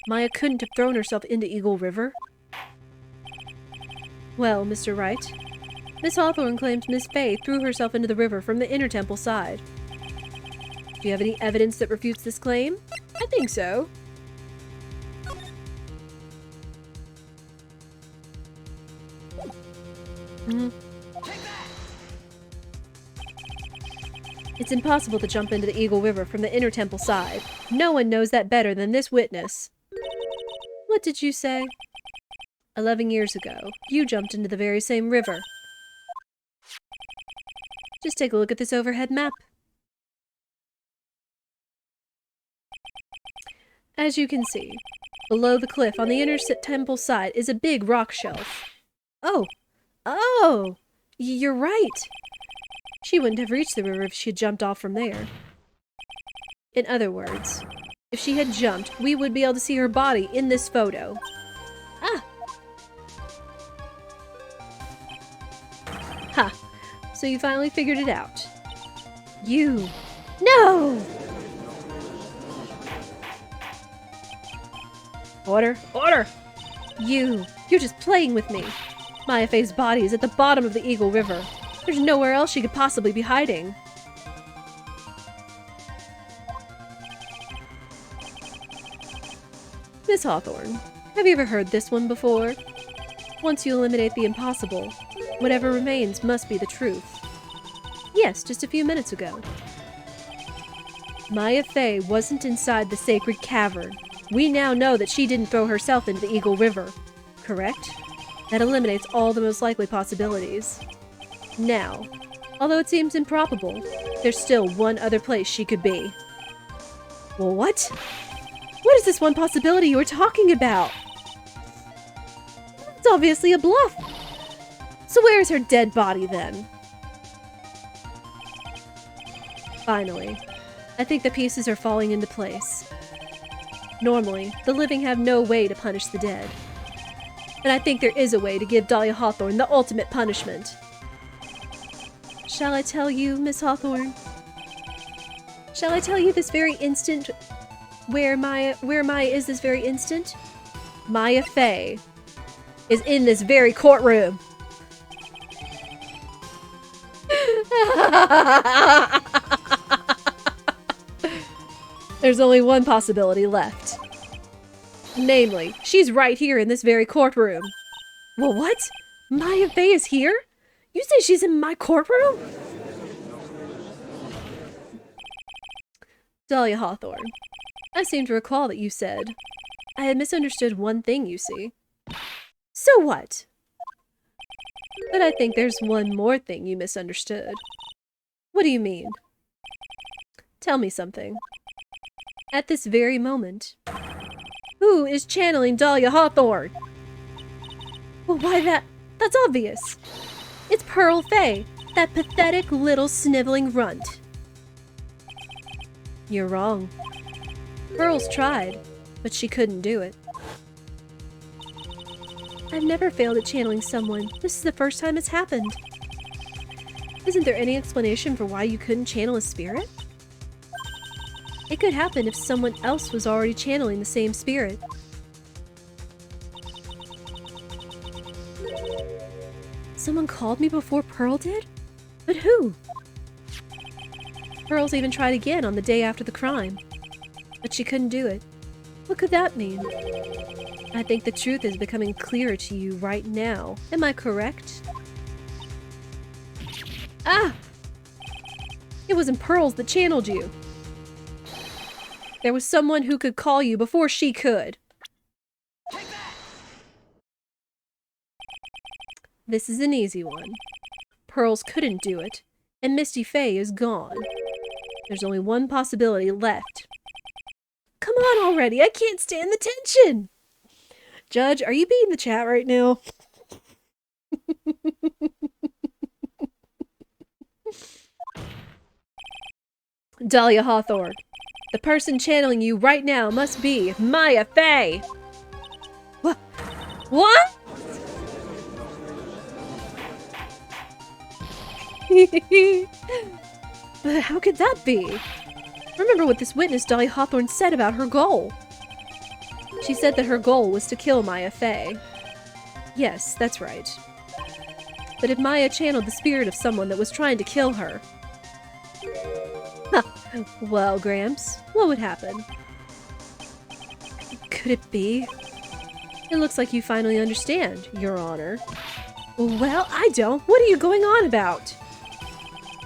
Maya couldn't have thrown herself into Eagle River? Well, Mr. Wright, Miss Hawthorne claims Miss Fey threw herself into the river from the inner temple side. Do you have any evidence that refutes this claim? I think so. It's impossible to jump into the Eagle River from the inner temple side. No one knows that better than this witness. What did you say? 11 years ago, you jumped into the very same river. Just take a look at this overhead map. As you can see, below the cliff on the inner temple side is a big rock shelf. Oh, you're right. She wouldn't have reached the river if she had jumped off from there. In other words, if she had jumped, we would be able to see her body in this photo. So you finally figured it out. You. No! Order. Order! You're just playing with me. Maya Fey's body is at the bottom of the Eagle River. There's nowhere else she could possibly be hiding. Miss Hawthorne, have you ever heard this one before? Once you eliminate the impossible, whatever remains must be the truth. Yes, just a few minutes ago. Maya Fey wasn't inside the sacred cavern. We now know that she didn't throw herself into the Eagle River. Correct? That eliminates all the most likely possibilities. Now, although it seems improbable, there's still one other place she could be. Well, what? What is this one possibility you were talking about? It's obviously a bluff. So where is her dead body then? Finally, I think the pieces are falling into place. Normally, the living have no way to punish the dead. And I think there is a way to give Dahlia Hawthorne the ultimate punishment. Shall I tell you, Miss Hawthorne? Shall I tell you this very instant where Maya is this very instant? Maya Fey is in this very courtroom. There's only one possibility left. Namely, she's right here in this very courtroom. Well, what? Maya Fey is here? You say she's in my courtroom? Dahlia Hawthorne, I seem to recall that you said I had misunderstood one thing, you see. So what? But I think there's one more thing you misunderstood. What do you mean? Tell me something. At this very moment, who is channeling Dahlia Hawthorne? Well, why that's obvious. It's Pearl Fey, that pathetic little sniveling runt. You're wrong. Pearl's tried, but she couldn't do it. I've never failed at channeling someone. This is the first time it's happened. Isn't there any explanation for why you couldn't channel a spirit? It could happen if someone else was already channeling the same spirit. Someone called me before Pearl did? But who? Pearl's even tried again on the day after the crime. But she couldn't do it. What could that mean? I think the truth is becoming clearer to you right now. Am I correct? Ah! It wasn't Pearls that channeled you. There was someone who could call you before she could. This is an easy one. Pearls couldn't do it, and Misty Fey is gone. There's only one possibility left. Come on already, I can't stand the tension! Judge, are you being in the chat right now? Dahlia Hawthorne, the person channeling you right now must be Maya Fey! What? What? But how could that be? Remember what this witness Dahlia Hawthorne said about her goal. She said that her goal was to kill Maya Fey. Yes, that's right. But if Maya channeled the spirit of someone that was trying to kill her... Well, Gramps, what would happen? Could it be? It looks like you finally understand, Your Honor. Well, I don't. What are you going on about?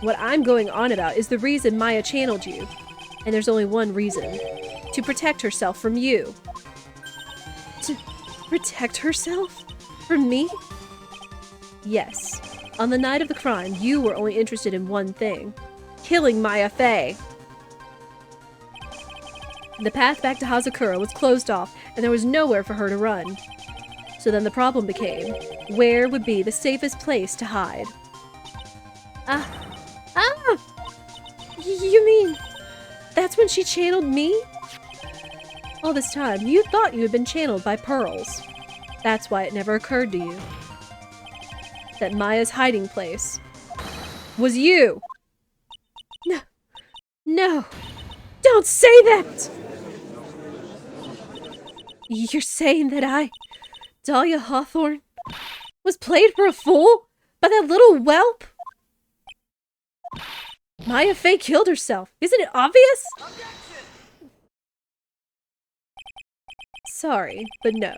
What I'm going on about is the reason Maya channeled you. And there's only one reason. To protect herself from you. To protect herself? From me? Yes. On the night of the crime, you were only interested in one thing. Killing Maya Fey. The path back to Hazakura was closed off, and there was nowhere for her to run. So then the problem became, where would be the safest place to hide? You mean, that's when she channeled me? All this time, you thought you had been channeled by Pearls. That's why it never occurred to you. That Maya's hiding place was you. No. No. Don't say that! You're saying that I, Dahlia Hawthorne, was played for a fool by that little whelp? Maya Fey killed herself. Isn't it obvious? Sorry, but no.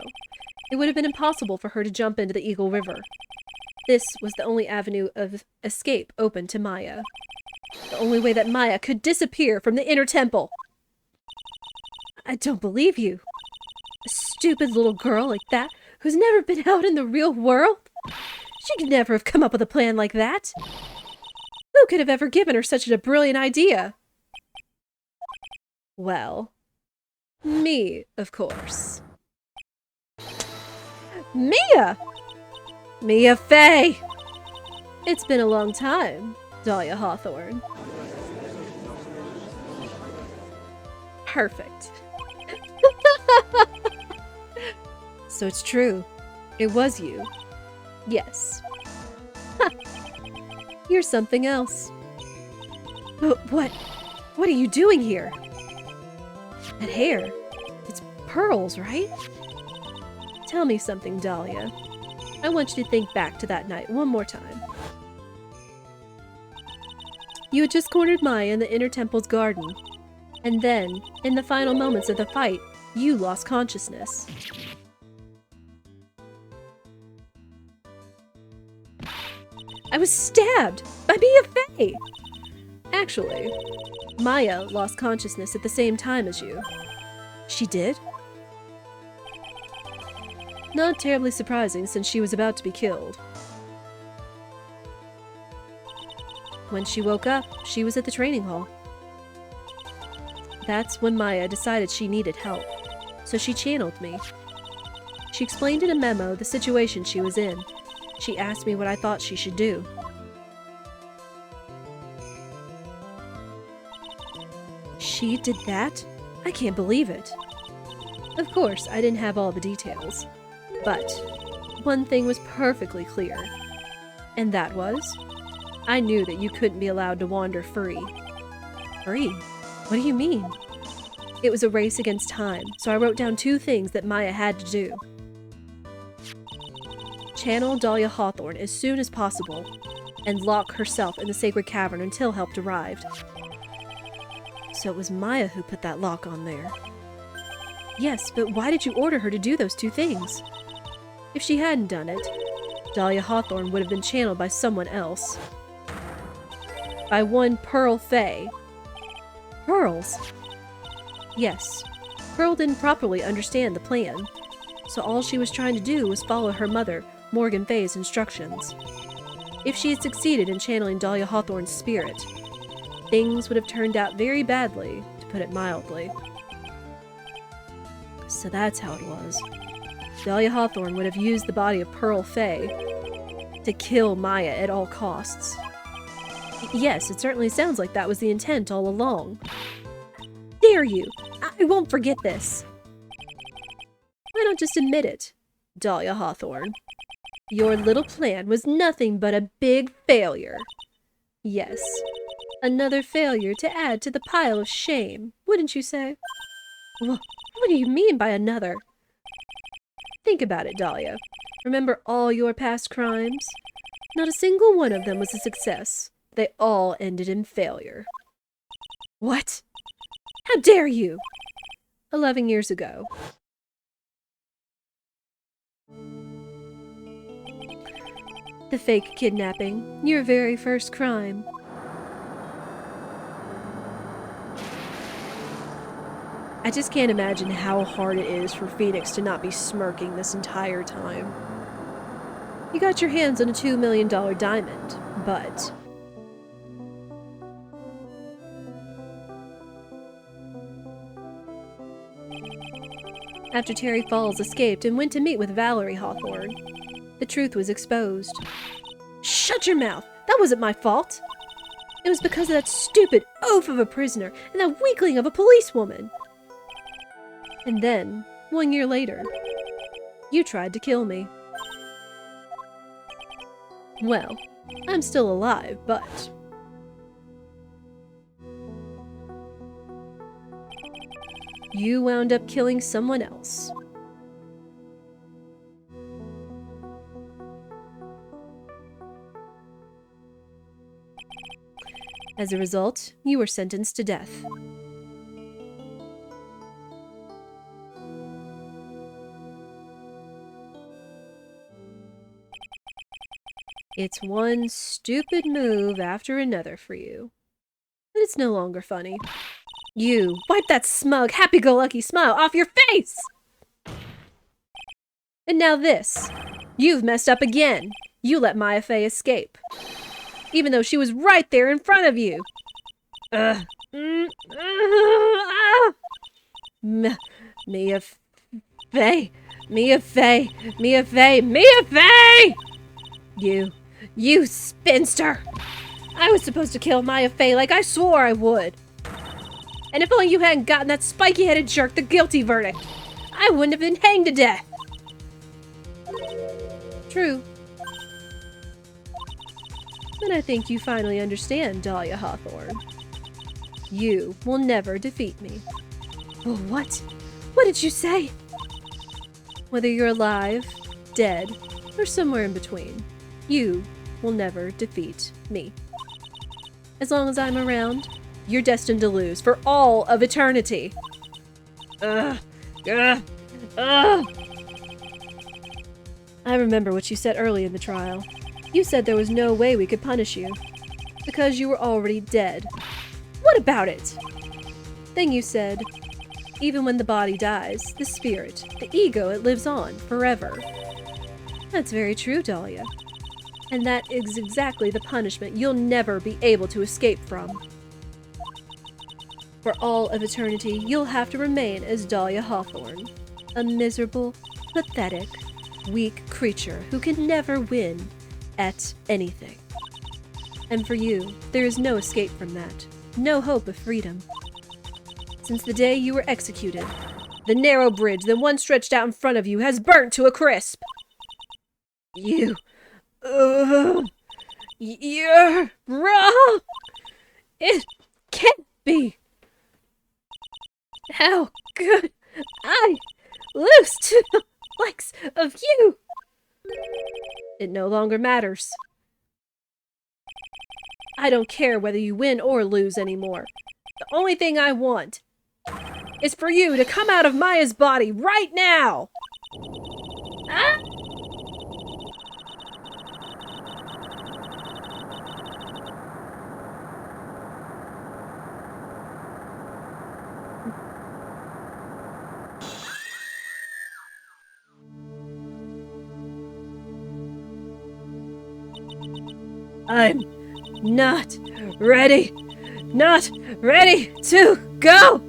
It would have been impossible for her to jump into the Eagle River. This was the only avenue of escape open to Maya. The only way that Maya could disappear from the inner temple. I don't believe you. A stupid little girl like that, who's never been out in the real world? She could never have come up with a plan like that. Who could have ever given her such a brilliant idea? Well, me, of course. Mia! Mia Fey! It's been a long time, Dahlia Hawthorne. Perfect. So it's true. It was you. Yes. Ha! You're something else. But what are you doing here? That hair. It's pearls, right? Tell me something, Dahlia. I want you to think back to that night one more time. You had just cornered Maya in the Inner Temple's garden. And then, in the final moments of the fight, you lost consciousness. I was stabbed by Mia Fey! Actually, Maya lost consciousness at the same time as you. She did? Not terribly surprising since she was about to be killed. When she woke up, she was at the training hall. That's when Maya decided she needed help, so she channeled me. She explained in a memo the situation she was in. She asked me what I thought she should do. She did that? I can't believe it. Of course, I didn't have all the details. But one thing was perfectly clear. And that was, I knew that you couldn't be allowed to wander free. Free? What do you mean? It was a race against time, so I wrote down 2 things that Maya had to do. Channel Dahlia Hawthorne as soon as possible, and lock herself in the sacred cavern until help arrived. So it was Maya who put that lock on there. Yes, but why did you order her to do those 2 things? If she hadn't done it, Dahlia Hawthorne would have been channeled by someone else. By one Pearl Fey. Pearls? Yes, Pearl didn't properly understand the plan, so all she was trying to do was follow her mother, Morgan Fey's instructions. If she had succeeded in channeling Dahlia Hawthorne's spirit, things would have turned out very badly, to put it mildly. So that's how it was. Dahlia Hawthorne would have used the body of Pearl Fey to kill Maya at all costs. Yes, it certainly sounds like that was the intent all along. Dare you! I won't forget this! Why not just admit it, Dahlia Hawthorne? Your little plan was nothing but a big failure. Yes, another failure to add to the pile of shame, wouldn't you say? What do you mean by another? Think about it, Dahlia. Remember all your past crimes? Not a single one of them was a success. They all ended in failure. What? How dare you? 11 years ago. The fake kidnapping, your very first crime. I just can't imagine how hard it is for Phoenix to not be smirking this entire time. You got your hands on a $2 million diamond, but... After Terry Falls escaped and went to meet with Valerie Hawthorne, the truth was exposed. Shut your mouth! That wasn't my fault! It was because of that stupid oaf of a prisoner and that weakling of a policewoman! And then, 1 year later, you tried to kill me. Well, I'm still alive, but... you wound up killing someone else. As a result, you were sentenced to death. It's one stupid move after another for you. But it's no longer funny. You, wipe that smug, happy-go-lucky smile off your face! And now this. You've messed up again. You let Maya Fey escape. Even though she was right there in front of you. Mia Fey! Mia Fey! Mia Fey! Mia Fey! You spinster! I was supposed to kill Maya Fey like I swore I would. And if only you hadn't gotten that spiky-headed jerk the guilty verdict, I wouldn't have been hanged to death. True. But I think you finally understand, Dahlia Hawthorne. You will never defeat me. Oh, what? What did you say? Whether you're alive, dead, or somewhere in between, you will never defeat me. As long as I'm around, you're destined to lose for all of eternity. I remember what you said early in the trial. You said there was no way we could punish you, because you were already dead. What about it? Then you said, even when the body dies, the spirit, the ego, it lives on forever. That's very true, Dahlia. And that is exactly the punishment you'll never be able to escape from. For all of eternity, you'll have to remain as Dahlia Hawthorne, a miserable, pathetic, weak creature who can never win at anything. And for you, there is no escape from that, no hope of freedom. Since the day you were executed, the narrow bridge that once stretched out in front of you has burnt to a crisp. You're wrong! It can't be! How could I lose to the likes of you? It no longer matters. I don't care whether you win or lose anymore. The only thing I want is for you to come out of Maya's body right now! Ah! I'm not ready to go!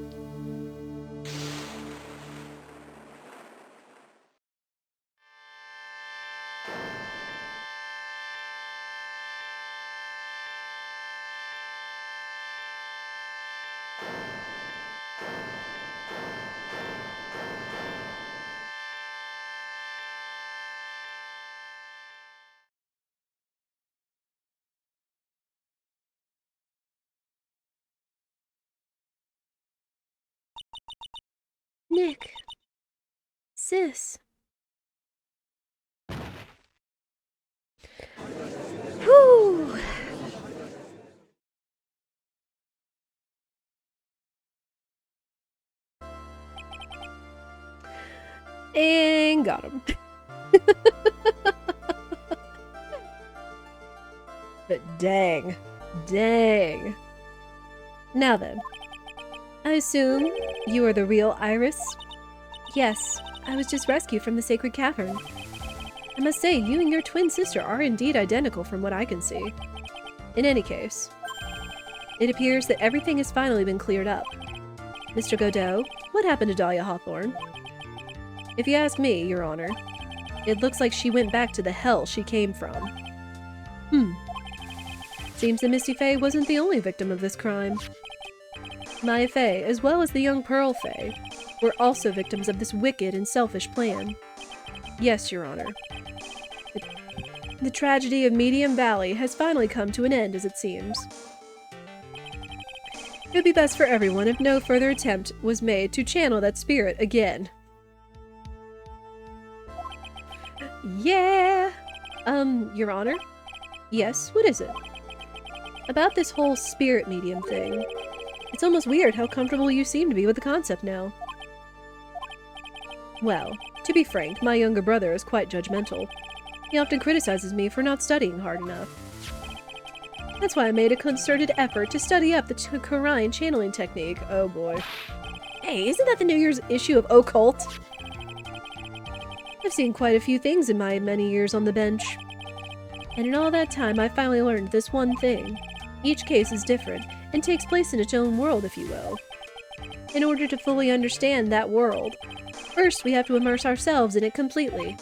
Nick. Sis. Whew. And got him. But dang. Now then. I assume you are the real Iris? Yes, I was just rescued from the Sacred Cavern. I must say, you and your twin sister are indeed identical from what I can see. In any case, it appears that everything has finally been cleared up. Mr. Godot, what happened to Dahlia Hawthorne? If you ask me, Your Honor, it looks like she went back to the hell she came from. Seems that Misty Fey wasn't the only victim of this crime. Maya Fey, as well as the young Pearl Fey, were also victims of this wicked and selfish plan. Yes, Your Honor. The tragedy of Medium Valley has finally come to an end, as it seems. It would be best for everyone if no further attempt was made to channel that spirit again. Yeah! Your Honor? Yes, what is it? About this whole spirit medium thing. It's almost weird how comfortable you seem to be with the concept now. Well, to be frank, my younger brother is quite judgmental. He often criticizes me for not studying hard enough. That's why I made a concerted effort to study up the Korean channeling technique. Oh boy. Hey, isn't that the New Year's issue of Occult? I've seen quite a few things in my many years on the bench. And in all that time, I finally learned this one thing. Each case is different, and takes place in its own world, if you will. In order to fully understand that world, first we have to immerse ourselves in it completely.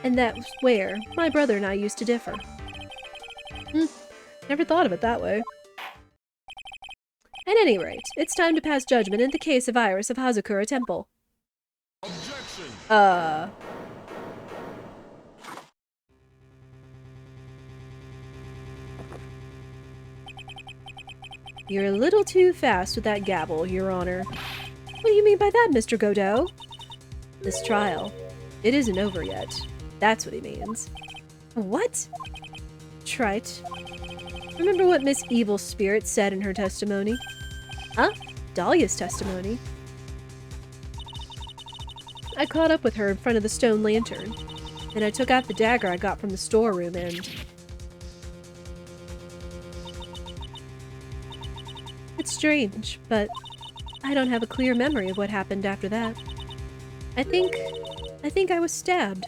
And that's where my brother and I used to differ. Never thought of it that way. At any rate, it's time to pass judgment in the case of Iris of Hazakura Temple. Objection! You're a little too fast with that gavel, Your Honor. What do you mean by that, Mr. Godot? This trial, it isn't over yet. That's what he means. What? Trite. Remember what Miss Evil Spirit said in her testimony? Huh? Dahlia's testimony? I caught up with her in front of the stone lantern, and I took out the dagger I got from the storeroom and... It's strange, but I don't have a clear memory of what happened after that. I think I was stabbed.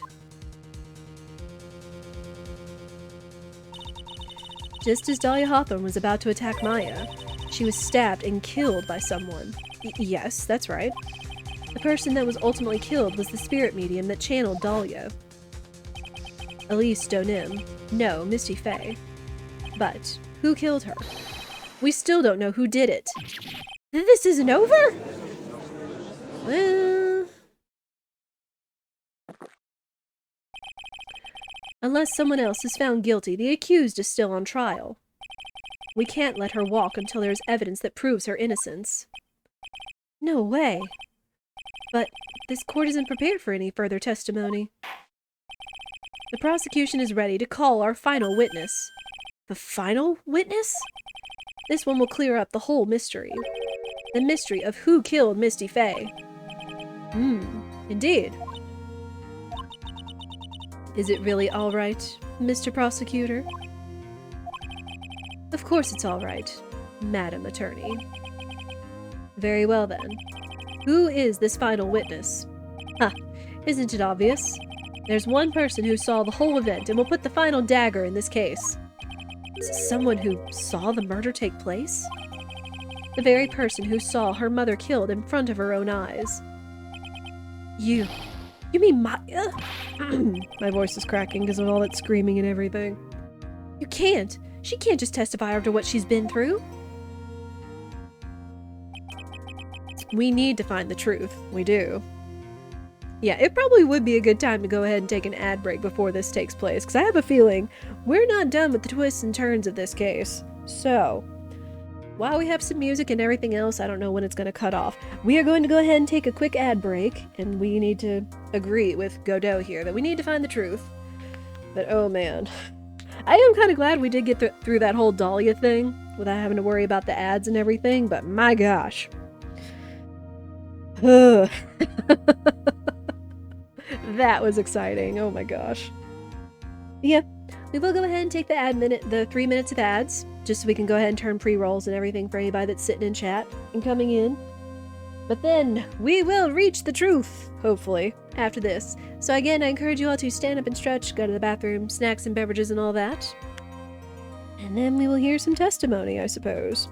Just as Dahlia Hawthorne was about to attack Maya, she was stabbed and killed by someone. Yes, that's right. The person that was ultimately killed was the spirit medium that channeled Dahlia. Elise Donim. No, Misty Faye. But who killed her? We still don't know who did it. This isn't over? Well... Unless someone else is found guilty, the accused is still on trial. We can't let her walk until there is evidence that proves her innocence. No way. But this court isn't prepared for any further testimony. The prosecution is ready to call our final witness. The final witness? This one will clear up the whole mystery. The mystery of who killed Misty Faye. Indeed. Is it really all right, Mr. Prosecutor? Of course it's all right, Madam Attorney. Very well then. Who is this final witness? Isn't it obvious? There's one person who saw the whole event and will put the final dagger in this case. Is it someone who saw the murder take place? The very person who saw her mother killed in front of her own eyes. You mean Maya? My voice is cracking because of all that screaming and everything. You can't. She can't just testify after what she's been through. We need to find the truth. We do. Yeah, it probably would be a good time to go ahead and take an ad break before this takes place, because I have a feeling we're not done with the twists and turns of this case. So, while we have some music and everything else, I don't know when it's going to cut off. We are going to go ahead and take a quick ad break, and we need to agree with Godot here that we need to find the truth. But oh man. I am kind of glad we did get through that whole Dahlia thing without having to worry about the ads and everything, but my gosh. Ugh. That was exciting. Oh my gosh. Yeah, we will go ahead and take the 3 minutes of ads, just so we can go ahead and turn pre-rolls and everything for anybody that's sitting in chat and coming in. But then we will reach the truth, hopefully, after this. So again, I encourage you all to stand up and stretch, go to the bathroom, snacks and beverages and all that. And then we will hear some testimony, I suppose.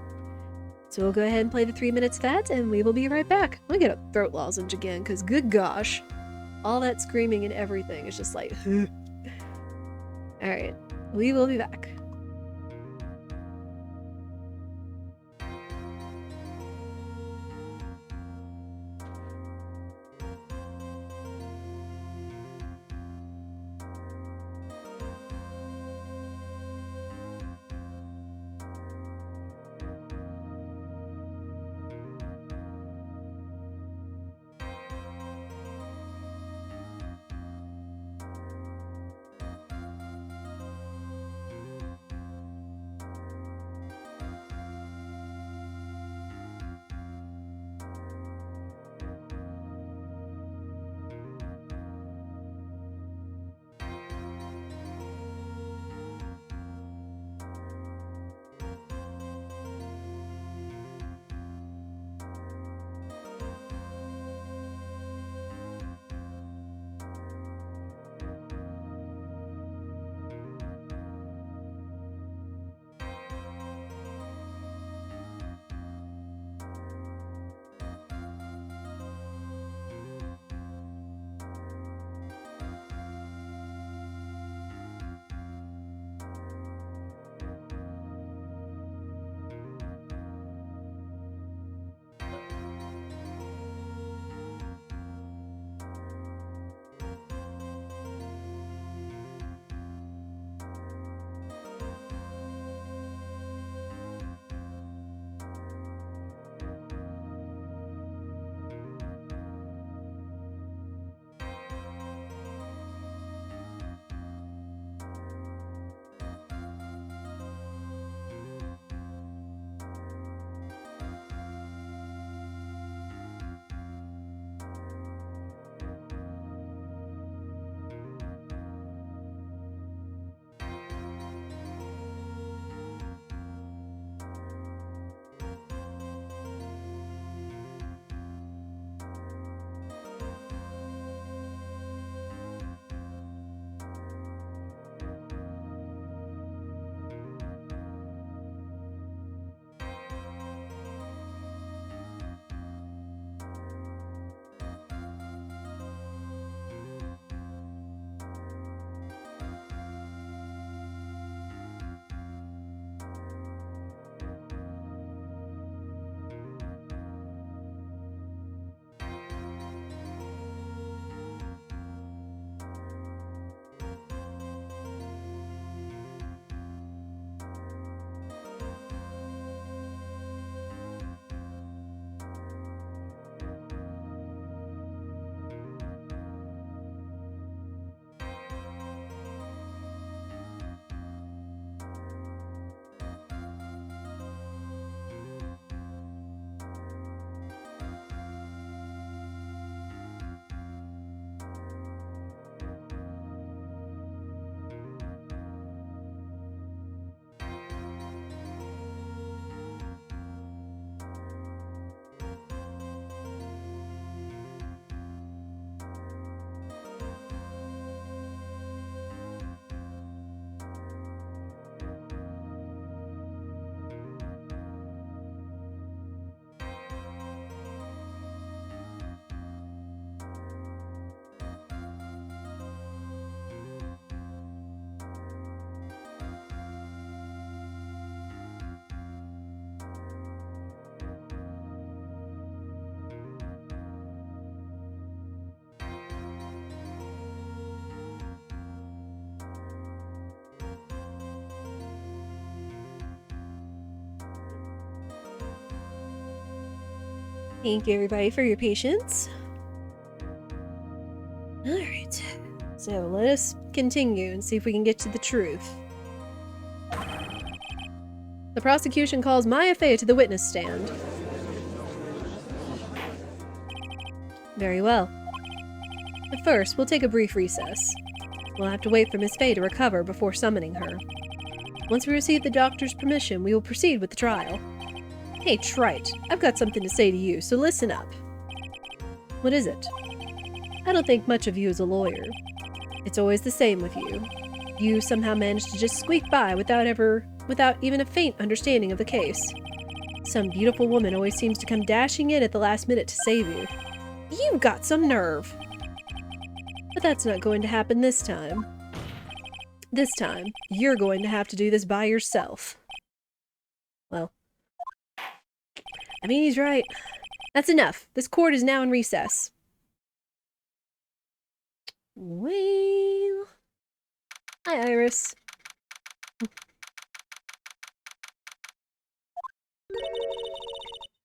So we'll go ahead and play the 3 minutes of that, and we will be right back. Let me get a throat lozenge again, because good gosh. All that screaming and everything is just like... Alright, we will be back. Thank you, everybody, for your patience. Alright, so let us continue and see if we can get to the truth. The prosecution calls Maya Fey to the witness stand. Very well. But first, we'll take a brief recess. We'll have to wait for Miss Fey to recover before summoning her. Once we receive the doctor's permission, we will proceed with the trial. Hey, Trite, I've got something to say to you, so listen up. What is it? I don't think much of you as a lawyer. It's always the same with you. You somehow manage to just squeak by without even a faint understanding of the case. Some beautiful woman always seems to come dashing in at the last minute to save you. You've got some nerve! But that's not going to happen this time. This time, you're going to have to do this by yourself. Well, I mean, he's right. That's enough. This court is now in recess. Well... Hi, Iris.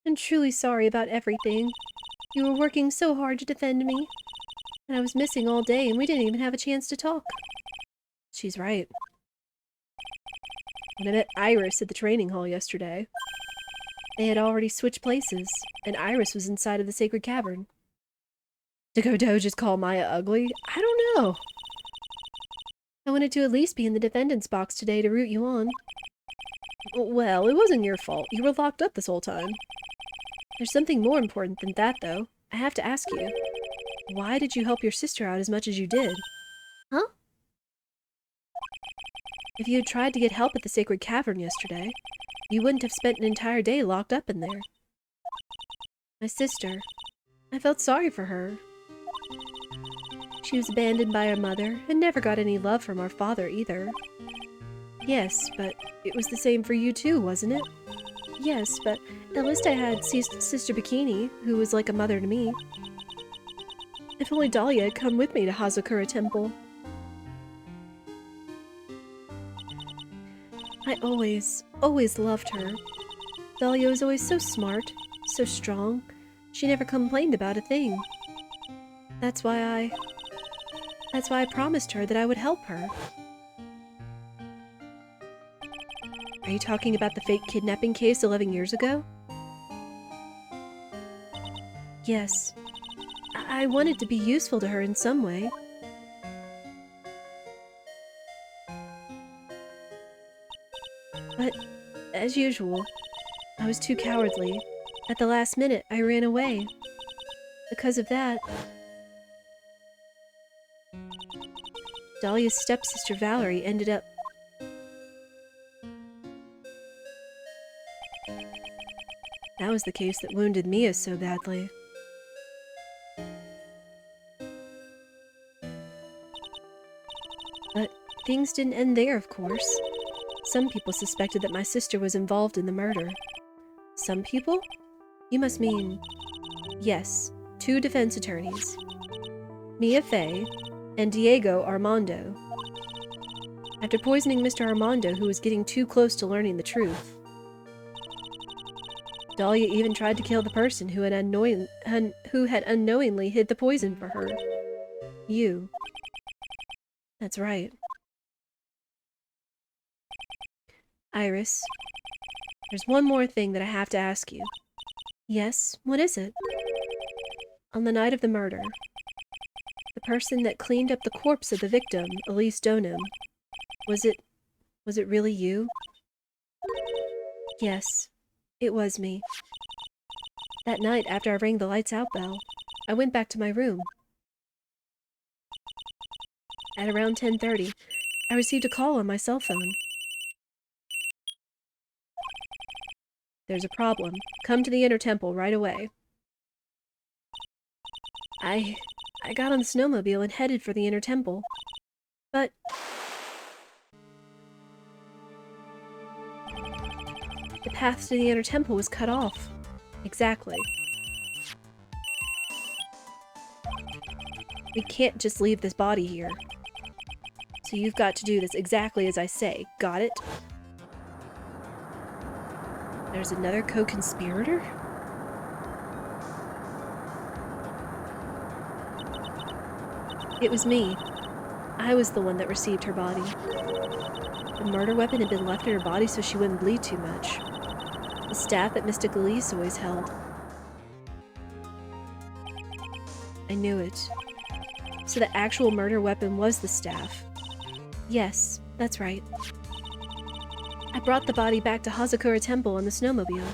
I'm truly sorry about everything. You were working so hard to defend me. And I was missing all day and we didn't even have a chance to talk. She's right. When I met Iris at the training hall yesterday, they had already switched places, and Iris was inside of the sacred cavern. To go just call Maya ugly? I don't know. I wanted to at least be in the defendant's box today to root you on. Well, it wasn't your fault. You were locked up this whole time. There's something more important than that, though. I have to ask you. Why did you help your sister out as much as you did? Huh? If you had tried to get help at the sacred cavern yesterday, you wouldn't have spent an entire day locked up in there. My sister. I felt sorry for her. She was abandoned by her mother and never got any love from our father either. Yes, but it was the same for you too, wasn't it? Yes, but at least I had Sister Bikini, who was like a mother to me. If only Dahlia had come with me to Hazakura Temple. I always loved her. Dahlia was always so smart, so strong. She never complained about a thing. That's why I promised her that I would help her. Are you talking about the fake kidnapping case 11 years ago? Yes. I wanted to be useful to her in some way. But, as usual, I was too cowardly. At the last minute, I ran away. Because of that, Dahlia's stepsister Valerie ended up... That was the case that wounded Mia so badly. But things didn't end there, of course. Some people suspected that my sister was involved in the murder. Some people? You must mean... Yes, 2 defense attorneys. Mia Fey and Diego Armando. After poisoning Mr. Armando, who was getting too close to learning the truth. Dahlia even tried to kill the person who had unknowingly hid the poison for her. You. That's right. Iris, there's one more thing that I have to ask you. Yes, what is it? On the night of the murder, the person that cleaned up the corpse of the victim, Elise Donham, was it really you? Yes, it was me. That night, after I rang the lights out bell, I went back to my room. At around 10:30, I received a call on my cell phone. There's a problem. Come to the Inner Temple right away. I got on the snowmobile and headed for the Inner Temple. But... the path to the Inner Temple was cut off. Exactly. We can't just leave this body here. So you've got to do this exactly as I say. Got it? There's another co-conspirator? It was me. I was the one that received her body. The murder weapon had been left in her body so she wouldn't bleed too much. The staff that Mr. Galise always held. I knew it. So the actual murder weapon was the staff. Yes, that's right. I brought the body back to Hazakura Temple on the snowmobile.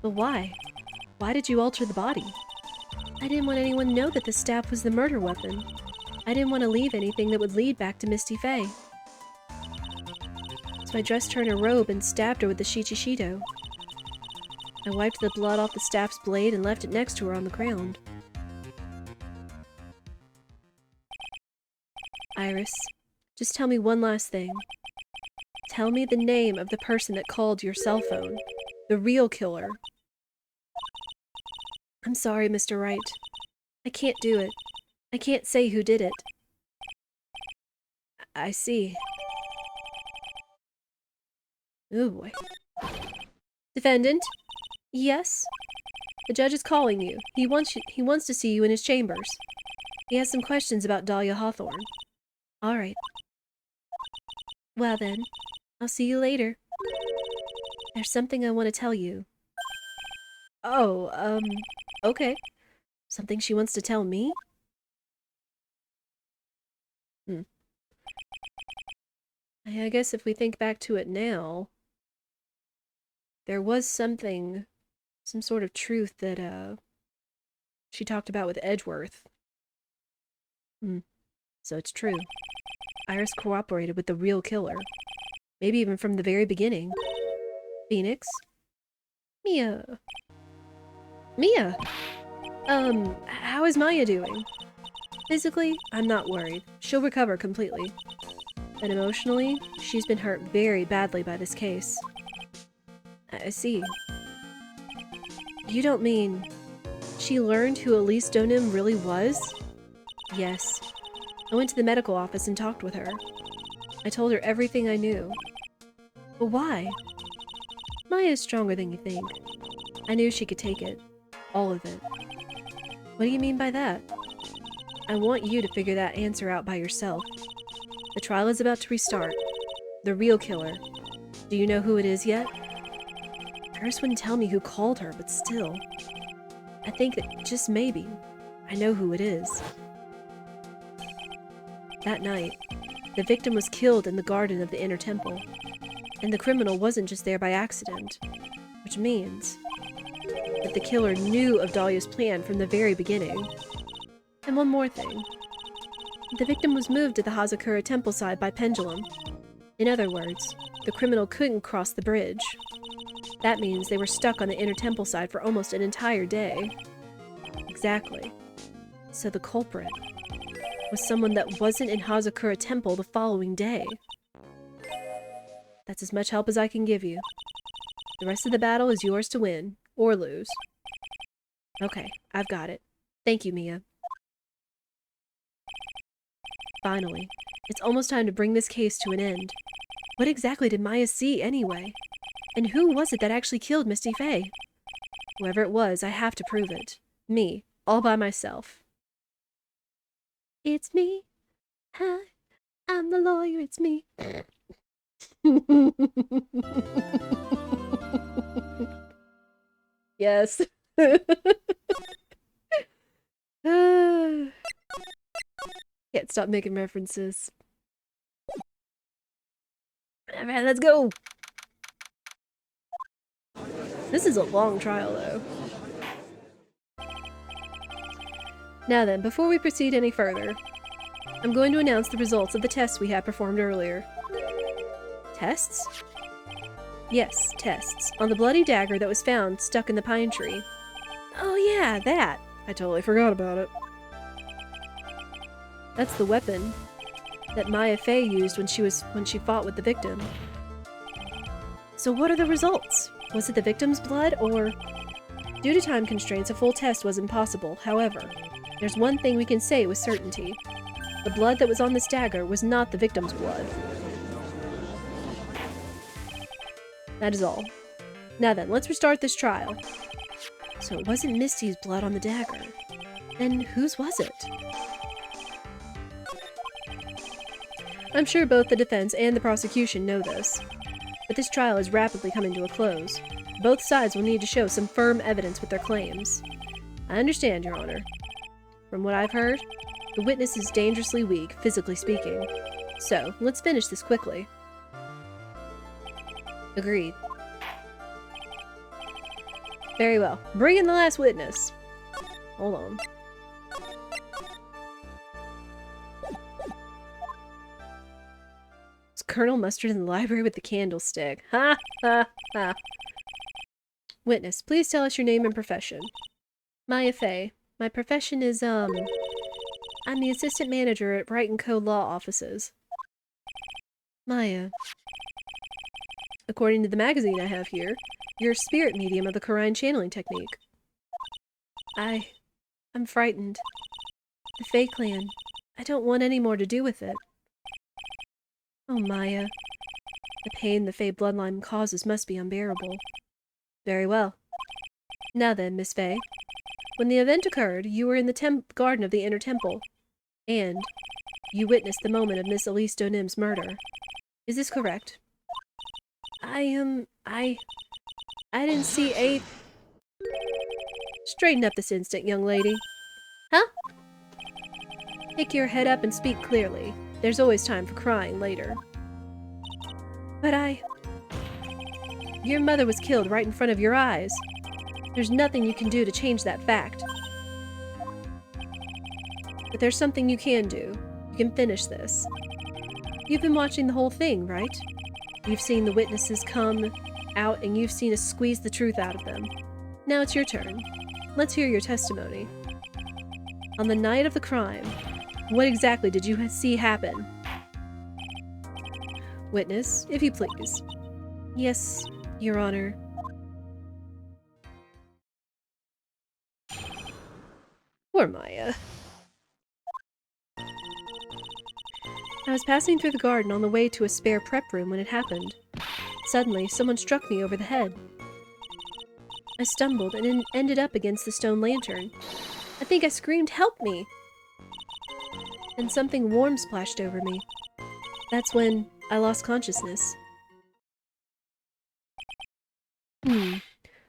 But why? Why did you alter the body? I didn't want anyone to know that the staff was the murder weapon. I didn't want to leave anything that would lead back to Misty Faye. So I dressed her in a robe and stabbed her with the Shichishido. I wiped the blood off the staff's blade and left it next to her on the ground. Iris, just tell me one last thing. Tell me the name of the person that called your cell phone. The real killer. I'm sorry, Mr. Wright. I can't do it. I can't say who did it. I see. Oh boy. Defendant? Yes? The judge is calling you. He wants to see you in his chambers. He has some questions about Dahlia Hawthorne. All right. Well then, I'll see you later. There's something I want to tell you. Oh, okay. Something she wants to tell me? I guess if we think back to it now, there was something, some sort of truth that, she talked about with Edgeworth. So it's true. Iris cooperated with the real killer. Maybe even from the very beginning. Phoenix? Mia. Mia! How is Maya doing? Physically, I'm not worried. She'll recover completely. But emotionally, she's been hurt very badly by this case. I see. You don't mean... she learned who Elise Donim really was? Yes. I went to the medical office and talked with her. I told her everything I knew. But why? Maya is stronger than you think. I knew she could take it. All of it. What do you mean by that? I want you to figure that answer out by yourself. The trial is about to restart. The real killer. Do you know who it is yet? Iris wouldn't tell me who called her, but still. I think that, just maybe, I know who it is. That night, the victim was killed in the garden of the Inner Temple. And the criminal wasn't just there by accident. Which means that the killer knew of Dahlia's plan from the very beginning. And one more thing. The victim was moved to the Hazakura temple side by pendulum. In other words, the criminal couldn't cross the bridge. That means they were stuck on the Inner Temple side for almost an entire day. Exactly. So the culprit was someone that wasn't in Hazakura Temple the following day. That's as much help as I can give you. The rest of the battle is yours to win, or lose. Okay, I've got it. Thank you, Mia. Finally, it's almost time to bring this case to an end. What exactly did Maya see, anyway? And who was it that actually killed Misty Faye? Whoever it was, I have to prove it. Me, all by myself. It's me. Hi, I'm the lawyer, it's me. Yes. Can't stop making references. Alright, let's go! This is a long trial, though. Now then, before we proceed any further, I'm going to announce the results of the tests we had performed earlier. Tests? Yes, tests. On the bloody dagger that was found stuck in the pine tree. Oh yeah, that! I totally forgot about it. That's the weapon that Maya Fey used when she fought with the victim. So what are the results? Was it the victim's blood, or... Due to time constraints, a full test was impossible. However, there's one thing we can say with certainty. The blood that was on this dagger was not the victim's blood. That is all. Now then, let's restart this trial. So it wasn't Misty's blood on the dagger. Then whose was it? I'm sure both the defense and the prosecution know this, but this trial is rapidly coming to a close. Both sides will need to show some firm evidence with their claims. I understand, Your Honor. From what I've heard, the witness is dangerously weak, physically speaking. So, let's finish this quickly. Agreed. Very well. Bring in the last witness. Hold on. Is Colonel Mustard in the library with the candlestick? Ha ha ha. Witness, please tell us your name and profession. Maya Fey. My profession is, I'm the assistant manager at Wright & Co. Law Offices. Maya. According to the magazine I have here, you're a spirit medium of the Korine channeling technique. I'm frightened. The Fey clan. I don't want any more to do with it. Oh, Maya. The pain the Fey bloodline causes must be unbearable. Very well. Now then, Miss Fey. When the event occurred, you were in the garden of the Inner Temple, and you witnessed the moment of Miss Elise Donim's murder. Is this correct? I didn't see a... Straighten up this instant, young lady. Huh? Pick your head up and speak clearly. There's always time for crying later. But Your mother was killed right in front of your eyes. There's nothing you can do to change that fact. But there's something you can do. You can finish this. You've been watching the whole thing, right? You've seen the witnesses come out and you've seen us squeeze the truth out of them. Now it's your turn. Let's hear your testimony. On the night of the crime, what exactly did you see happen? Witness, if you please. Yes, Your Honor. Poor Maya. I was passing through the garden on the way to a spare prep room when it happened. Suddenly, someone struck me over the head. I stumbled and ended up against the stone lantern. I think I screamed, "Help me!" Then something warm splashed over me. That's when I lost consciousness.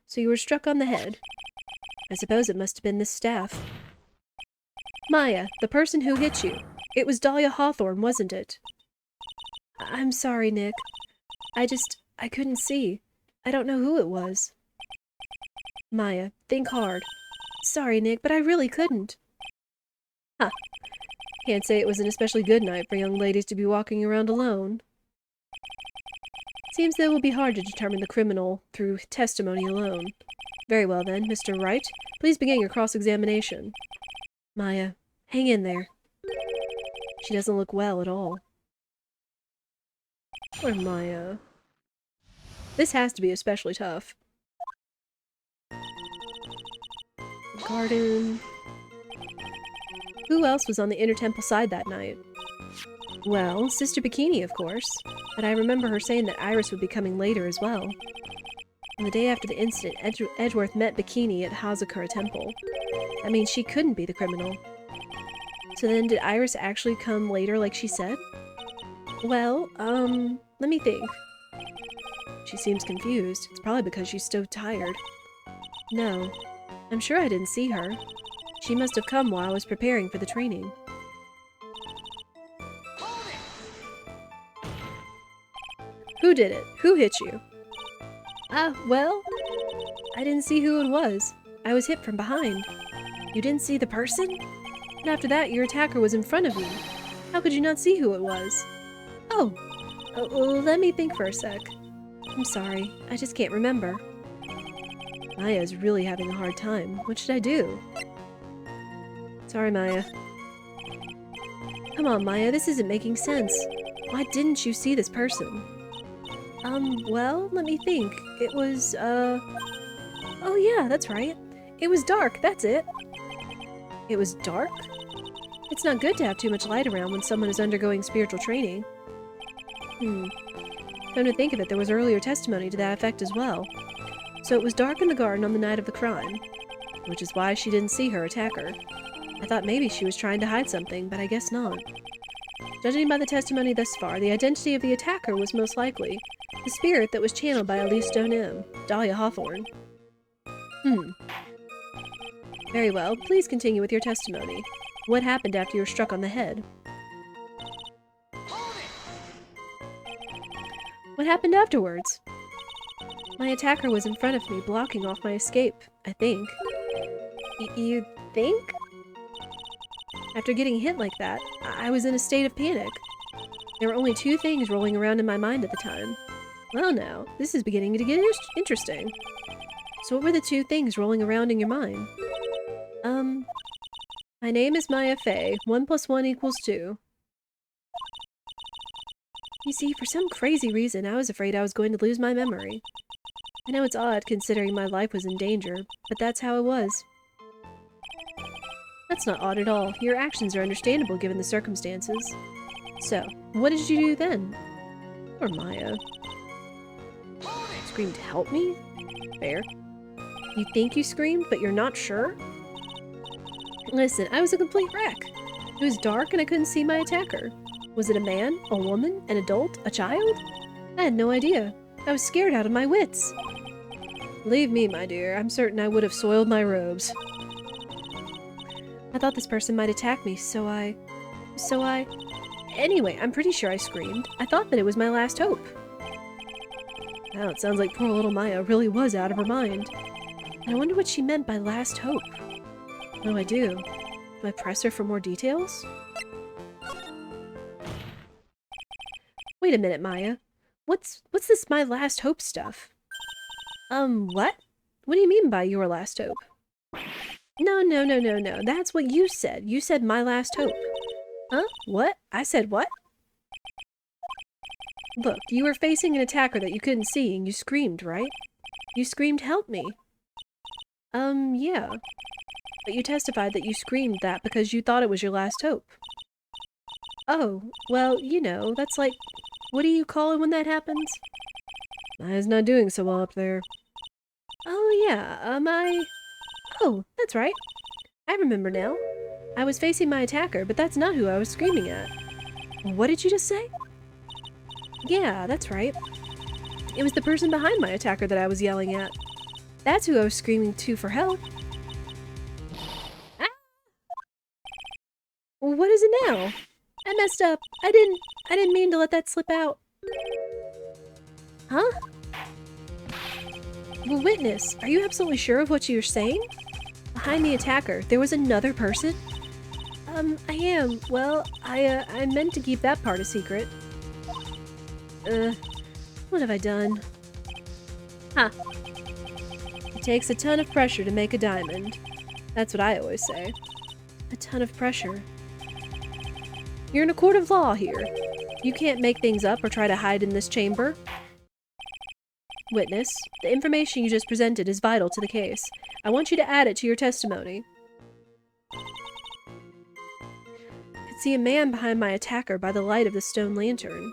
So you were struck on the head. I suppose it must have been this staff. Maya, the person who hit you. It was Dahlia Hawthorne, wasn't it? I'm sorry, Nick. I couldn't see. I don't know who it was. Maya, think hard. Sorry, Nick, but I really couldn't. Huh. Can't say it was an especially good night for young ladies to be walking around alone. Seems that it will be hard to determine the criminal through testimony alone. Very well then, Mr. Wright. Please begin your cross-examination. Maya, hang in there. She doesn't look well at all. Poor Maya. This has to be especially tough. Garden. Who else was on the Inner Temple side that night? Well, Sister Bikini, of course. But I remember her saying that Iris would be coming later as well. On the day after the incident, Edgeworth met Bikini at Hazakura Temple. That means she couldn't be the criminal. So then, did Iris actually come later like she said? Well, let me think. She seems confused. It's probably because she's so tired. No, I'm sure I didn't see her. She must have come while I was preparing for the training. Who did it? Who hit you? Well, I didn't see who it was. I was hit from behind. You didn't see the person? And after that, your attacker was in front of you. How could you not see who it was? Oh, let me think for a sec. I'm sorry, I just can't remember. Maya's really having a hard time. What should I do? Sorry, Maya. Come on, Maya, this isn't making sense. Why didn't you see this person? Well, let me think. It was, Oh yeah, that's right. It was dark, that's it. It was dark? It's not good to have too much light around when someone is undergoing spiritual training. Come to think of it, there was earlier testimony to that effect as well. So it was dark in the garden on the night of the crime. which is why she didn't see her attacker. I thought maybe she was trying to hide something, but I guess not. Judging by the testimony thus far, the identity of the attacker was most likely the spirit that was channeled by Elise Donim, Dahlia Hawthorne. Very well, please continue with your testimony. What happened after you were struck on the head? What happened afterwards? My attacker was in front of me, blocking off my escape, I think. You think? After getting hit like that, I was in a state of panic. There were only two things rolling around in my mind at the time. Well now, this is beginning to get interesting. So what were the two things rolling around in your mind? My name is Maya Fey. 1 + 1 = 2. You see, for some crazy reason, I was afraid I was going to lose my memory. I know it's odd, considering my life was in danger, but that's how it was. That's not odd at all. Your actions are understandable given the circumstances. So, what did you do then? Poor Maya. Screamed, "Help me?" Fair. You think you screamed, but you're not sure? Listen, I was a complete wreck. It was dark and I couldn't see my attacker. Was it a man, a woman, an adult, a child? I had no idea. I was scared out of my wits. Believe me, my dear, I'm certain I would have soiled my robes. I thought this person might attack me, so I... Anyway, I'm pretty sure I screamed. I thought that it was my last hope. Wow, it sounds like poor little Maya really was out of her mind. And I wonder what she meant by last hope. What do I do? Do I press her for more details? Wait a minute, Maya. What's this my last hope stuff? What? What do you mean by your last hope? No. That's what you said. You said my last hope. Huh? What? I said what? Look, you were facing an attacker that you couldn't see and you screamed, right? You screamed, "Help me." Yeah. But you testified that you screamed that because you thought it was your last hope. Oh, well, you know, that's like... What do you call it when that happens? Maya's not doing so well up there. Oh, yeah, Oh, that's right. I remember now. I was facing my attacker, but that's not who I was screaming at. What did you just say? Yeah, that's right. It was the person behind my attacker that I was yelling at. That's who I was screaming to for help. Ah! What is it now? I messed up. I didn't mean to let that slip out. Huh? Well, witness, are you absolutely sure of what you're saying? Behind the attacker, there was another person? I am. Well, I meant to keep that part a secret. What have I done? Huh. It takes a ton of pressure to make a diamond. That's what I always say. A ton of pressure. You're in a court of law here. You can't make things up or try to hide in this chamber. Witness, the information you just presented is vital to the case. I want you to add it to your testimony. I could see a man behind my attacker by the light of the stone lantern.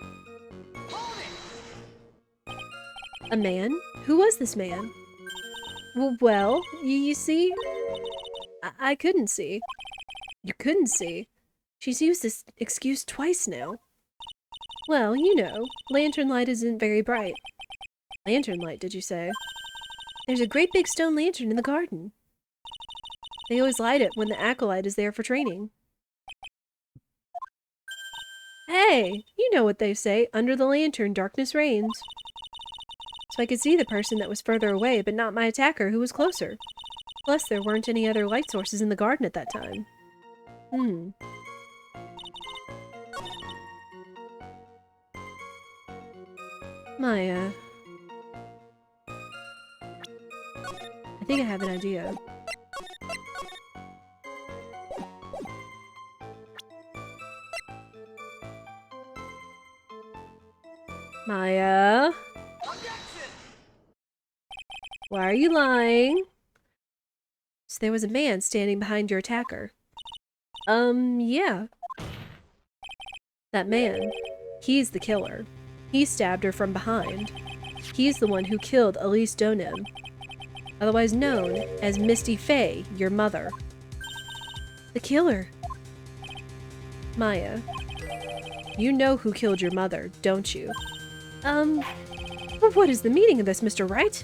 A man? Who was this man? Well, you see? I couldn't see. You couldn't see? She's used this excuse twice now. Well, you know, lantern light isn't very bright. Lantern light, did you say? There's a great big stone lantern in the garden. They always light it when the acolyte is there for training. Hey, you know what they say, under the lantern, darkness reigns. So I could see the person that was further away, but not my attacker who was closer. Plus, there weren't any other light sources in the garden at that time. Maya. I think I have an idea. Maya? Why are you lying? So there was a man standing behind your attacker. Yeah. That man. He's the killer. He stabbed her from behind. He's the one who killed Elise Donim. otherwise known as Misty Fey, your mother. The killer. Maya, you know who killed your mother, don't you? But what is the meaning of this, Mr. Wright?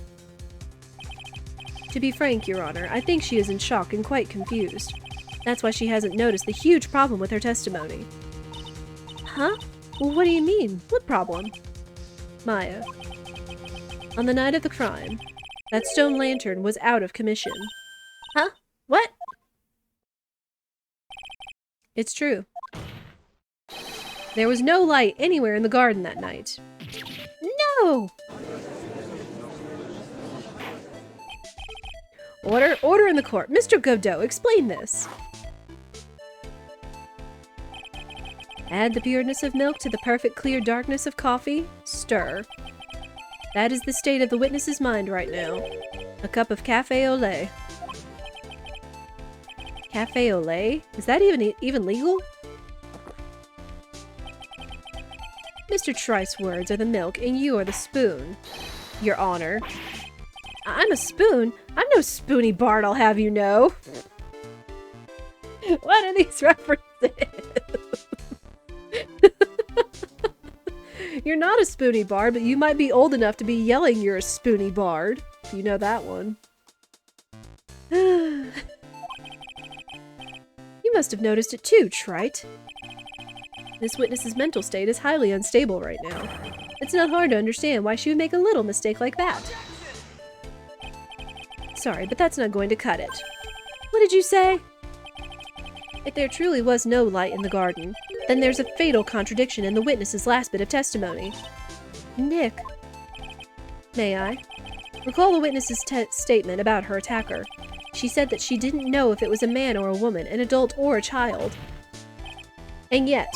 To be frank, Your Honor, I think she is in shock and quite confused. That's why she hasn't noticed the huge problem with her testimony. Huh? Well, what do you mean? What problem? Maya, on the night of the crime, that stone lantern was out of commission. Huh? What? It's true. There was no light anywhere in the garden that night. No! Order in the court. Mr. Godot, explain this. Add the pureness of milk to the perfect clear darkness of coffee. Stir. That is the state of the witness's mind right now. A cup of cafe au lait. Cafe au lait? Is that even legal? Mr. Trice's words are the milk and you are the spoon. Your Honor. I'm a spoon? I'm no spoony Bard, I'll have you know. What are these references? You're not a spoony Bard, but you might be old enough to be yelling you're a spoony Bard. You know that one. You must have noticed it too, Trite. This witness's mental state is highly unstable right now. It's not hard to understand why she would make a little mistake like that. Sorry, but that's not going to cut it. What did you say? If there truly was no light in the garden, then there's a fatal contradiction in the witness's last bit of testimony. Nick. May I? Recall the witness's statement about her attacker. She said that she didn't know if it was a man or a woman, an adult or a child. And yet,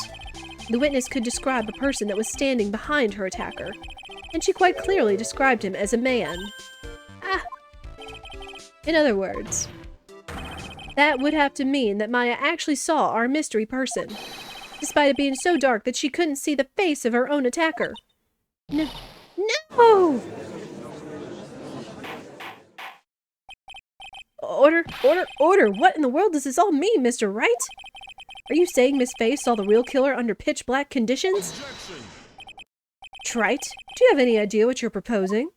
the witness could describe a person that was standing behind her attacker, and she quite clearly described him as a man. In other words, that would have to mean that Maya actually saw our mystery person, despite it being so dark that she couldn't see the face of her own attacker. No! Order! What in the world does this all mean, Mr. Wright? Are you saying Miss Fey saw the real killer under pitch black conditions? Objection. Trite, do you have any idea what you're proposing?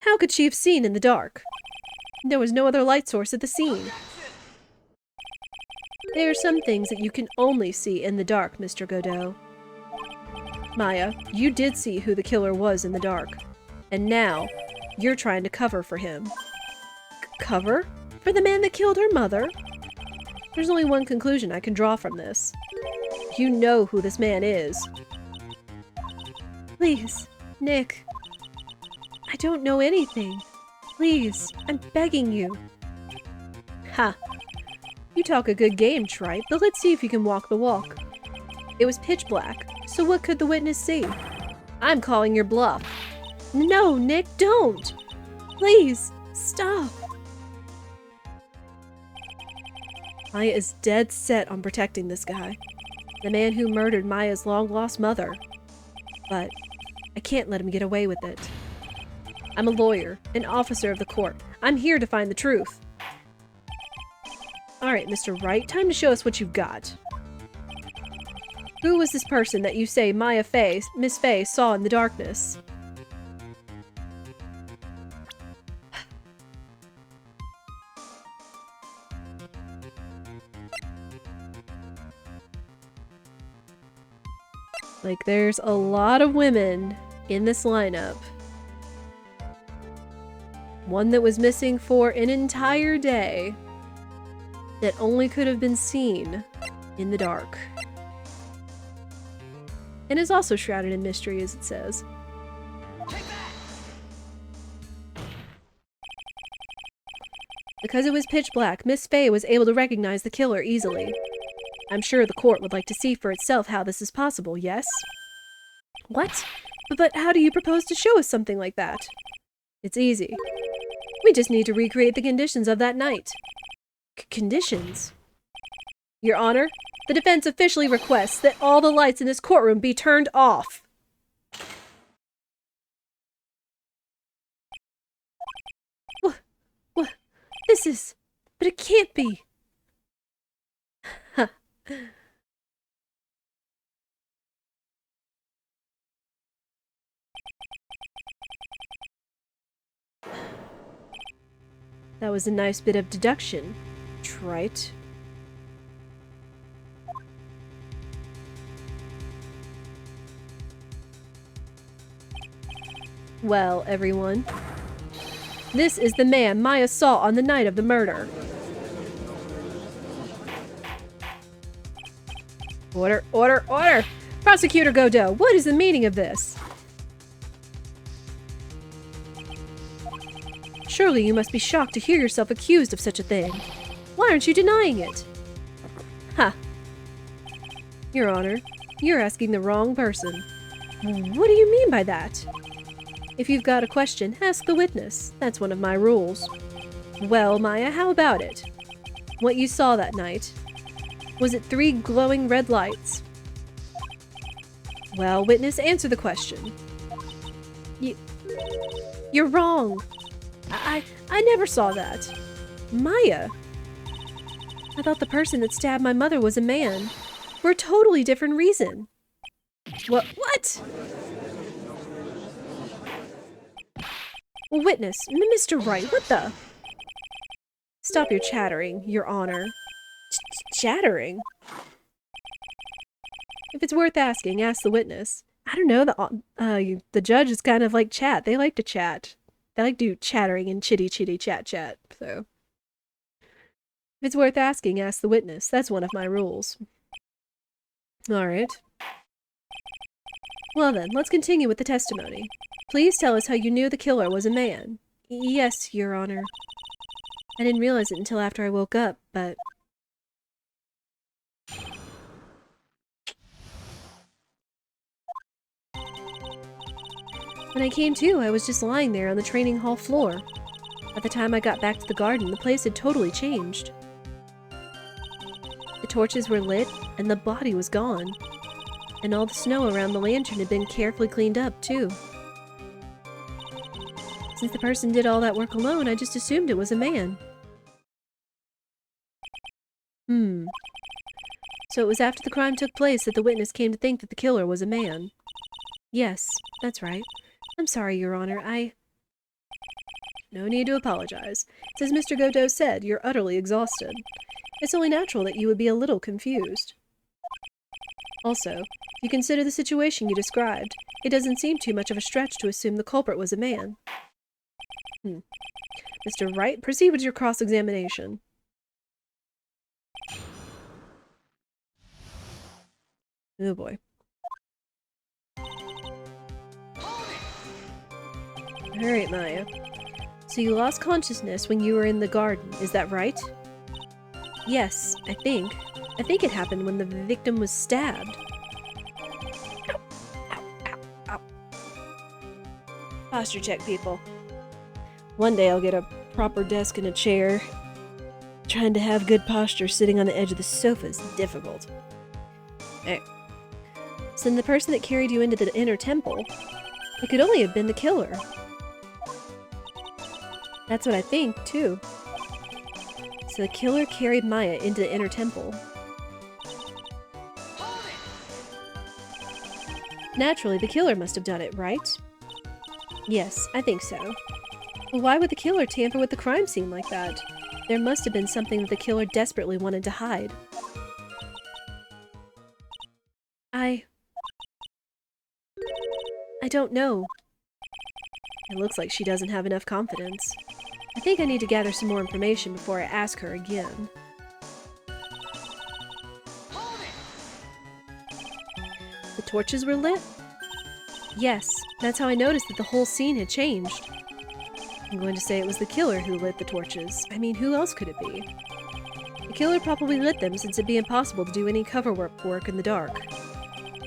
How could she have seen in the dark? There was no other light source at the scene. There are some things that you can only see in the dark, Mr. Godot. Maya, you did see who the killer was in the dark. And now, you're trying to cover for him. Cover? For the man that killed her mother? There's only one conclusion I can draw from this. You know who this man is. Please, Nick. I don't know anything. Please, I'm begging you. Ha! You talk a good game, Trite, but let's see if you can walk the walk. It was pitch black, so what could the witness see? I'm calling your bluff. No, Nick, don't! Please, stop! Maya is dead set on protecting this guy. The man who murdered Maya's long-lost mother. But I can't let him get away with it. I'm a lawyer, an officer of the court. I'm here to find the truth. Alright, Mr. Wright, time to show us what you've got. Who was this person that you say Miss Fey saw in the darkness? Like, there's a lot of women in this lineup. One that was missing for an entire day that only could have been seen in the dark. And is also shrouded in mystery, as it says. Because it was pitch black, Miss Fey was able to recognize the killer easily. I'm sure the court would like to see for itself how this is possible, yes? What? But how do you propose to show us something like that? It's easy. We just need to recreate the conditions of that night. Conditions? Your Honor, the defense officially requests that all the lights in this courtroom be turned off. This is... But it can't be. Huh. That was a nice bit of deduction, trite. Well, everyone, this is the man Maya saw on the night of the murder. Order, order, order! Prosecutor Godot, what is the meaning of this? Surely you must be shocked to hear yourself accused of such a thing. Why aren't you denying it? Ha! Your Honor, you're asking the wrong person. What do you mean by that? If you've got a question, ask the witness. That's one of my rules. Well, Maya, how about it? What you saw that night? Was it 3 glowing red lights? Well, witness, answer the question. You're wrong. I never saw that. Maya. I thought the person that stabbed my mother was a man. For a totally different reason. What? Witness, Mr. Wright, what the? Stop your chattering, Your Honor. Chattering? If it's worth asking, ask the witness. I don't know, the judge is kind of like chat. They like to chat. They like to do chattering and chitty chat, so. If it's worth asking, ask the witness. That's one of my rules. Alright. Well then, let's continue with the testimony. Please tell us how you knew the killer was a man. Yes, Your Honor. I didn't realize it until after I woke up, but... When I came to, I was just lying there on the training hall floor. By the time I got back to the garden, the place had totally changed. The torches were lit, and the body was gone. And all the snow around the lantern had been carefully cleaned up, too. Since the person did all that work alone, I just assumed it was a man. So it was after the crime took place that the witness came to think that the killer was a man. Yes, that's right. I'm sorry, Your Honor, No need to apologize. As Mr. Godot said, you're utterly exhausted. It's only natural that you would be a little confused. Also, if you consider the situation you described, it doesn't seem too much of a stretch to assume the culprit was a man. Mr. Wright, proceed with your cross-examination. Oh boy. Alright, Maya. So you lost consciousness when you were in the garden, is that right? Yes, I think. I think it happened when the victim was stabbed. Ow, ow, ow, ow. Posture check, people. One day I'll get a proper desk and a chair. Trying to have good posture sitting on the edge of the sofa is difficult. Alright. So then the person that carried you into the inner temple, it could only have been the killer. That's what I think, too. So the killer carried Maya into the inner temple. Naturally, the killer must have done it, right? Yes, I think so. But why would the killer tamper with the crime scene like that? There must have been something that the killer desperately wanted to hide. I don't know. It looks like she doesn't have enough confidence. I think I need to gather some more information before I ask her again. The torches were lit? Yes, that's how I noticed that the whole scene had changed. I'm going to say it was the killer who lit the torches. I mean, who else could it be? The killer probably lit them since it'd be impossible to do any cover work in the dark.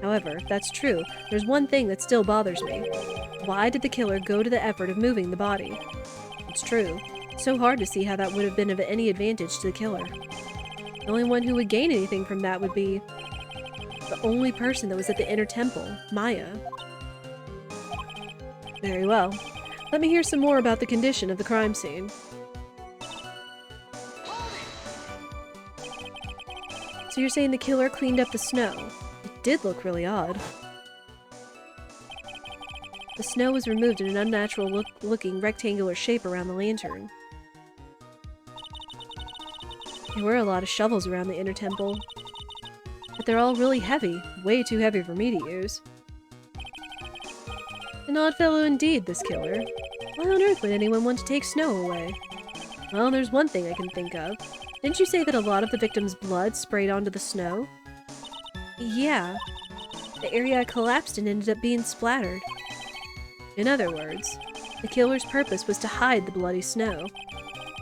However, if that's true, there's one thing that still bothers me. Why did the killer go to the effort of moving the body? It's true. It's so hard to see how that would have been of any advantage to the killer. The only one who would gain anything from that would be the only person that was at the inner temple, Maya. Very well. Let me hear some more about the condition of the crime scene. So you're saying the killer cleaned up the snow? It did look really odd. The snow was removed in an unnatural looking rectangular shape around the lantern. There were a lot of shovels around the inner temple, but they're all really heavy, way too heavy for me to use. An odd fellow indeed, this killer. Why on earth would anyone want to take snow away? Well, there's one thing I can think of. Didn't you say that a lot of the victim's blood sprayed onto the snow? Yeah. The area collapsed and ended up being splattered. In other words, the killer's purpose was to hide the bloody snow.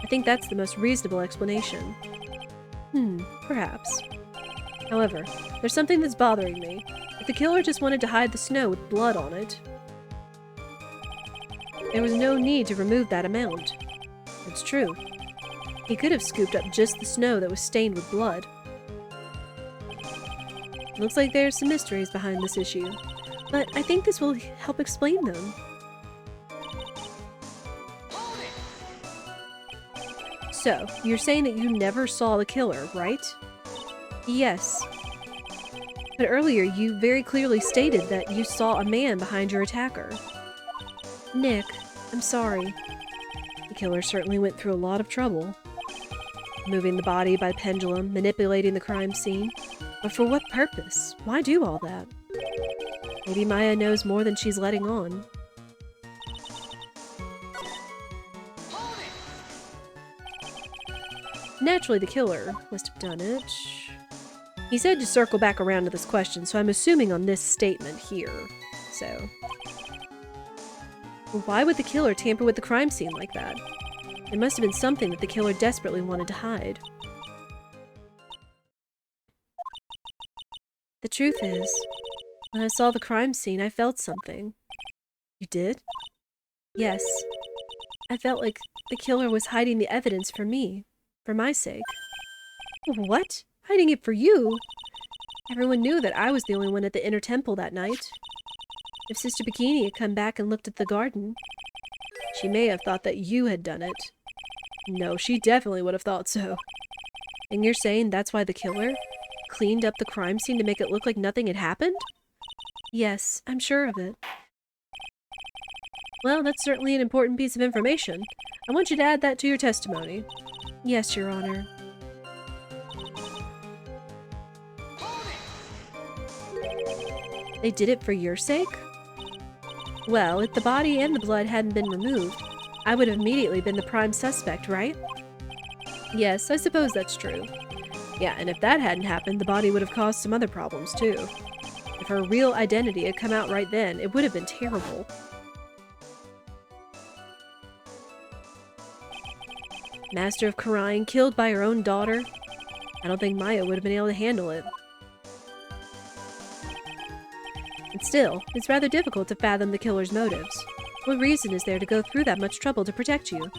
I think that's the most reasonable explanation. Perhaps. However, there's something that's bothering me. If the killer just wanted to hide the snow with blood on it, there was no need to remove that amount. It's true. He could have scooped up just the snow that was stained with blood. Looks like there's some mysteries behind this issue, but I think this will help explain them. So, you're saying that you never saw the killer, right? Yes. But earlier you very clearly stated that you saw a man behind your attacker. Nick, I'm sorry. The killer certainly went through a lot of trouble. Moving the body by pendulum, manipulating the crime scene. But for what purpose? Why do all that? Maybe Maya knows more than she's letting on. Naturally, the killer must have done it. He said to circle back around to this question, so I'm assuming on this statement here. So... Well, why would the killer tamper with the crime scene like that? It must have been something that the killer desperately wanted to hide. The truth is, when I saw the crime scene, I felt something. You did? Yes. I felt like the killer was hiding the evidence from me. For my sake. What? Hiding it for you? Everyone knew that I was the only one at the inner temple that night. If Sister Bikini had come back and looked at the garden, she may have thought that you had done it. No, she definitely would have thought so. And you're saying that's why the killer cleaned up the crime scene to make it look like nothing had happened? Yes, I'm sure of it. Well, that's certainly an important piece of information. I want you to add that to your testimony. Yes, Your Honor. They did it for your sake? Well, if the body and the blood hadn't been removed, I would have immediately been the prime suspect, right? Yes, I suppose that's true. Yeah, and if that hadn't happened, the body would have caused some other problems, too. If her real identity had come out right then, it would have been terrible. Master of Karain killed by her own daughter? I don't think Maya would have been able to handle it. And still, it's rather difficult to fathom the killer's motives. What reason is there to go through that much trouble to protect you?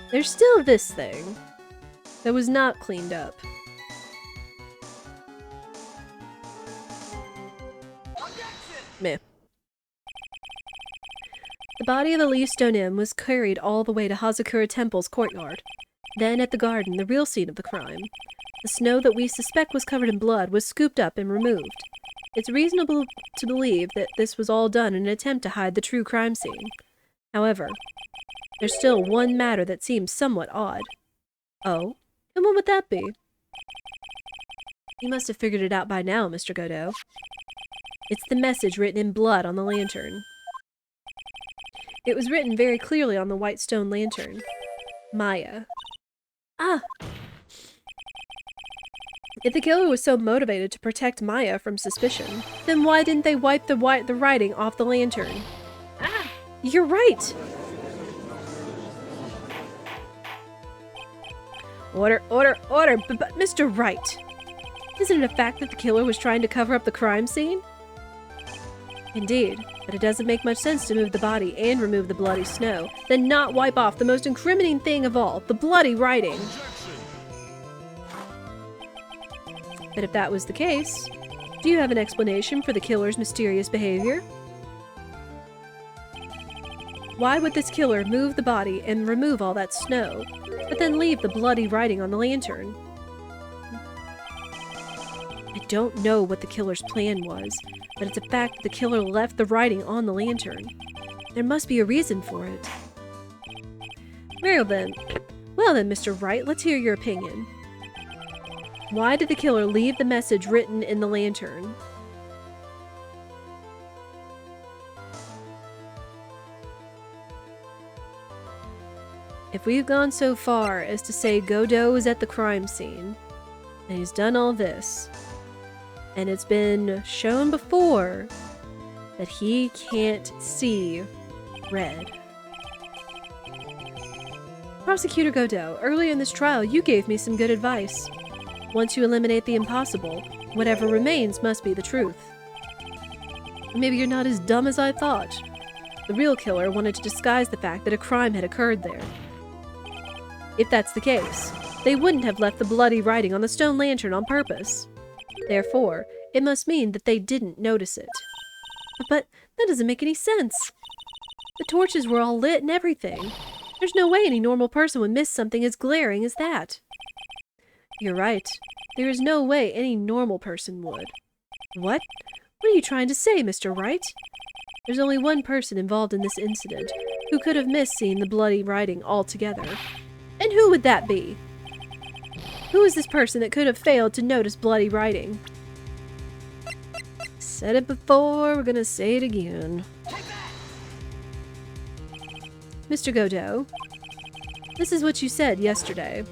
There's still this thing that was not cleaned up. Meh. The body of Elise Donim was carried all the way to Hazakura Temple's courtyard. Then, at the garden, the real scene of the crime, the snow that we suspect was covered in blood was scooped up and removed. It's reasonable to believe that this was all done in an attempt to hide the true crime scene. However, there's still one matter that seems somewhat odd. Oh? And what would that be? You must have figured it out by now, Mr. Godot. It's the message written in blood on the lantern. It was written very clearly on the white stone lantern. Maya. Ah! If the killer was so motivated to protect Maya from suspicion, then why didn't they wipe the writing off the lantern? Ah! You're right! Order, order, order! But Mr. Wright! Isn't it a fact that the killer was trying to cover up the crime scene? Indeed, but it doesn't make much sense to move the body and remove the bloody snow, then not wipe off the most incriminating thing of all, the bloody writing. But if that was the case, do you have an explanation for the killer's mysterious behavior? Why would this killer move the body and remove all that snow, but then leave the bloody writing on the lantern? I don't know what the killer's plan was, but it's a fact that the killer left the writing on the lantern. There must be a reason for it. Well then, Mr. Wright, let's hear your opinion. Why did the killer leave the message written in the lantern? If we've gone so far as to say Godot is at the crime scene, and he's done all this, and it's been shown before that he can't see red. Prosecutor Godot, earlier in this trial you gave me some good advice. Once you eliminate the impossible, whatever remains must be the truth. Maybe you're not as dumb as I thought. The real killer wanted to disguise the fact that a crime had occurred there. If that's the case, they wouldn't have left the bloody writing on the stone lantern on purpose. Therefore, it must mean that they didn't notice it. But that doesn't make any sense. The torches were all lit and everything. There's no way any normal person would miss something as glaring as that. You're right. There is no way any normal person would. What? What are you trying to say, Mr. Wright? There's only one person involved in this incident who could have missed seeing the bloody writing altogether. And who would that be? Who is this person that could have failed to notice bloody writing? Said it before, we're gonna say it again. Mr. Godot, this is what you said yesterday.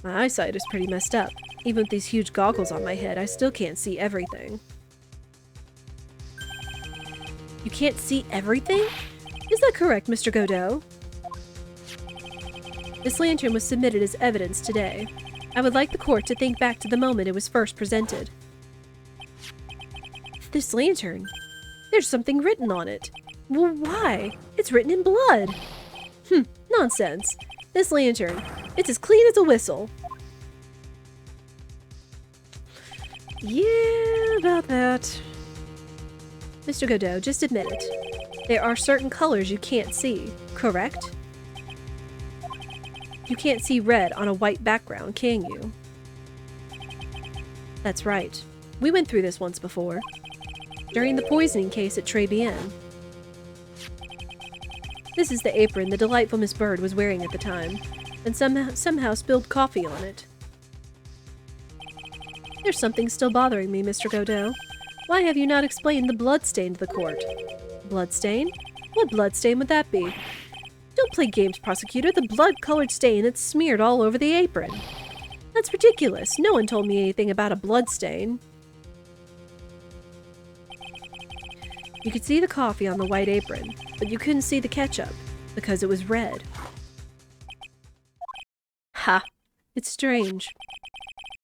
My eyesight is pretty messed up. Even with these huge goggles on my head, I still can't see everything. You can't see everything? Is that correct, Mr. Godot? This lantern was submitted as evidence today. I would like the court to think back to the moment it was first presented. This lantern? There's something written on it. Well, why? It's written in blood. Nonsense. This lantern, it's as clean as a whistle. Yeah, about that. Mr. Godot, just admit it. There are certain colors you can't see, correct? You can't see red on a white background, can you? That's right. We went through this once before. During the poisoning case at Tribulations. This is the apron the delightful Miss Bird was wearing at the time, and somehow spilled coffee on it. There's something still bothering me, Mr. Godot. Why have you not explained the bloodstain to the court? Bloodstain? What bloodstain would that be? Don't play games, prosecutor. The blood-colored stain that's smeared all over the apron. That's ridiculous. No one told me anything about a bloodstain. You could see the coffee on the white apron, but you couldn't see the ketchup, because it was red. Ha! It's strange.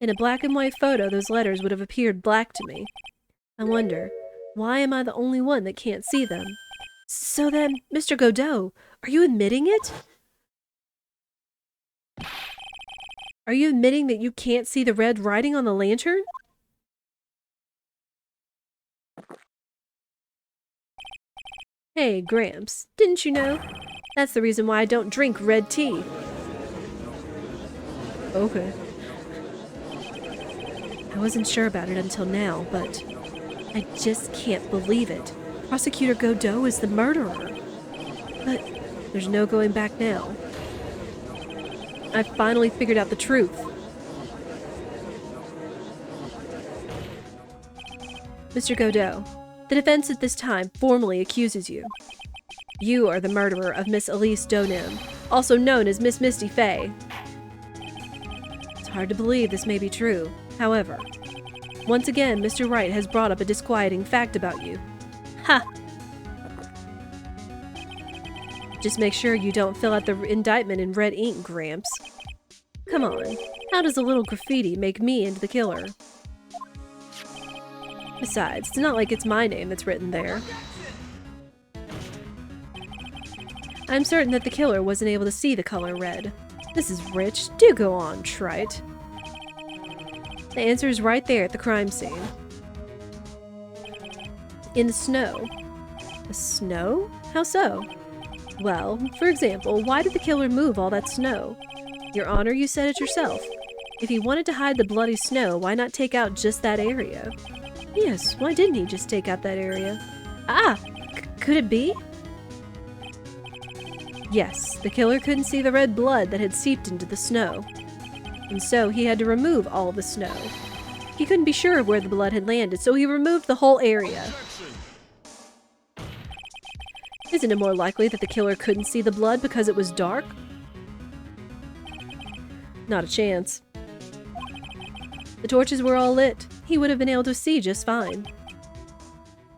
In a black and white photo, those letters would have appeared black to me. I wonder, why am I the only one that can't see them? So then, Mr. Godot, are you admitting it? Are you admitting that you can't see the red writing on the lantern? Hey, Gramps, didn't you know? That's the reason why I don't drink red tea. Okay. I wasn't sure about it until now, but I just can't believe it. Prosecutor Godot is the murderer. But there's no going back now. I've finally figured out the truth. Mr. Godot, the defense at this time formally accuses you. You are the murderer of Miss Elise Donim, also known as Miss Misty Fay. It's hard to believe this may be true. However, once again, Mr. Wright has brought up a disquieting fact about you. Ha! Just make sure you don't fill out the indictment in red ink, Gramps. Come on, how does a little graffiti make me into the killer? Besides, it's not like it's my name that's written there. I'm certain that the killer wasn't able to see the color red. This is rich. Do go on, Trite. The answer is right there at the crime scene. In the snow. The snow? How so? Well, for example, why did the killer move all that snow? Your Honor, you said it yourself. If he wanted to hide the bloody snow, why not take out just that area? Yes, why didn't he just take out that area? Ah! Could it be? Yes, the killer couldn't see the red blood that had seeped into the snow. And so he had to remove all the snow. He couldn't be sure of where the blood had landed, so he removed the whole area. Isn't it more likely that the killer couldn't see the blood because it was dark? Not a chance. The torches were all lit. He would have been able to see just fine.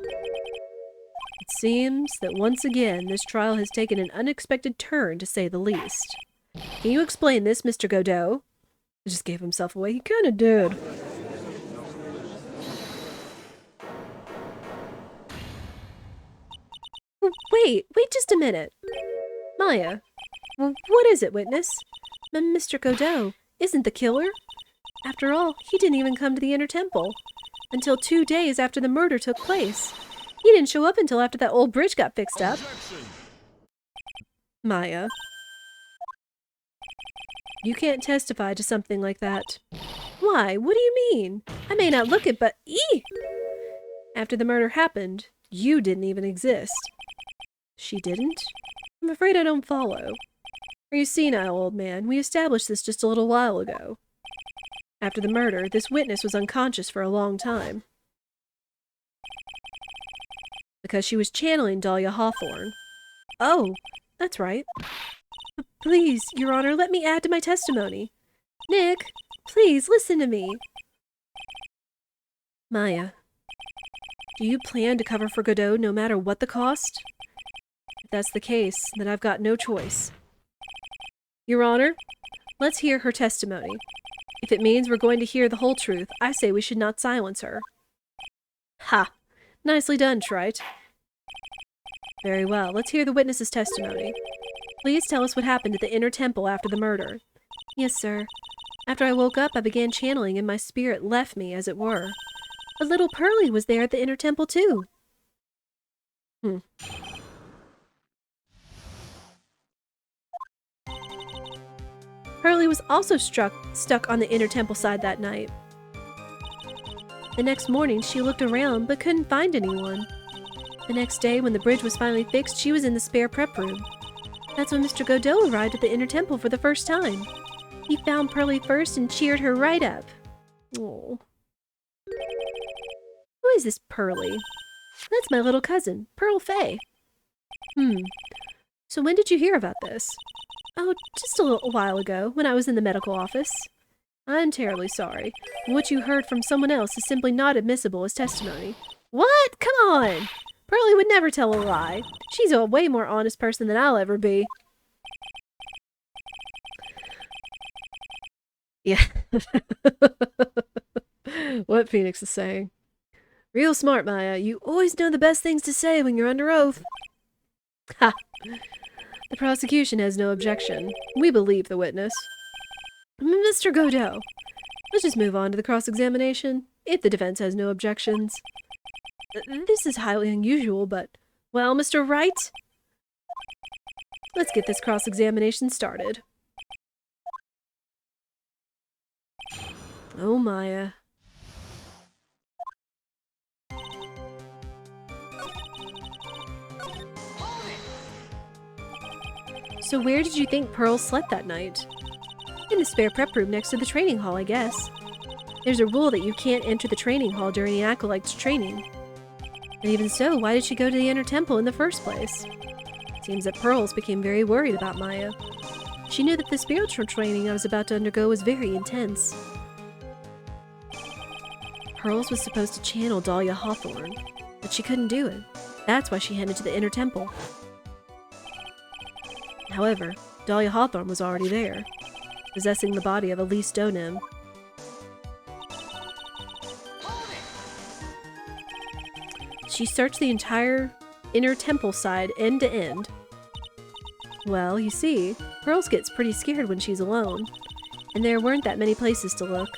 It seems that once again this trial has taken an unexpected turn, to say the least. Can you explain this, Mr. Godot? He just gave himself away. He kinda did. Wait just a minute. Maya, what is it, witness? Mr. Godot isn't the killer. After all, he didn't even come to the Inner Temple until 2 days after the murder took place. He didn't show up until after that old bridge got fixed up. Maya, you can't testify to something like that. Why? What do you mean? I may not look it, but after the murder happened, you didn't even exist. She didn't? I'm afraid I don't follow. Are you senile, old man? We established this just a little while ago. After the murder, this witness was unconscious for a long time. Because she was channeling Dahlia Hawthorne. Oh, that's right. Please, Your Honor, let me add to my testimony. Nick, please listen to me. Maya, do you plan to cover for Godot no matter what the cost? If that's the case, then I've got no choice. Your Honor, let's hear her testimony. If it means we're going to hear the whole truth, I say we should not silence her. Ha! Nicely done, Trite. Very well, let's hear the witness's testimony. Please tell us what happened at the Inner Temple after the murder. Yes, sir. After I woke up, I began channeling and my spirit left me, as it were. But little Pearlie was there at the Inner Temple, too. Pearlie was also stuck on the Inner Temple side that night. The next morning, she looked around but couldn't find anyone. The next day, when the bridge was finally fixed, she was in the spare prep room. That's when Mr. Godot arrived at the Inner Temple for the first time. He found Pearlie first and cheered her right up. Oh. Who is this Pearlie? That's my little cousin, Pearl Fay. So when did you hear about this? Oh, just a little while ago, when I was in the medical office. I'm terribly sorry. What you heard from someone else is simply not admissible as testimony. What? Come on! Pearlie would never tell a lie. She's a way more honest person than I'll ever be. Yeah. What Phoenix is saying. Real smart, Maya. You always know the best things to say when you're under oath. Ha! The prosecution has no objection. We believe the witness. Mr. Godot, let's just move on to the cross-examination, if the defense has no objections. This is highly unusual, but... Well, Mr. Wright? Let's get this cross-examination started. Oh, Maya. So where did you think Pearl slept that night? In the spare prep room next to the training hall, I guess. There's a rule that you can't enter the training hall during the acolyte's training. And even so, why did she go to the Inner Temple in the first place? Seems that Pearls became very worried about Maya. She knew that the spiritual training I was about to undergo was very intense. Pearls was supposed to channel Dahlia Hawthorne, but she couldn't do it. That's why she headed to the Inner Temple. However, Dahlia Hawthorne was already there, possessing the body of Elise Donim. She searched the entire Inner Temple side end to end. Well, you see, Pearls gets pretty scared when she's alone, and there weren't that many places to look.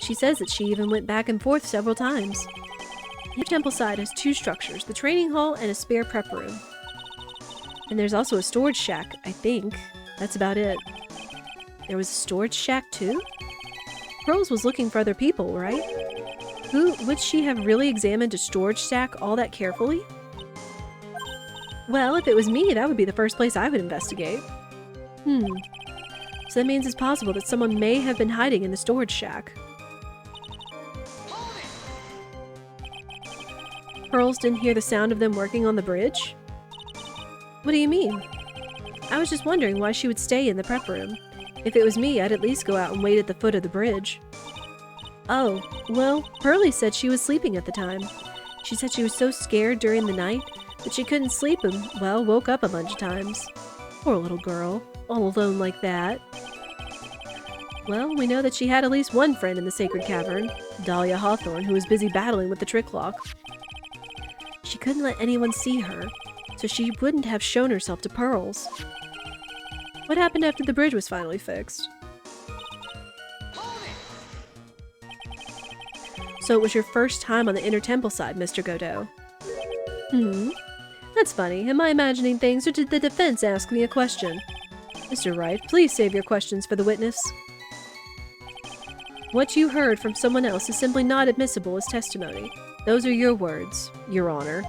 She says that she even went back and forth several times. The temple side has 2 structures, the training hall and a spare prep room. And there's also a storage shack, I think. That's about it. There was a storage shack too? Pearls was looking for other people, right? Would she have really examined a storage shack all that carefully? Well, if it was me, that would be the first place I would investigate. So that means it's possible that someone may have been hiding in the storage shack. Pearls didn't hear the sound of them working on the bridge? What do you mean? I was just wondering why she would stay in the prep room. If it was me, I'd at least go out and wait at the foot of the bridge. Oh, well, Pearlie said she was sleeping at the time. She said she was so scared during the night that she couldn't sleep and, well, woke up a bunch of times. Poor little girl, all alone like that. Well, we know that she had at least one friend in the sacred cavern, Dahlia Hawthorne, who was busy battling with the trick lock. She couldn't let anyone see her, so she wouldn't have shown herself to Pearls. What happened after the bridge was finally fixed? So it was your first time on the inner temple side, Mr. Godot. That's funny. Am I imagining things, or did the defense ask me a question? Mr. Wright, please save your questions for the witness. What you heard from someone else is simply not admissible as testimony. Those are your words, Your Honor.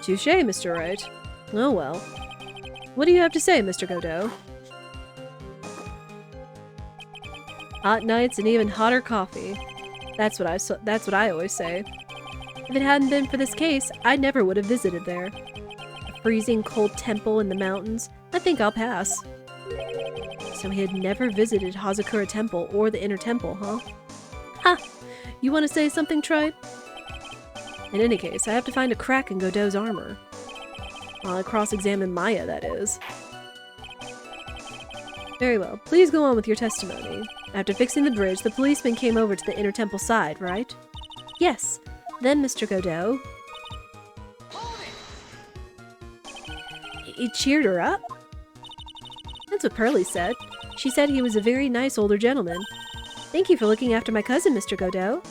Touché, Mr. Wright. Oh well. What do you have to say, Mr. Godot? Hot nights and even hotter coffee. That's what I always say. If it hadn't been for this case, I never would have visited there. A freezing cold temple in the mountains. I think I'll pass. So he had never visited Hazakura Temple or the Inner Temple, huh? Ha! You want to say something, Trite? In any case, I have to find a crack in Godot's armor. I'll cross-examine Maya, that is. Very well. Please go on with your testimony. After fixing the bridge, the policeman came over to the Inner Temple side, right? Yes. Then, Mr. Godot... He cheered her up? That's what Pearlie said. She said he was a very nice older gentleman. Thank you for looking after my cousin, Mr. Godot.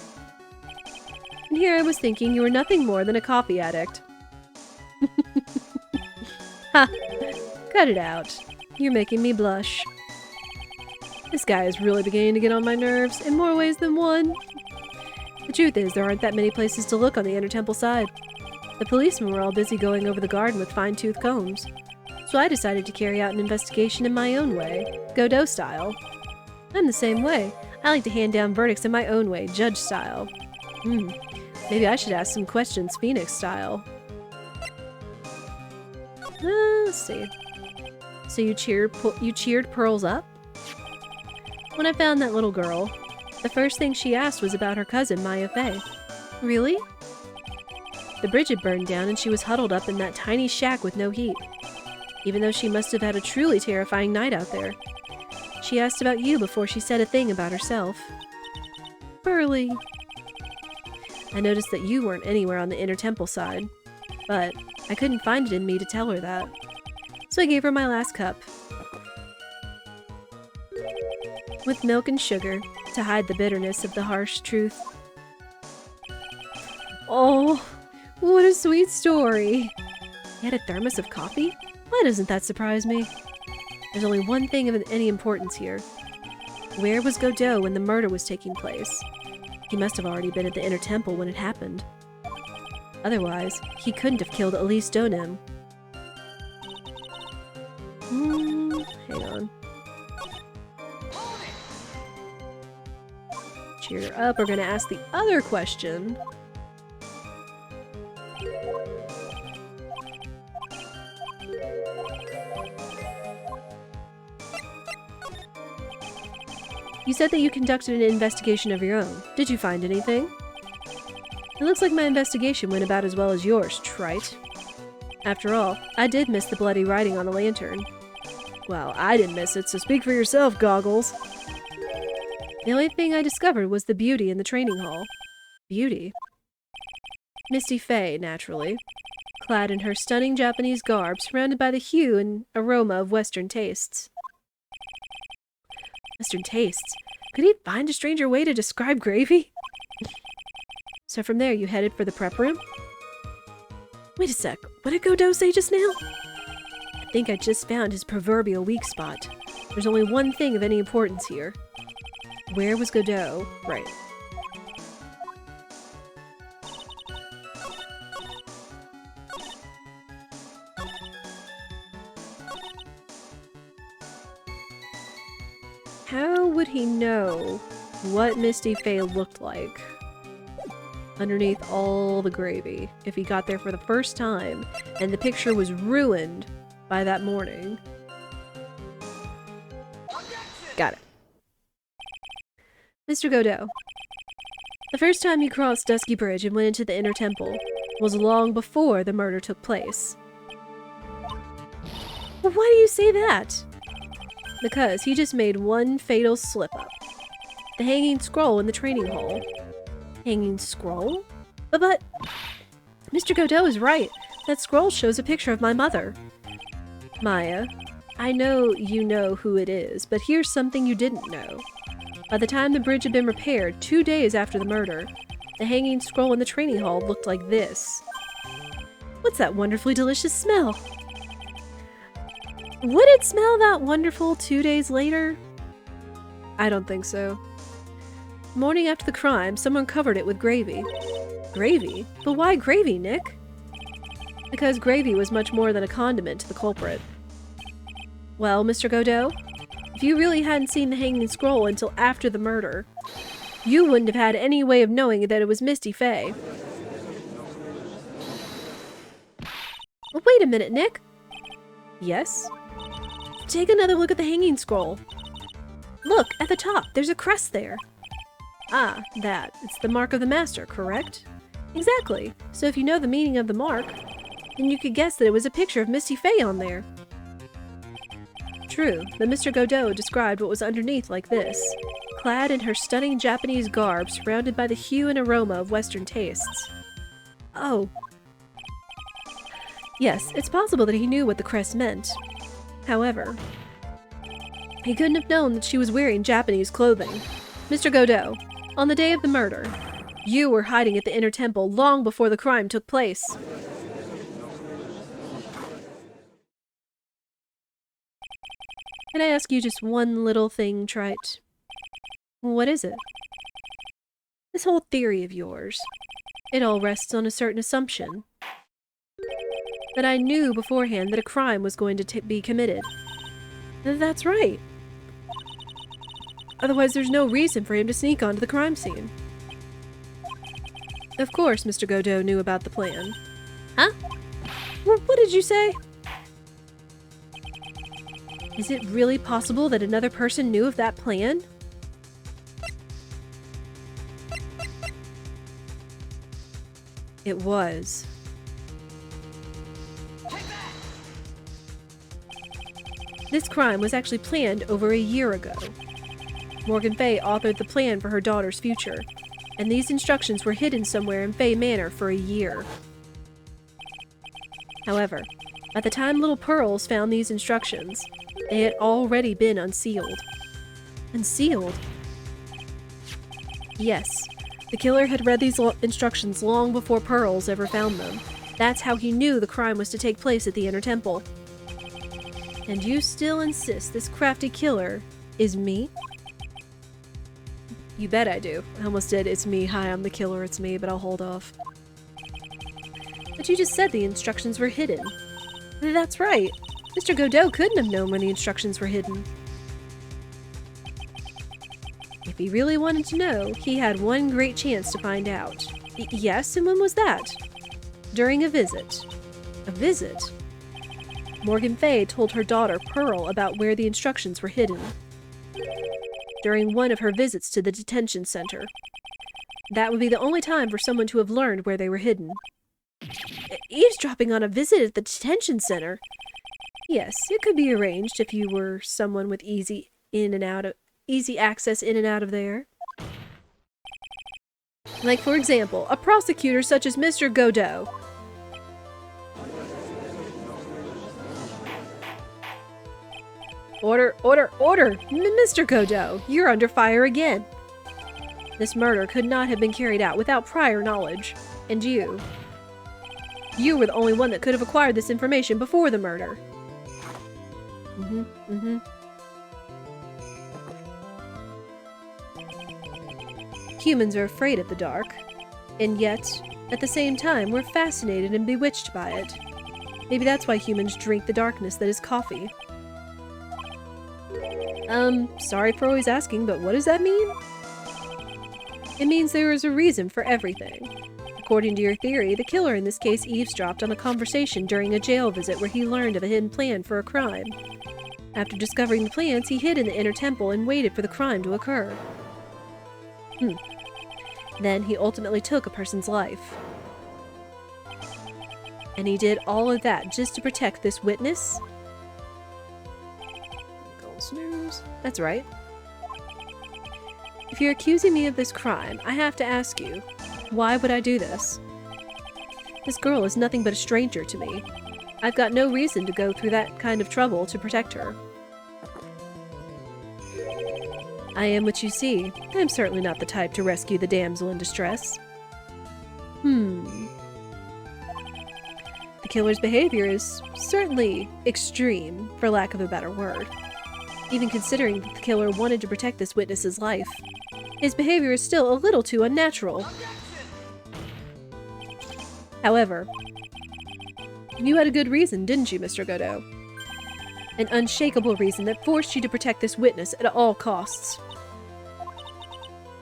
And here I was thinking you were nothing more than a coffee addict. Ha! Cut it out. You're making me blush. This guy is really beginning to get on my nerves in more ways than one. The truth is, there aren't that many places to look on the Inner Temple side. The policemen were all busy going over the garden with fine-tooth combs. So I decided to carry out an investigation in my own way, Godot style. I'm the same way. I like to hand down verdicts in my own way, judge style. Maybe I should ask some questions Phoenix style. Let's see. So you cheered Pearls up? When I found that little girl, the first thing she asked was about her cousin, Maya Fey. Really? The bridge had burned down and she was huddled up in that tiny shack with no heat. Even though she must have had a truly terrifying night out there. She asked about you before she said a thing about herself. Pearlie. I noticed that you weren't anywhere on the Inner Temple side, but I couldn't find it in me to tell her that. So I gave her my last cup. With milk and sugar, to hide the bitterness of the harsh truth. Oh, what a sweet story. You had a thermos of coffee? Why doesn't that surprise me? There's only one thing of any importance here. Where was Godot when the murder was taking place? He must have already been at the Inner Temple when it happened. Otherwise, he couldn't have killed Elise Donim. Hang on. Cheer her up, we're gonna ask the other question. You said that you conducted an investigation of your own. Did you find anything? It looks like my investigation went about as well as yours, Trite. After all, I did miss the bloody writing on the lantern. Well, I didn't miss it, so speak for yourself, Goggles. The only thing I discovered was the beauty in the training hall. Beauty? Misty Fey, naturally. Clad in her stunning Japanese garb, surrounded by the hue and aroma of Western tastes. Western tastes? Could he find a stranger way to describe gravy? So from there, you headed for the prep room? Wait a sec, what did Godot say just now? I think I just found his proverbial weak spot. There's only one thing of any importance here. Where was Godot? Right. How would he know what Misty Faye looked like underneath all the gravy if he got there for the first time and the picture was ruined by that morning? Got it. Mr. Godot, the first time you crossed Dusky Bridge and went into the Inner Temple was long before the murder took place. Well, why do you say that? Because he just made one fatal slip-up. The hanging scroll in the training hall. Hanging scroll? But... Mr. Godot is right. That scroll shows a picture of my mother. Maya, I know you know who it is, but here's something you didn't know. By the time the bridge had been repaired, 2 days after the murder, the hanging scroll in the training hall looked like this. What's that wonderfully delicious smell? Would it smell that wonderful 2 days later? I don't think so. Morning after the crime, someone covered it with gravy. Gravy? But why gravy, Nick? Because gravy was much more than a condiment to the culprit. Well, Mr. Godot, if you really hadn't seen the hanging scroll until after the murder, you wouldn't have had any way of knowing that it was Misty Faye. Well, wait a minute, Nick. Yes? Take another look at the hanging scroll. Look, at the top, there's a crest there. Ah, that. It's the mark of the master, correct? Exactly. So if you know the meaning of the mark, then you could guess that it was a picture of Misty Faye on there. True, but Mr. Godot described what was underneath like this. Clad in her stunning Japanese garb, surrounded by the hue and aroma of Western tastes. Oh. Yes, it's possible that he knew what the crest meant. However, he couldn't have known that she was wearing Japanese clothing. Mr. Godot, on the day of the murder, you were hiding at the Inner Temple long before the crime took place. Can I ask you just one little thing, Trite? What is it? This whole theory of yours, it all rests on a certain assumption. That I knew beforehand that a crime was going to be committed. That's right. Otherwise, there's no reason for him to sneak onto the crime scene. Of course, Mr. Godot knew about the plan. Huh? What did you say? Is it really possible that another person knew of that plan? It was. This crime was actually planned over a year ago. Morgan Fay authored the plan for her daughter's future, and these instructions were hidden somewhere in Fay Manor for a year. However, by the time little Pearls found these instructions, they had already been unsealed. Unsealed? Yes, the killer had read these instructions long before Pearls ever found them. That's how he knew the crime was to take place at the Inner Temple. And you still insist this crafty killer is me? You bet I do. I almost did, it's me, hi, I'm the killer, it's me, but I'll hold off. But you just said the instructions were hidden. That's right. Mr. Godot couldn't have known when the instructions were hidden. If he really wanted to know, he had one great chance to find out. Yes, and when was that? During a visit. A visit? Morgan Fay told her daughter, Pearl, about where the instructions were hidden. During one of her visits to the detention center. That would be the only time for someone to have learned where they were hidden. Eavesdropping on a visit at the detention center? Yes, it could be arranged if you were someone with easy access in and out of there. Like, for example, a prosecutor such as Mr. Godot. Order, order, order! Mr. Godot, you're under fire again. This murder could not have been carried out without prior knowledge. And you were the only one that could have acquired this information before the murder. Humans are afraid of the dark. And yet, at the same time, we're fascinated and bewitched by it. Maybe that's why humans drink the darkness that is coffee. Sorry for always asking, but what does that mean? It means there is a reason for everything. According to your theory, the killer in this case eavesdropped on a conversation during a jail visit where he learned of a hidden plan for a crime. After discovering the plans, he hid in the inner temple and waited for the crime to occur. Then he ultimately took a person's life. And he did all of that just to protect this witness? Snooze. That's right. If you're accusing me of this crime, I have to ask you, why would I do this? This girl is nothing but a stranger to me. I've got no reason to go through that kind of trouble to protect her. I am what you see. I'm certainly not the type to rescue the damsel in distress. The killer's behavior is certainly extreme, for lack of a better word. Even considering that the killer wanted to protect this witness's life, his behavior is still a little too unnatural. However, you had a good reason, didn't you, Mr. Godot? An unshakable reason that forced you to protect this witness at all costs.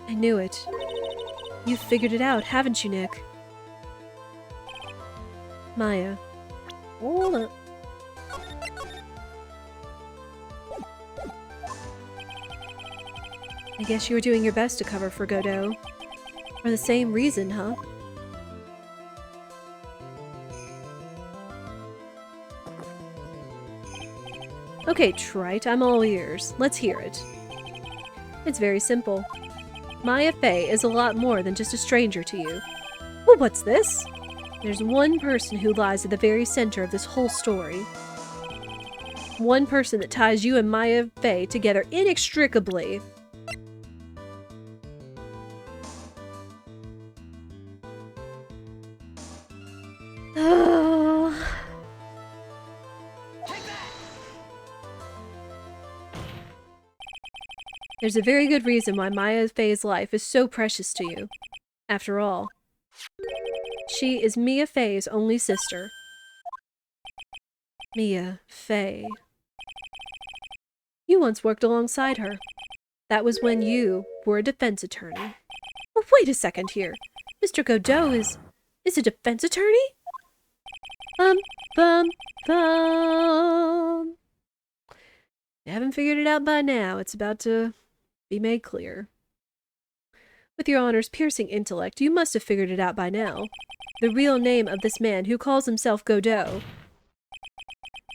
I knew it. You've figured it out, haven't you, Nick? Maya. Hold up. I guess you were doing your best to cover for Godot. For the same reason, huh? Okay, Trite, I'm all ears. Let's hear it. It's very simple. Maya Fey is a lot more than just a stranger to you. Well, what's this? There's one person who lies at the very center of this whole story. One person that ties you and Maya Fey together inextricably. There's a very good reason why Maya Fey's life is so precious to you. After all, she is Mia Fey's only sister. Mia Fey. You once worked alongside her. That was when you were a defense attorney. Well, wait a second here. Mr. Godot is a defense attorney? Bum. You haven't figured it out by now. It's about to be made clear. With your honor's piercing intellect, you must have figured it out by now. The real name of this man who calls himself Godot.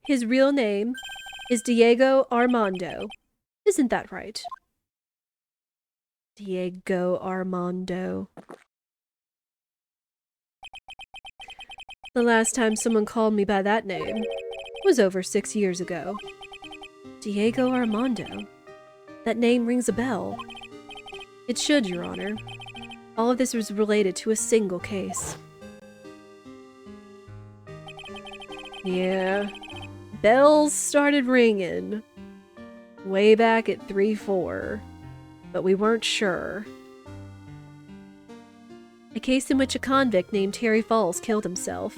His real name is Diego Armando. Isn't that right? Diego Armando. The last time someone called me by that name was over 6 years ago. Diego Armando. That name rings a bell. It should, Your Honor. All of this was related to a single case. Yeah. Bells started ringing. Way back at 3-4. But we weren't sure. A case in which a convict named Terry Falls killed himself.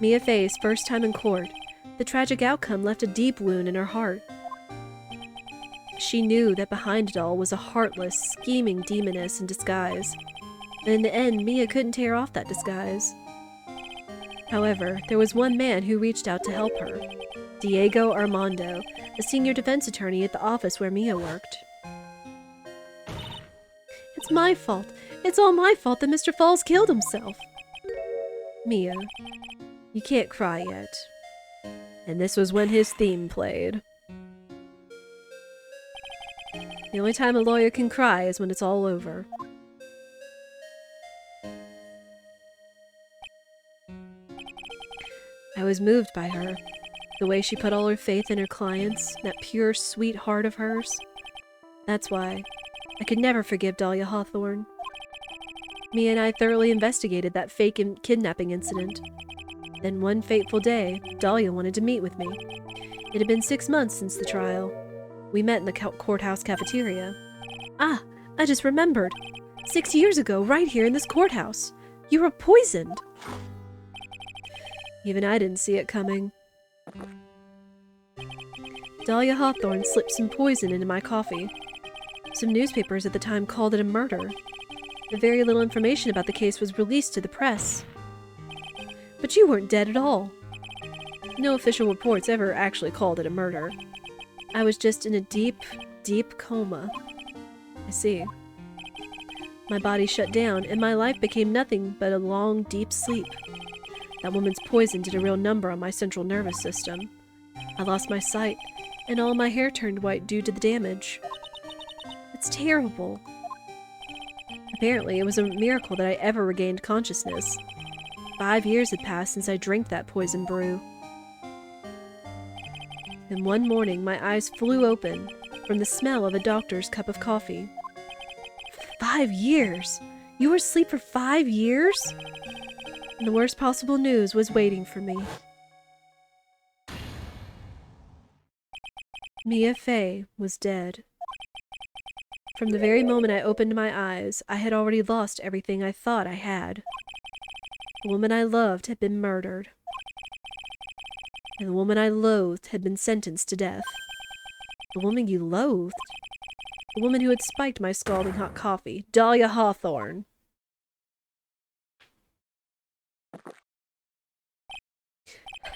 Mia Fey's first time in court, the tragic outcome left a deep wound in her heart. She knew that behind it all was a heartless, scheming demoness in disguise. And in the end, Mia couldn't tear off that disguise. However, there was one man who reached out to help her. Diego Armando, a senior defense attorney at the office where Mia worked. It's my fault. It's all my fault that Mr. Falls killed himself. Mia, you can't cry yet. And this was when his theme played. The only time a lawyer can cry is when it's all over. I was moved by her. The way she put all her faith in her clients, that pure, sweet heart of hers. That's why I could never forgive Dahlia Hawthorne. Mia and I thoroughly investigated that fake kidnapping incident. Then one fateful day, Dahlia wanted to meet with me. It had been 6 months since the trial. We met in the courthouse cafeteria. Ah, I just remembered. 6 years ago, right here in this courthouse. You were poisoned. Even I didn't see it coming. Dahlia Hawthorne slipped some poison into my coffee. Some newspapers at the time called it a murder. But very little information about the case was released to the press. But you weren't dead at all. No official reports ever actually called it a murder. I was just in a deep, deep coma. I see. My body shut down, and my life became nothing but a long, deep sleep. That woman's poison did a real number on my central nervous system. I lost my sight, and all my hair turned white due to the damage. It's terrible. Apparently, it was a miracle that I ever regained consciousness. 5 years had passed since I drank that poison brew. Then one morning, my eyes flew open from the smell of a doctor's cup of coffee. 5 years? You were asleep for 5 years? And the worst possible news was waiting for me. Mia Fey was dead. From the very moment I opened my eyes, I had already lost everything I thought I had. The woman I loved had been murdered. And the woman I loathed had been sentenced to death. The woman you loathed? The woman who had spiked my scalding hot coffee. Dahlia Hawthorne.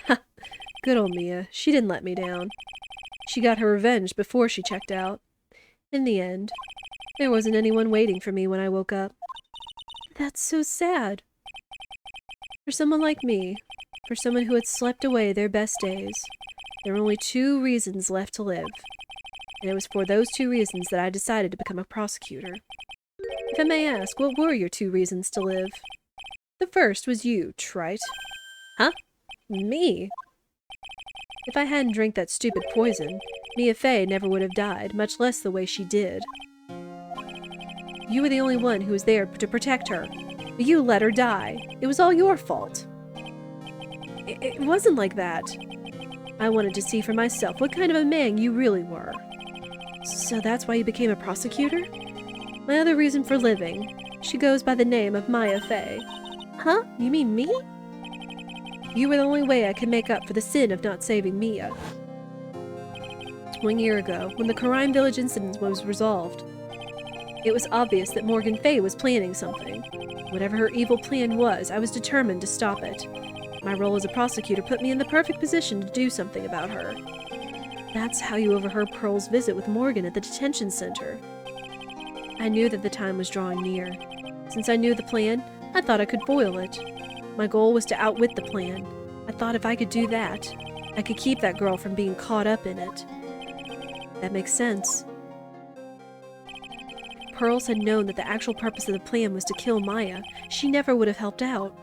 Ha! Good old Mia. She didn't let me down. She got her revenge before she checked out. In the end, there wasn't anyone waiting for me when I woke up. That's so sad. For someone like me, for someone who had slept away their best days, there were only 2 reasons left to live. And it was for those 2 reasons that I decided to become a prosecutor. If I may ask, what were your 2 reasons to live? The first was you, trite. Huh? Me? If I hadn't drank that stupid poison, Mia Fey never would have died, much less the way she did. You were the only one who was there to protect her. But you let her die. It was all your fault. It wasn't like that. I wanted to see for myself what kind of a man you really were. So that's why you became a prosecutor? My other reason for living. She goes by the name of Maya Fey. Huh? You mean me? You were the only way I could make up for the sin of not saving Mia. 1 year ago, when the Karine Village incident was resolved, it was obvious that Morgan Fey was planning something. Whatever her evil plan was, I was determined to stop it. My role as a prosecutor put me in the perfect position to do something about her. That's how you overheard Pearl's visit with Morgan at the detention center. I knew that the time was drawing near. Since I knew the plan, I thought I could foil it. My goal was to outwit the plan. I thought if I could do that, I could keep that girl from being caught up in it. That makes sense. Pearls had known that the actual purpose of the plan was to kill Maya. She never would have helped out.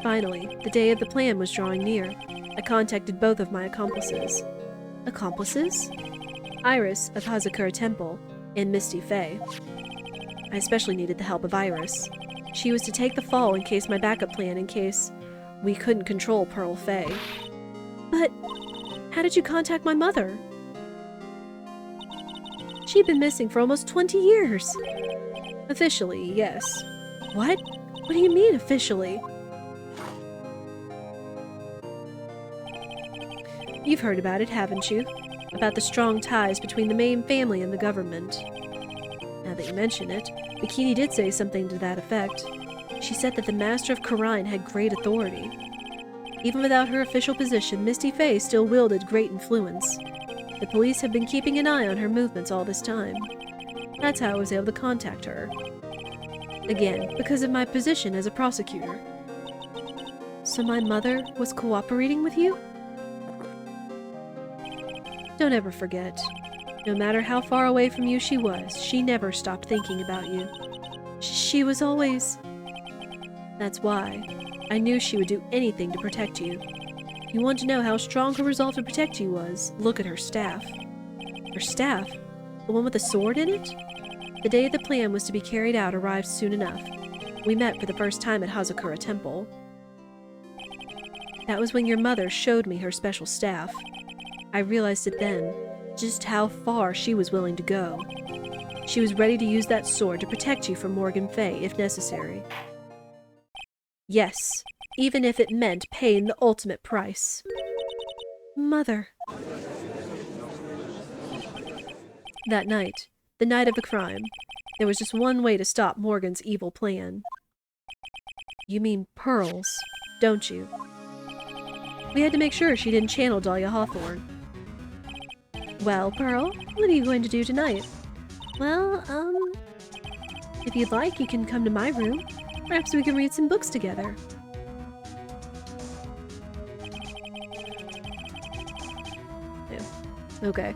Finally, the day of the plan was drawing near. I contacted both of my accomplices. Accomplices? Iris of Hazakura Temple and Misty Fey. I especially needed the help of Iris. She was to take the fall in case my backup plan in case we couldn't control Pearl Fey. But how did you contact my mother? She'd been missing for almost 20 years. Officially, yes. What? What do you mean, officially? You've heard about it, haven't you? About the strong ties between the main family and the government. Now that you mention it, Bikini did say something to that effect. She said that the Master of Karine had great authority. Even without her official position, Misty Fey still wielded great influence. The police have been keeping an eye on her movements all this time. That's how I was able to contact her. Again, because of my position as a prosecutor. So my mother was cooperating with you? Don't ever forget. No matter how far away from you she was, she never stopped thinking about you. She was always... That's why. I knew she would do anything to protect you. You want to know how strong her resolve to protect you was? Look at her staff. Her staff? The one with the sword in it? The day the plan was to be carried out arrived soon enough. We met for the first time at Hazakura Temple. That was when your mother showed me her special staff. I realized it then, just how far she was willing to go. She was ready to use that sword to protect you from Morgan Fay if necessary. Yes, even if it meant paying the ultimate price. Mother. That night, the night of the crime, there was just one way to stop Morgan's evil plan. You mean pearls, don't you? We had to make sure she didn't channel Dahlia Hawthorne. Well, Pearl, what are you going to do tonight? Well, If you'd like, you can come to my room. Perhaps we can read some books together. Yeah. Okay.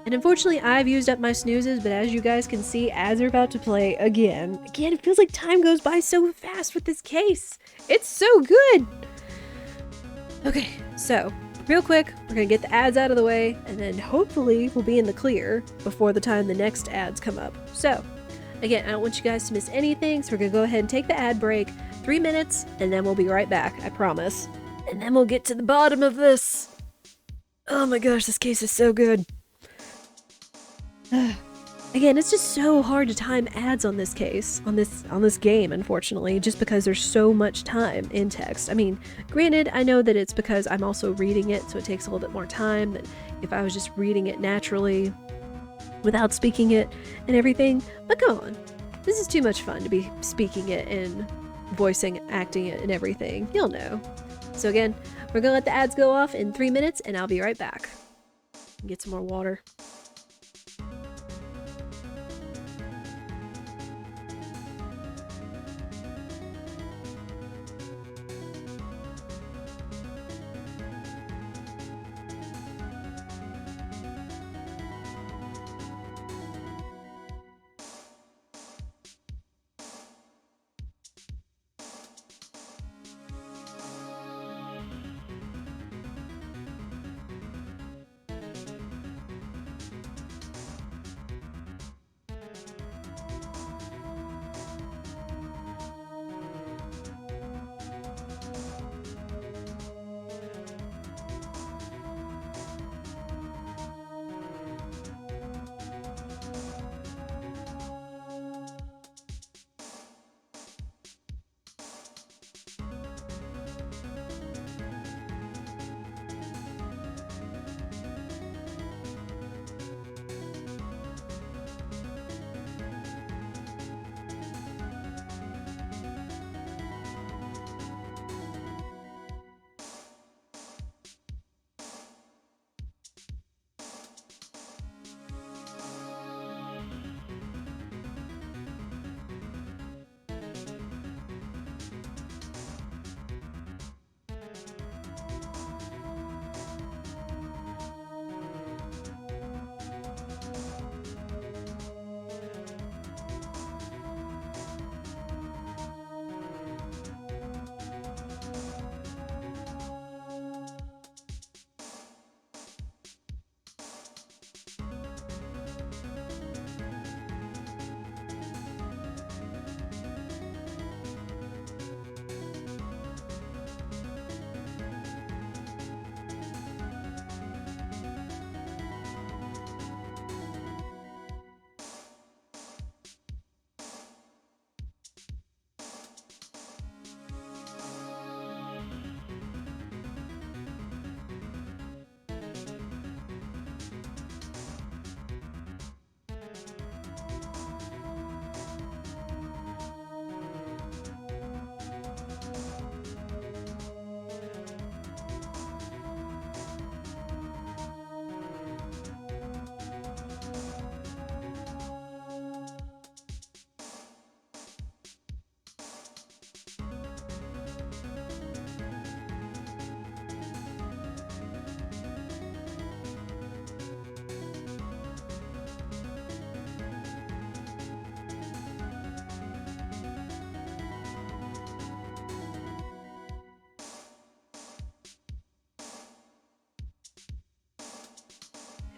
And unfortunately, I've used up my snoozes, but as you guys can see, ads are about to play again. Again, it feels like time goes by so fast with this case. It's so good! Okay, so, real quick, we're gonna get the ads out of the way, and then hopefully we'll be in the clear before the time the next ads come up. So, again, I don't want you guys to miss anything, so we're gonna go ahead and take the ad break, 3 minutes, and then we'll be right back, I promise. And then we'll get to the bottom of this. Oh my gosh, this case is so good. Again, it's just so hard to time ads on this case, on this game, unfortunately, just because there's so much time in text. I mean, granted, I know that it's because I'm also reading it, so it takes a little bit more time than if I was just reading it naturally without speaking it and everything. But go on. This is too much fun to be speaking it and voicing, acting it and everything. You'll know. So again, we're gonna let the ads go off in 3 minutes, and I'll be right back. Get some more water.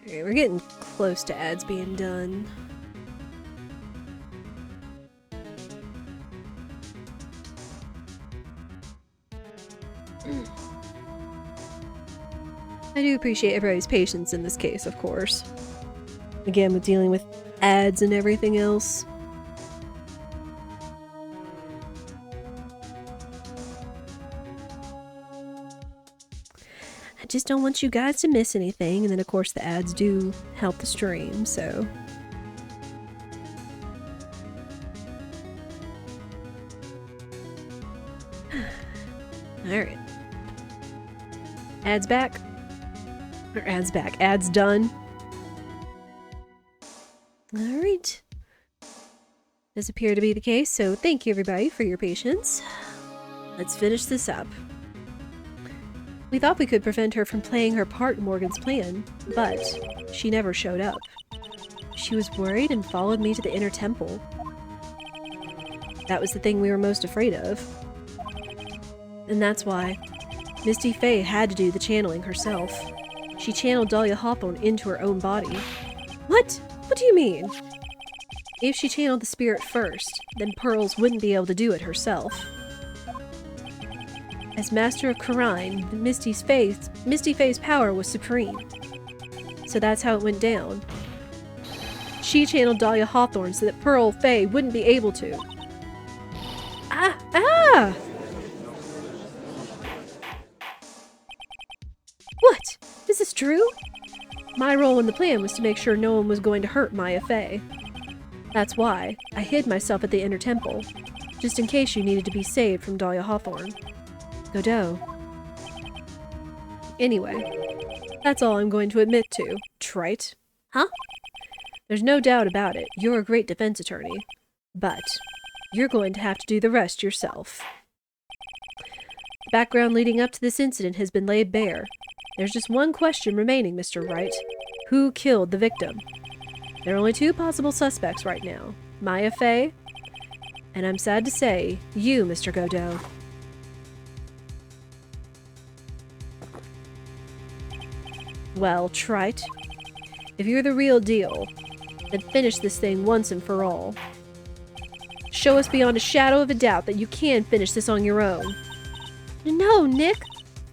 Okay, we're getting close to ads being done. I do appreciate everybody's patience in this case, of course. Again, with dealing with ads and everything else. I just don't want you guys to miss anything, and then of course the ads do help the stream, so... Alright. Ads back. Or ads back. Ads done. Alright. Does appear to be the case, so thank you everybody for your patience. Let's finish this up. We thought we could prevent her from playing her part in Morgan's plan, but she never showed up. She was worried and followed me to the inner temple. That was the thing we were most afraid of. And that's why Misty Faye had to do the channeling herself. She channeled Dahlia Hawthorne into her own body. What? What do you mean? If she channeled the spirit first, then Pearls wouldn't be able to do it herself. As Master of Karine, Misty Faye's power was supreme. So that's how it went down. She channeled Dahlia Hawthorne so that Pearl Faye wouldn't be able to. Ah! What? Is this true? My role in the plan was to make sure no one was going to hurt Maya Faye. That's why I hid myself at the inner temple, just in case you needed to be saved from Dahlia Hawthorne. Godot. Anyway, that's all I'm going to admit to, trite. Huh? There's no doubt about it, you're a great defense attorney. But you're going to have to do the rest yourself. The background leading up to this incident has been laid bare. There's just one question remaining, Mr. Wright. Who killed the victim? There are only two possible suspects right now. Maya Faye, and I'm sad to say, you, Mr. Godot. Well, trite. If you're the real deal, then finish this thing once and for all. Show us beyond a shadow of a doubt that you can finish this on your own. No, Nick!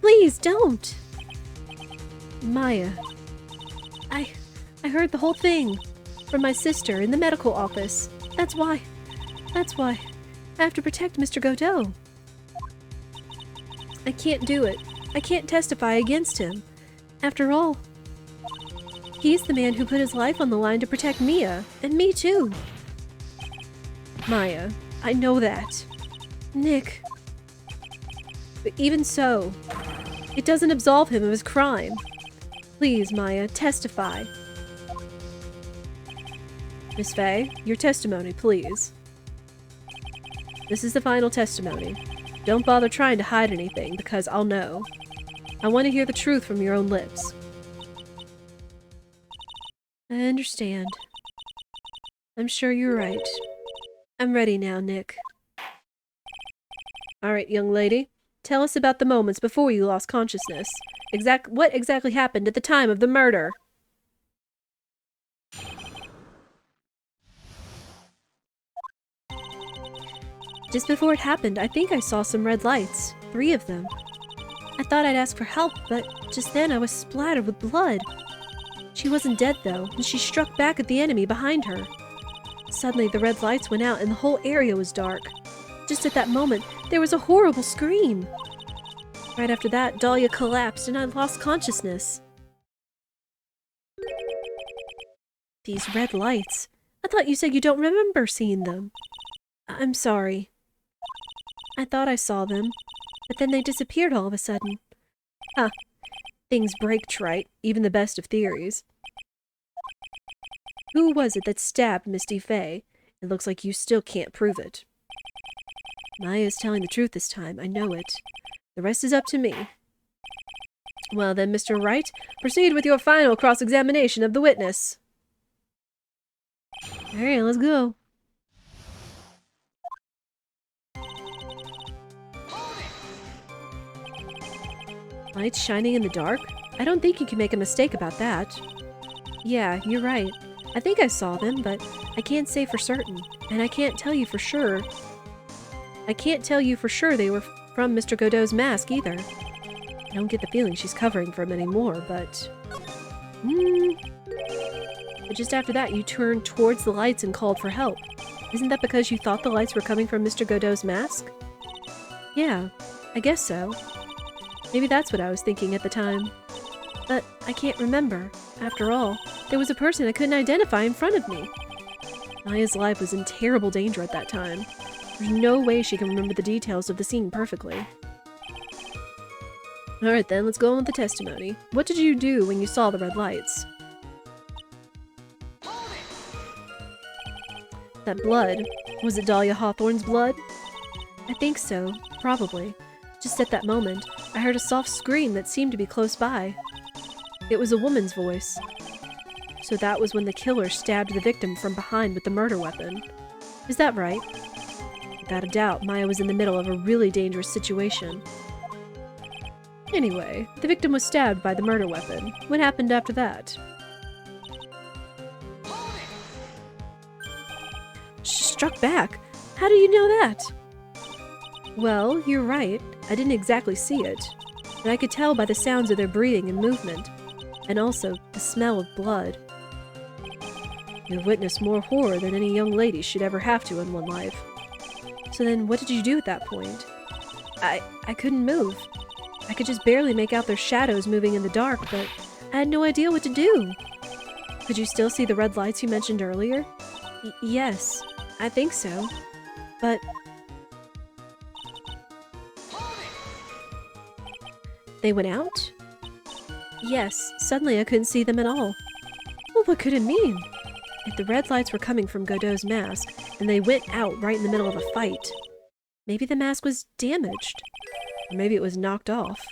Please, don't! Maya. I heard the whole thing. From my sister in the medical office. That's why. I have to protect Mr. Godot. I can't do it. I can't testify against him. After all, he's the man who put his life on the line to protect Mia, and me too. Maya, I know that. Nick. But even so, it doesn't absolve him of his crime. Please, Maya, testify. Miss Faye, your testimony, please. This is the final testimony. Don't bother trying to hide anything, because I'll know. I want to hear the truth from your own lips. I understand. I'm sure you're right. I'm ready now, Nick. Alright, young lady. Tell us about the moments before you lost consciousness. What exactly happened at the time of the murder? Just before it happened, I think I saw some red lights. 3 of them. I thought I'd ask for help, but just then I was splattered with blood. She wasn't dead though, and she struck back at the enemy behind her. Suddenly the red lights went out and the whole area was dark. Just at that moment, there was a horrible scream. Right after that, Dahlia collapsed and I lost consciousness. These red lights. I thought you said you don't remember seeing them. I'm sorry. I thought I saw them, but then they disappeared all of a sudden. Huh. Things break, trite, even the best of theories. Who was it that stabbed Misty Faye? It looks like you still can't prove it. Maya's telling the truth this time, I know it. The rest is up to me. Well then, Mr. Wright, proceed with your final cross-examination of the witness. Alright, let's go. Lights shining in the dark? I don't think you can make a mistake about that. Yeah, you're right. I think I saw them, but I can't say for certain. And I can't tell you for sure. I can't tell you for sure they were from Mr. Godot's mask either. I don't get the feeling she's covering for him anymore, but... But just after that, you turned towards the lights and called for help. Isn't that because you thought the lights were coming from Mr. Godot's mask? Yeah, I guess so. Maybe that's what I was thinking at the time. But I can't remember. After all, there was a person I couldn't identify in front of me. Maya's life was in terrible danger at that time. There's no way she can remember the details of the scene perfectly. Alright then, let's go on with the testimony. What did you do when you saw the red lights? That blood. Was it Dahlia Hawthorne's blood? I think so. Probably. Just at that moment, I heard a soft scream that seemed to be close by. It was a woman's voice. So that was when the killer stabbed the victim from behind with the murder weapon. Is that right? Without a doubt, Maya was in the middle of a really dangerous situation. Anyway, the victim was stabbed by the murder weapon. What happened after that? Struck back? How do you know that? Well, you're right. I didn't exactly see it. But I could tell by the sounds of their breathing and movement. And also, the smell of blood. You've witnessed more horror than any young lady should ever have to in one life. So then, what did you do at that point? I couldn't move. I could just barely make out their shadows moving in the dark, but I had no idea what to do. Could you still see the red lights you mentioned earlier? Yes, I think so. But... They went out? Yes, suddenly I couldn't see them at all. Well, what could it mean? If the red lights were coming from Godot's mask, and they went out right in the middle of a fight, maybe the mask was damaged. Or maybe it was knocked off.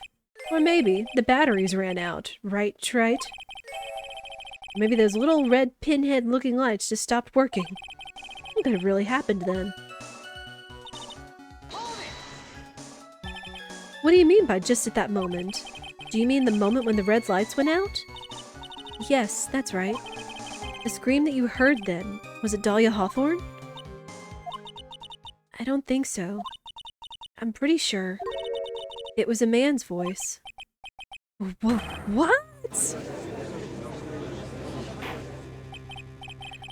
Or maybe the batteries ran out, right, Trite? Or maybe those little red pinhead-looking lights just stopped working. What could have really happened then? What do you mean by just at that moment? Do you mean the moment when the red lights went out? Yes, that's right. The scream that you heard then, was it Dahlia Hawthorne? I don't think so. I'm pretty sure. It was a man's voice. What?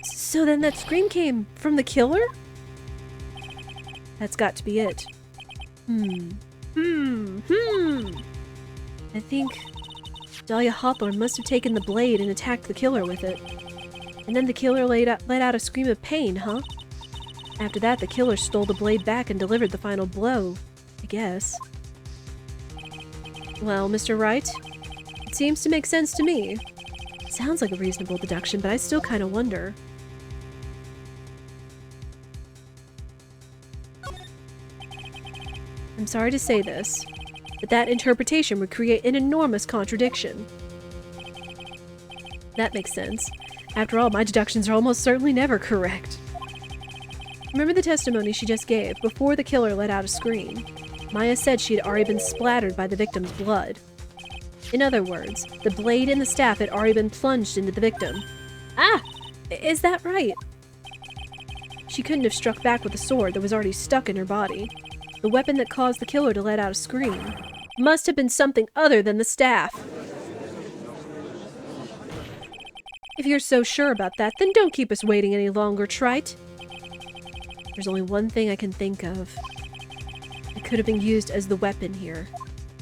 So then that scream came from the killer? That's got to be it. I think Dahlia Hawthorne must have taken the blade and attacked the killer with it. And then the killer let out a scream of pain, huh? After that, the killer stole the blade back and delivered the final blow, I guess. Well, Mr. Wright, it seems to make sense to me. Sounds like a reasonable deduction, but I still kind of wonder. I'm sorry to say this, but that interpretation would create an enormous contradiction. That makes sense. After all, my deductions are almost certainly never correct. Remember the testimony she just gave before the killer let out a scream? Maya said she had already been splattered by the victim's blood. In other words, the blade and the staff had already been plunged into the victim. Ah! Is that right? She couldn't have struck back with a sword that was already stuck in her body. The weapon that caused the killer to let out a scream must have been something other than the staff. If you're so sure about that, then don't keep us waiting any longer, Trite. There's only one thing I can think of. It could have been used as the weapon here.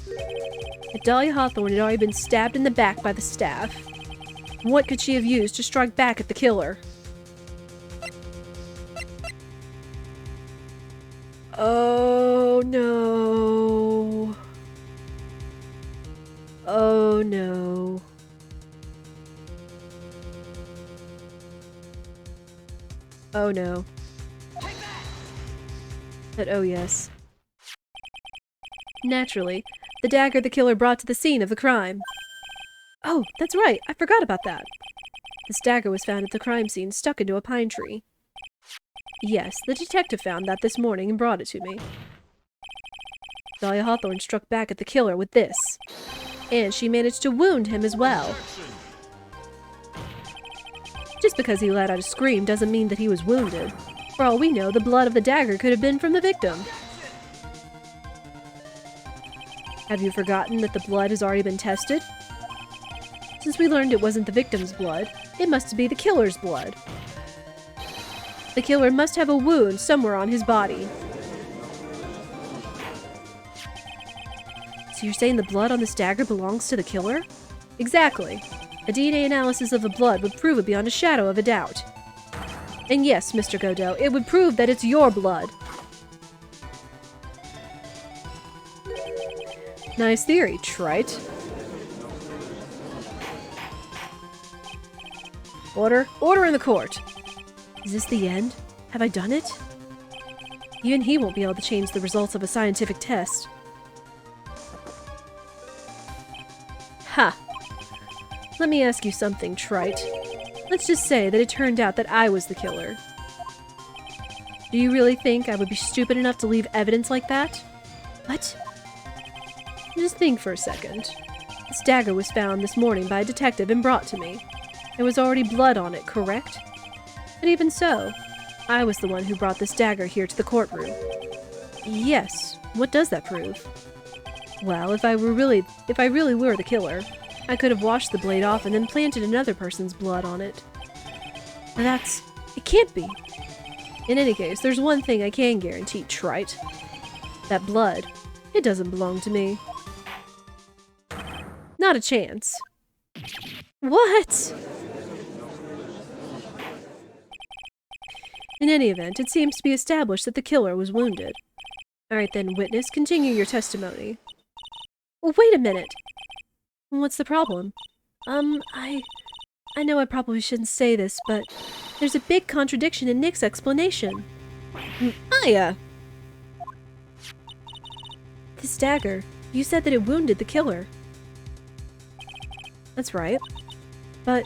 If Dahlia Hawthorne had already been stabbed in the back by the staff, what could she have used to strike back at the killer? Oh no. Oh no. Oh no. But oh yes. Naturally, the dagger the killer brought to the scene of the crime. Oh, that's right, I forgot about that. This dagger was found at the crime scene, stuck into a pine tree. Yes, the detective found that this morning and brought it to me. Dahlia Hawthorne struck back at the killer with this. And she managed to wound him as well. because he let out a scream doesn't mean that he was wounded. For all we know, the blood of the dagger could have been from the victim. Have you forgotten that the blood has already been tested? Since we learned it wasn't the victim's blood, it must be the killer's blood. The killer must have a wound somewhere on his body. So you're saying the blood on this dagger belongs to the killer? Exactly. A DNA analysis of the blood would prove it beyond a shadow of a doubt. And yes, Mr. Godot, it would prove that it's your blood. Nice theory, Trite. Order in the court. Is this the end? Have I done it? Even he won't be able to change the results of a scientific test. Ha! Let me ask you something, Trite. Let's just say that it turned out that I was the killer. Do you really think I would be stupid enough to leave evidence like that? What? Just think for a second. This dagger was found this morning by a detective and brought to me. There was already blood on it, correct? But even so, I was the one who brought this dagger here to the courtroom. Yes, what does that prove? Well, if I really were the killer, I could have washed the blade off and then planted another person's blood on it. It can't be. In any case, there's one thing I can guarantee, Trite. That blood, it doesn't belong to me. Not a chance. What? In any event, it seems to be established that the killer was wounded. Alright then, witness, continue your testimony. Oh, wait a minute! What's the problem? I know I probably shouldn't say this, but there's a big contradiction in Nick's explanation. Maya! This dagger, you said that it wounded the killer. That's right. But,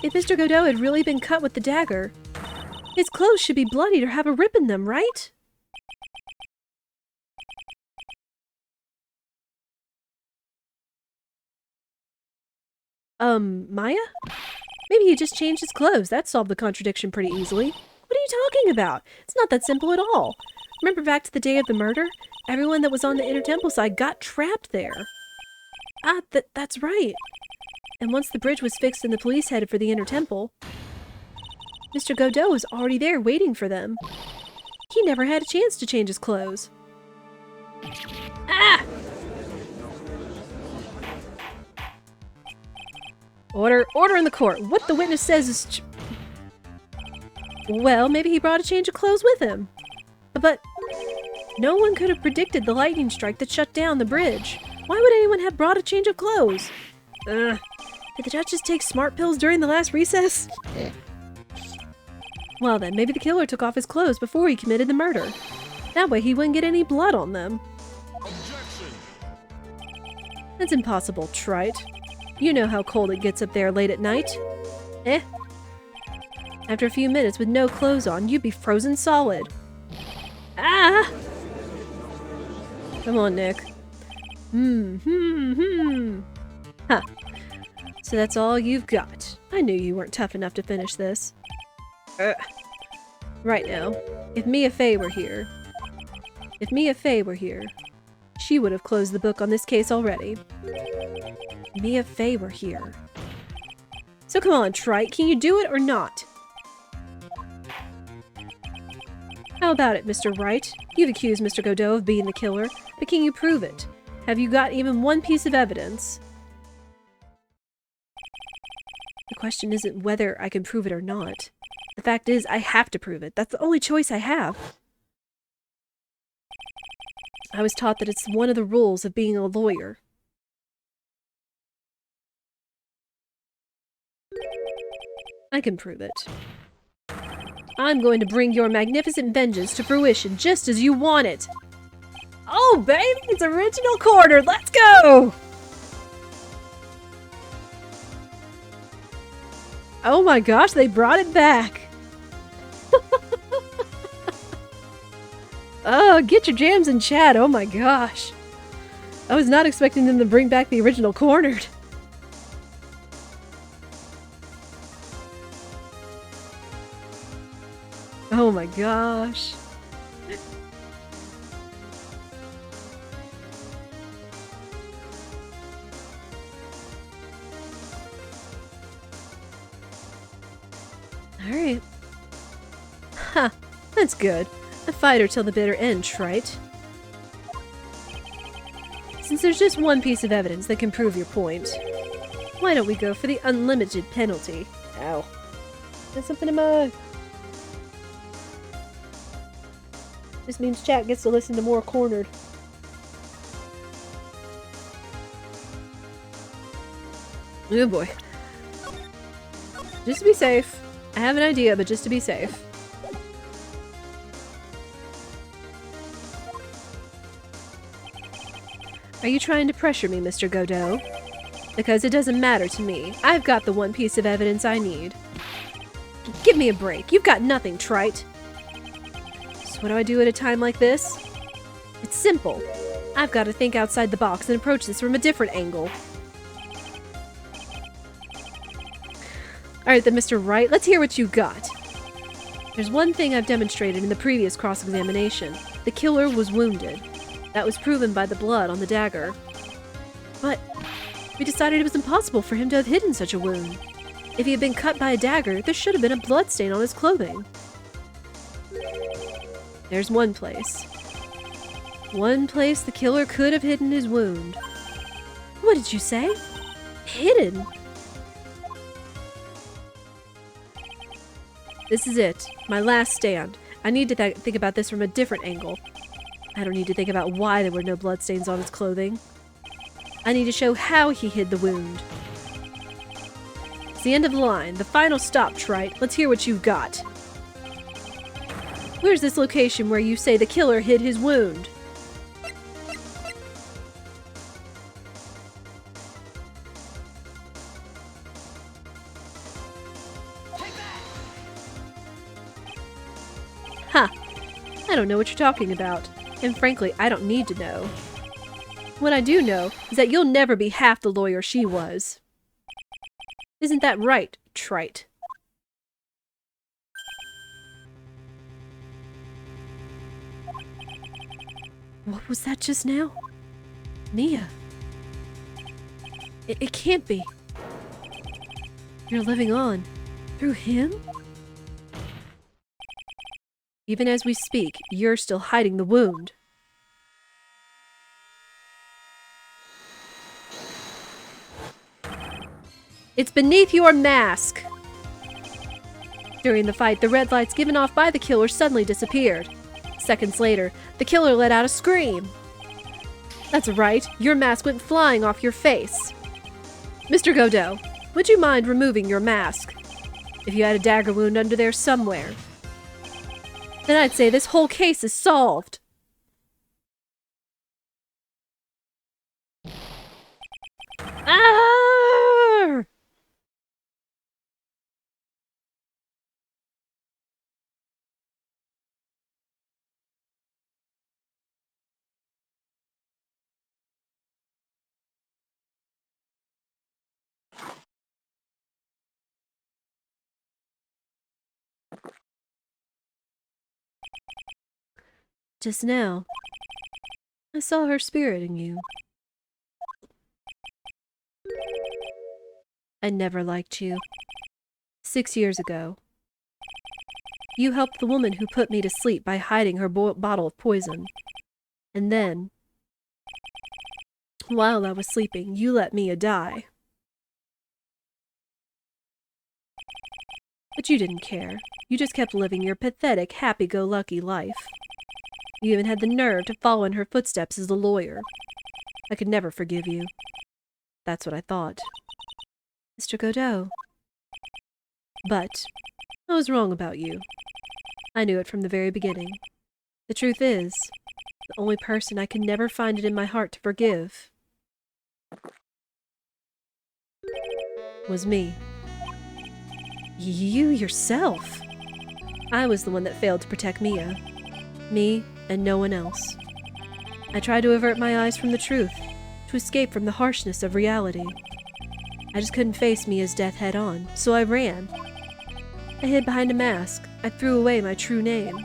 if Mr. Godot had really been cut with the dagger, his clothes should be bloodied or have a rip in them, right? Maya? Maybe he just changed his clothes. That solved the contradiction pretty easily. What are you talking about? It's not that simple at all. Remember back to the day of the murder? Everyone that was on the Inner Temple side got trapped there. Ah, that's right. And once the bridge was fixed and the police headed for the Inner Temple, Mr. Godot was already there waiting for them. He never had a chance to change his clothes. Ah! Order in the court. What the witness says is... Well, maybe he brought a change of clothes with him. But no one could have predicted the lightning strike that shut down the bridge. Why would anyone have brought a change of clothes? Did the judge just take smart pills during the last recess? Well then, maybe the killer took off his clothes before he committed the murder. That way he wouldn't get any blood on them. Objection. That's impossible, Trite. You know how cold it gets up there late at night. After a few minutes with no clothes on, you'd be frozen solid. Ah! Come on, Nick. Huh. So that's all you've got. I knew you weren't tough enough to finish this. Right now, if Mia Fey were here, she would have closed the book on this case already. Mia Fey were here. So come on, Trite, can you do it or not? How about it, Mr. Wright? You've accused Mr. Godot of being the killer, but can you prove it? Have you got even one piece of evidence? The question isn't whether I can prove it or not. The fact is, I have to prove it. That's the only choice I have. I was taught that it's one of the rules of being a lawyer. I can prove it. I'm going to bring your magnificent vengeance to fruition just as you want it. Oh, baby, it's original cornered. Let's go! Oh my gosh, they brought it back. Oh, get your jams in chat. Oh my gosh. I was not expecting them to bring back the original cornered. Oh my gosh. Alright. Ha! That's good. A fighter till the bitter end, trite. Since there's just one piece of evidence that can prove your point, why don't we go for the unlimited penalty? Ow. There's something in my eye. This means chat gets to listen to more Cornered. Oh boy. Just to be safe. I have an idea, but just to be safe. Are you trying to pressure me, Mr. Godot? Because it doesn't matter to me. I've got the one piece of evidence I need. Give me a break. You've got nothing, trite. So what do I do at a time like this? It's simple. I've got to think outside the box and approach this from a different angle. Alright then, Mr. Wright, let's hear what you got. There's one thing I've demonstrated in the previous cross-examination. The killer was wounded. That was proven by the blood on the dagger. But we decided it was impossible for him to have hidden such a wound. If he had been cut by a dagger, there should have been a bloodstain on his clothing. There's one place. One place the killer could have hidden his wound. What did you say? Hidden? This is it. My last stand. I need to think about this from a different angle. I don't need to think about why there were no bloodstains on his clothing. I need to show how he hid the wound. It's the end of the line. The final stop, trite. Let's hear what you've got. Where's this location where you say the killer hid his wound? Ha! I don't know what you're talking about. And frankly, I don't need to know. What I do know is that you'll never be half the lawyer she was. Isn't that right, trite? What was that just now? Mia. It can't be. You're living on. Through him? Even as we speak, you're still hiding the wound. It's beneath your mask! During the fight, the red lights given off by the killer suddenly disappeared. Seconds later, the killer let out a scream. That's right, your mask went flying off your face. Mr. Godot, would you mind removing your mask? If you had a dagger wound under there somewhere, then I'd say this whole case is solved. Ah! Just now, I saw her spirit in you. I never liked you. 6 years ago, you helped the woman who put me to sleep by hiding her bottle of poison. And then, while I was sleeping, you let Mia die. But you didn't care. You just kept living your pathetic, happy-go-lucky life. You even had the nerve to follow in her footsteps as a lawyer. I could never forgive you. That's what I thought. Mr. Godot. But I was wrong about you. I knew it from the very beginning. The truth is, the only person I could never find it in my heart to forgive was me. You yourself. I was the one that failed to protect Mia. Me and no one else. I tried to avert my eyes from the truth, to escape from the harshness of reality. I just couldn't face Mia's death head on, so I ran. I hid behind a mask, I threw away my true name.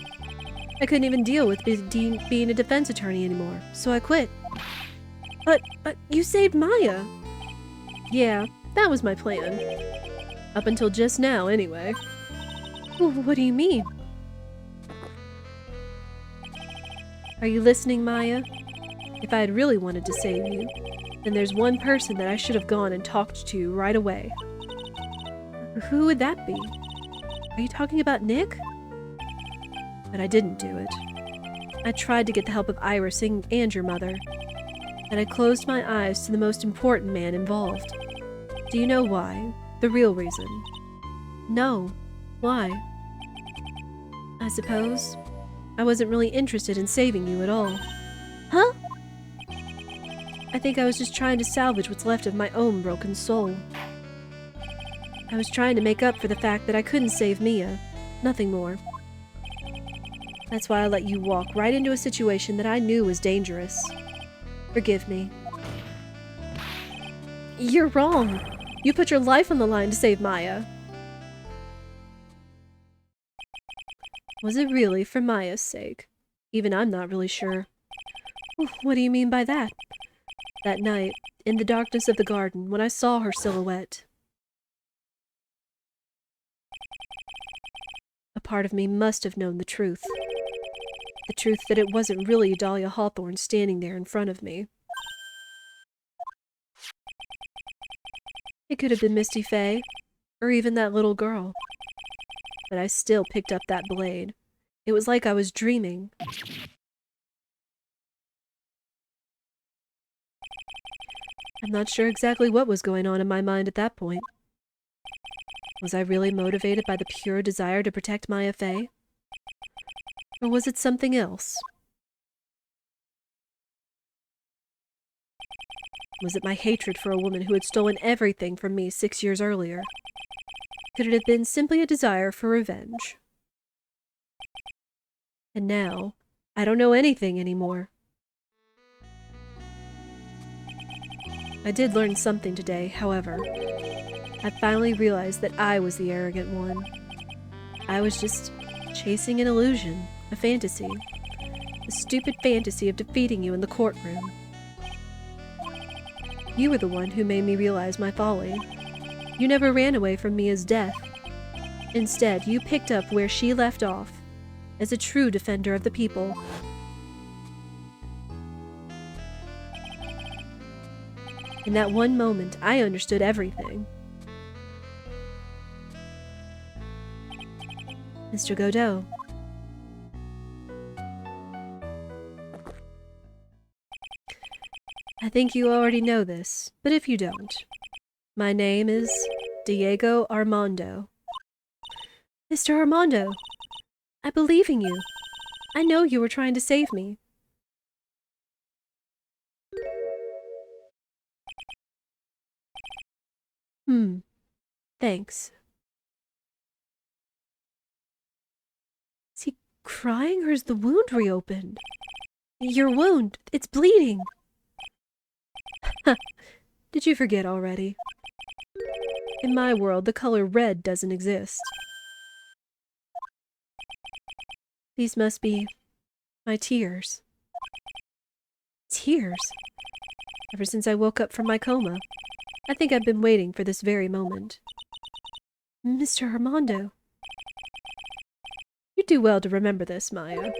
I couldn't even deal with being a defense attorney anymore, so I quit. But you saved Maya. Yeah, that was my plan. Up until just now, anyway. What do you mean? Are you listening, Maya? If I had really wanted to save you, then there's one person that I should have gone and talked to right away. Who would that be? Are you talking about Nick? But I didn't do it. I tried to get the help of Iris and your mother. And I closed my eyes to the most important man involved. Do you know why? The real reason. No. Why? I suppose I wasn't really interested in saving you at all. Huh? I think I was just trying to salvage what's left of my own broken soul. I was trying to make up for the fact that I couldn't save Mia. Nothing more. That's why I let you walk right into a situation that I knew was dangerous. Forgive me. You're wrong. You put your life on the line to save Maya. Was it really for Maya's sake? Even I'm not really sure. What do you mean by that? That night, in the darkness of the garden, when I saw her silhouette, a part of me must have known the truth. The truth that it wasn't really Dahlia Hawthorne standing there in front of me. It could have been Misty Faye, or even that little girl. But I still picked up that blade. It was like I was dreaming. I'm not sure exactly what was going on in my mind at that point. Was I really motivated by the pure desire to protect Maya Faye? Or was it something else? Was it my hatred for a woman who had stolen everything from me 6 years earlier? Could it have been simply a desire for revenge? And now, I don't know anything anymore. I did learn something today, however. I finally realized that I was the arrogant one. I was just chasing an illusion, a fantasy. The stupid fantasy of defeating you in the courtroom. You were the one who made me realize my folly. You never ran away from Mia's death. Instead, you picked up where she left off, as a true defender of the people. In that one moment, I understood everything. Mr. Godot. I think you already know this, but if you don't, my name is Diego Armando. Mr. Armando, I believe in you. I know you were trying to save me. Thanks. Is he crying or is the wound reopened? Your wound, it's bleeding. Did you forget already? In my world, the color red doesn't exist. These must be my tears. Tears? Ever since I woke up from my coma, I think I've been waiting for this very moment. Mr. Armando. You do well to remember this, Maya. The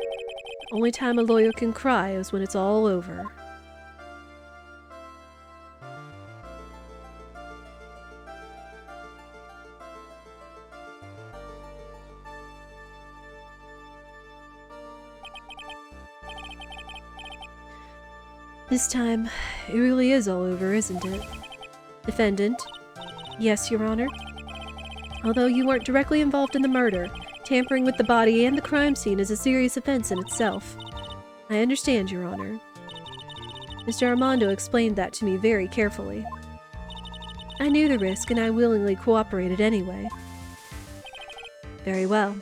only time a lawyer can cry is when it's all over. This time, it really is all over, isn't it? Defendant? Yes, Your Honor. Although you weren't directly involved in the murder, tampering with the body and the crime scene is a serious offense in itself. I understand, Your Honor. Mr. Armando explained that to me very carefully. I knew the risk and I willingly cooperated anyway. Very well.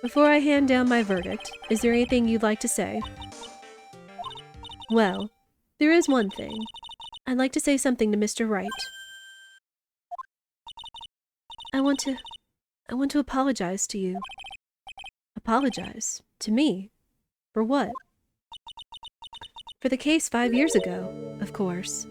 Before I hand down my verdict, is there anything you'd like to say? Well, there is one thing. I'd like to say something to Mr. Wright. I want to I want to apologize to you. Apologize? To me? For what? For the case 5 years ago, of course.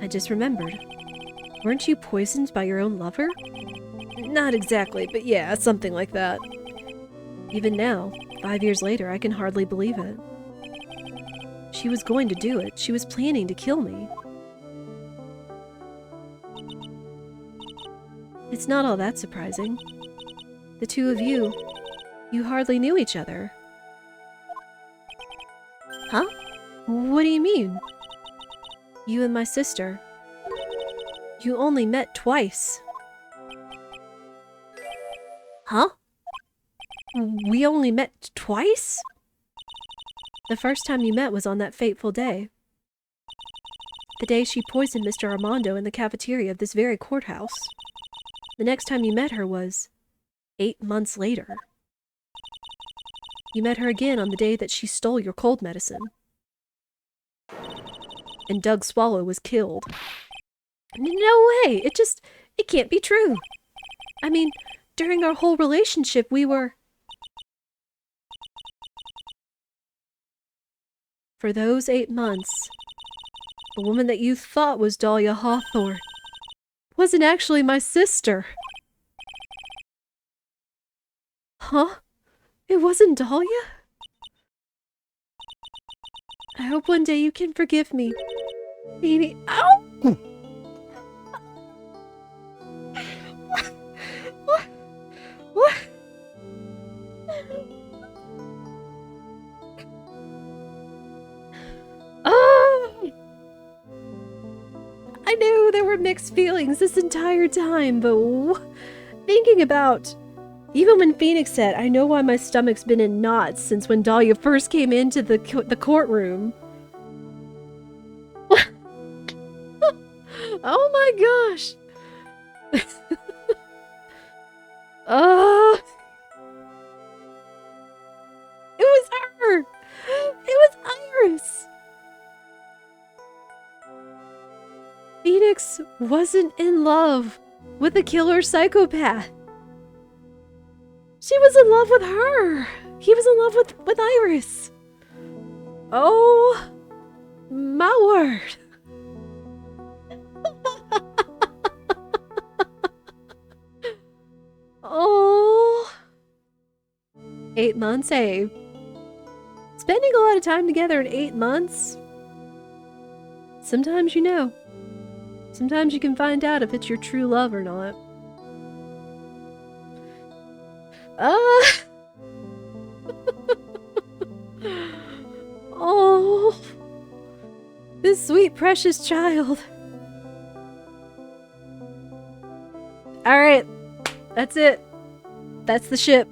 I just remembered. Weren't you poisoned by your own lover? Not exactly, but yeah, something like that. Even now, 5 years later, I can hardly believe it. She was going to do it. She was planning to kill me. It's not all that surprising. The two of you hardly knew each other. Huh? What do you mean? You and my sister. You only met twice. Huh? We only met twice? The first time you met was on that fateful day. The day she poisoned Mr. Armando in the cafeteria of this very courthouse. The next time you met her was 8 months later. You met her again on the day that she stole your cold medicine. And Doug Swallow was killed. No way! It can't be true. I mean, during our whole relationship, we were... For those 8 months, the woman that you thought was Dahlia Hawthorne wasn't actually my sister. Huh? It wasn't Dahlia? I hope one day you can forgive me. Maybe. Ow! What? I knew there were mixed feelings this entire time, but thinking about... Even when Phoenix said, I know why my stomach's been in knots since when Dahlia first came into the courtroom. Oh my gosh! It was her! It was Iris! Phoenix wasn't in love with a killer psychopath. She was in love with her. He was in love with Iris. Oh, my word. Oh. 8 months, eh? Spending a lot of time together in 8 months. Sometimes you know. Sometimes you can find out if it's your true love or not. Oh, this sweet, precious child. Alright, that's it. That's the ship.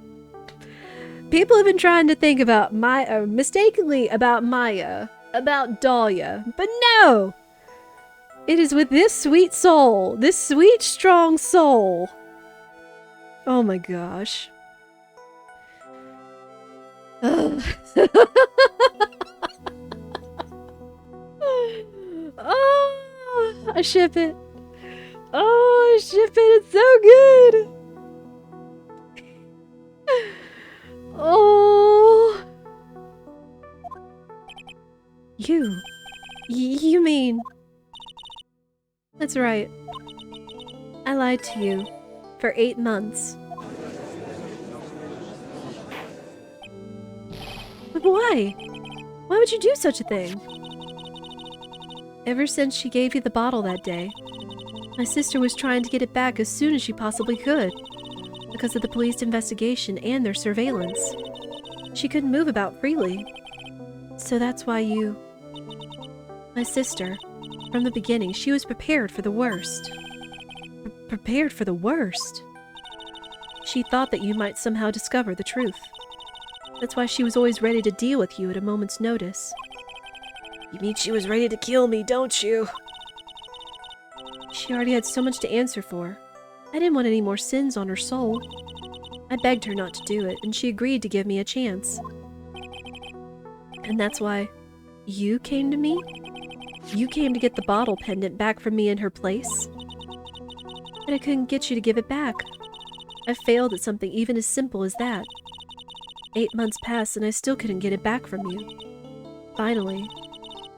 People have been trying to think about mistakenly about Maya, about Dahlia, but no! It is with this sweet soul, this sweet, strong soul. Oh my gosh. Oh, I ship it. Oh, I ship it. It's so good. Oh. You mean... That's right. I lied to you for 8 months. But why? Why would you do such a thing? Ever since she gave you the bottle that day, my sister was trying to get it back as soon as she possibly could, because of the police investigation and their surveillance. She couldn't move about freely. So that's why you... My sister, from the beginning, she was prepared for the worst. Prepared for the worst? She thought that you might somehow discover the truth. That's why she was always ready to deal with you at a moment's notice. You mean she was ready to kill me, don't you? She already had so much to answer for. I didn't want any more sins on her soul. I begged her not to do it, and she agreed to give me a chance. And that's why you came to me? You came to get the bottle pendant back from me in her place? And I couldn't get you to give it back. I failed at something even as simple as that. 8 months passed and I still couldn't get it back from you. Finally,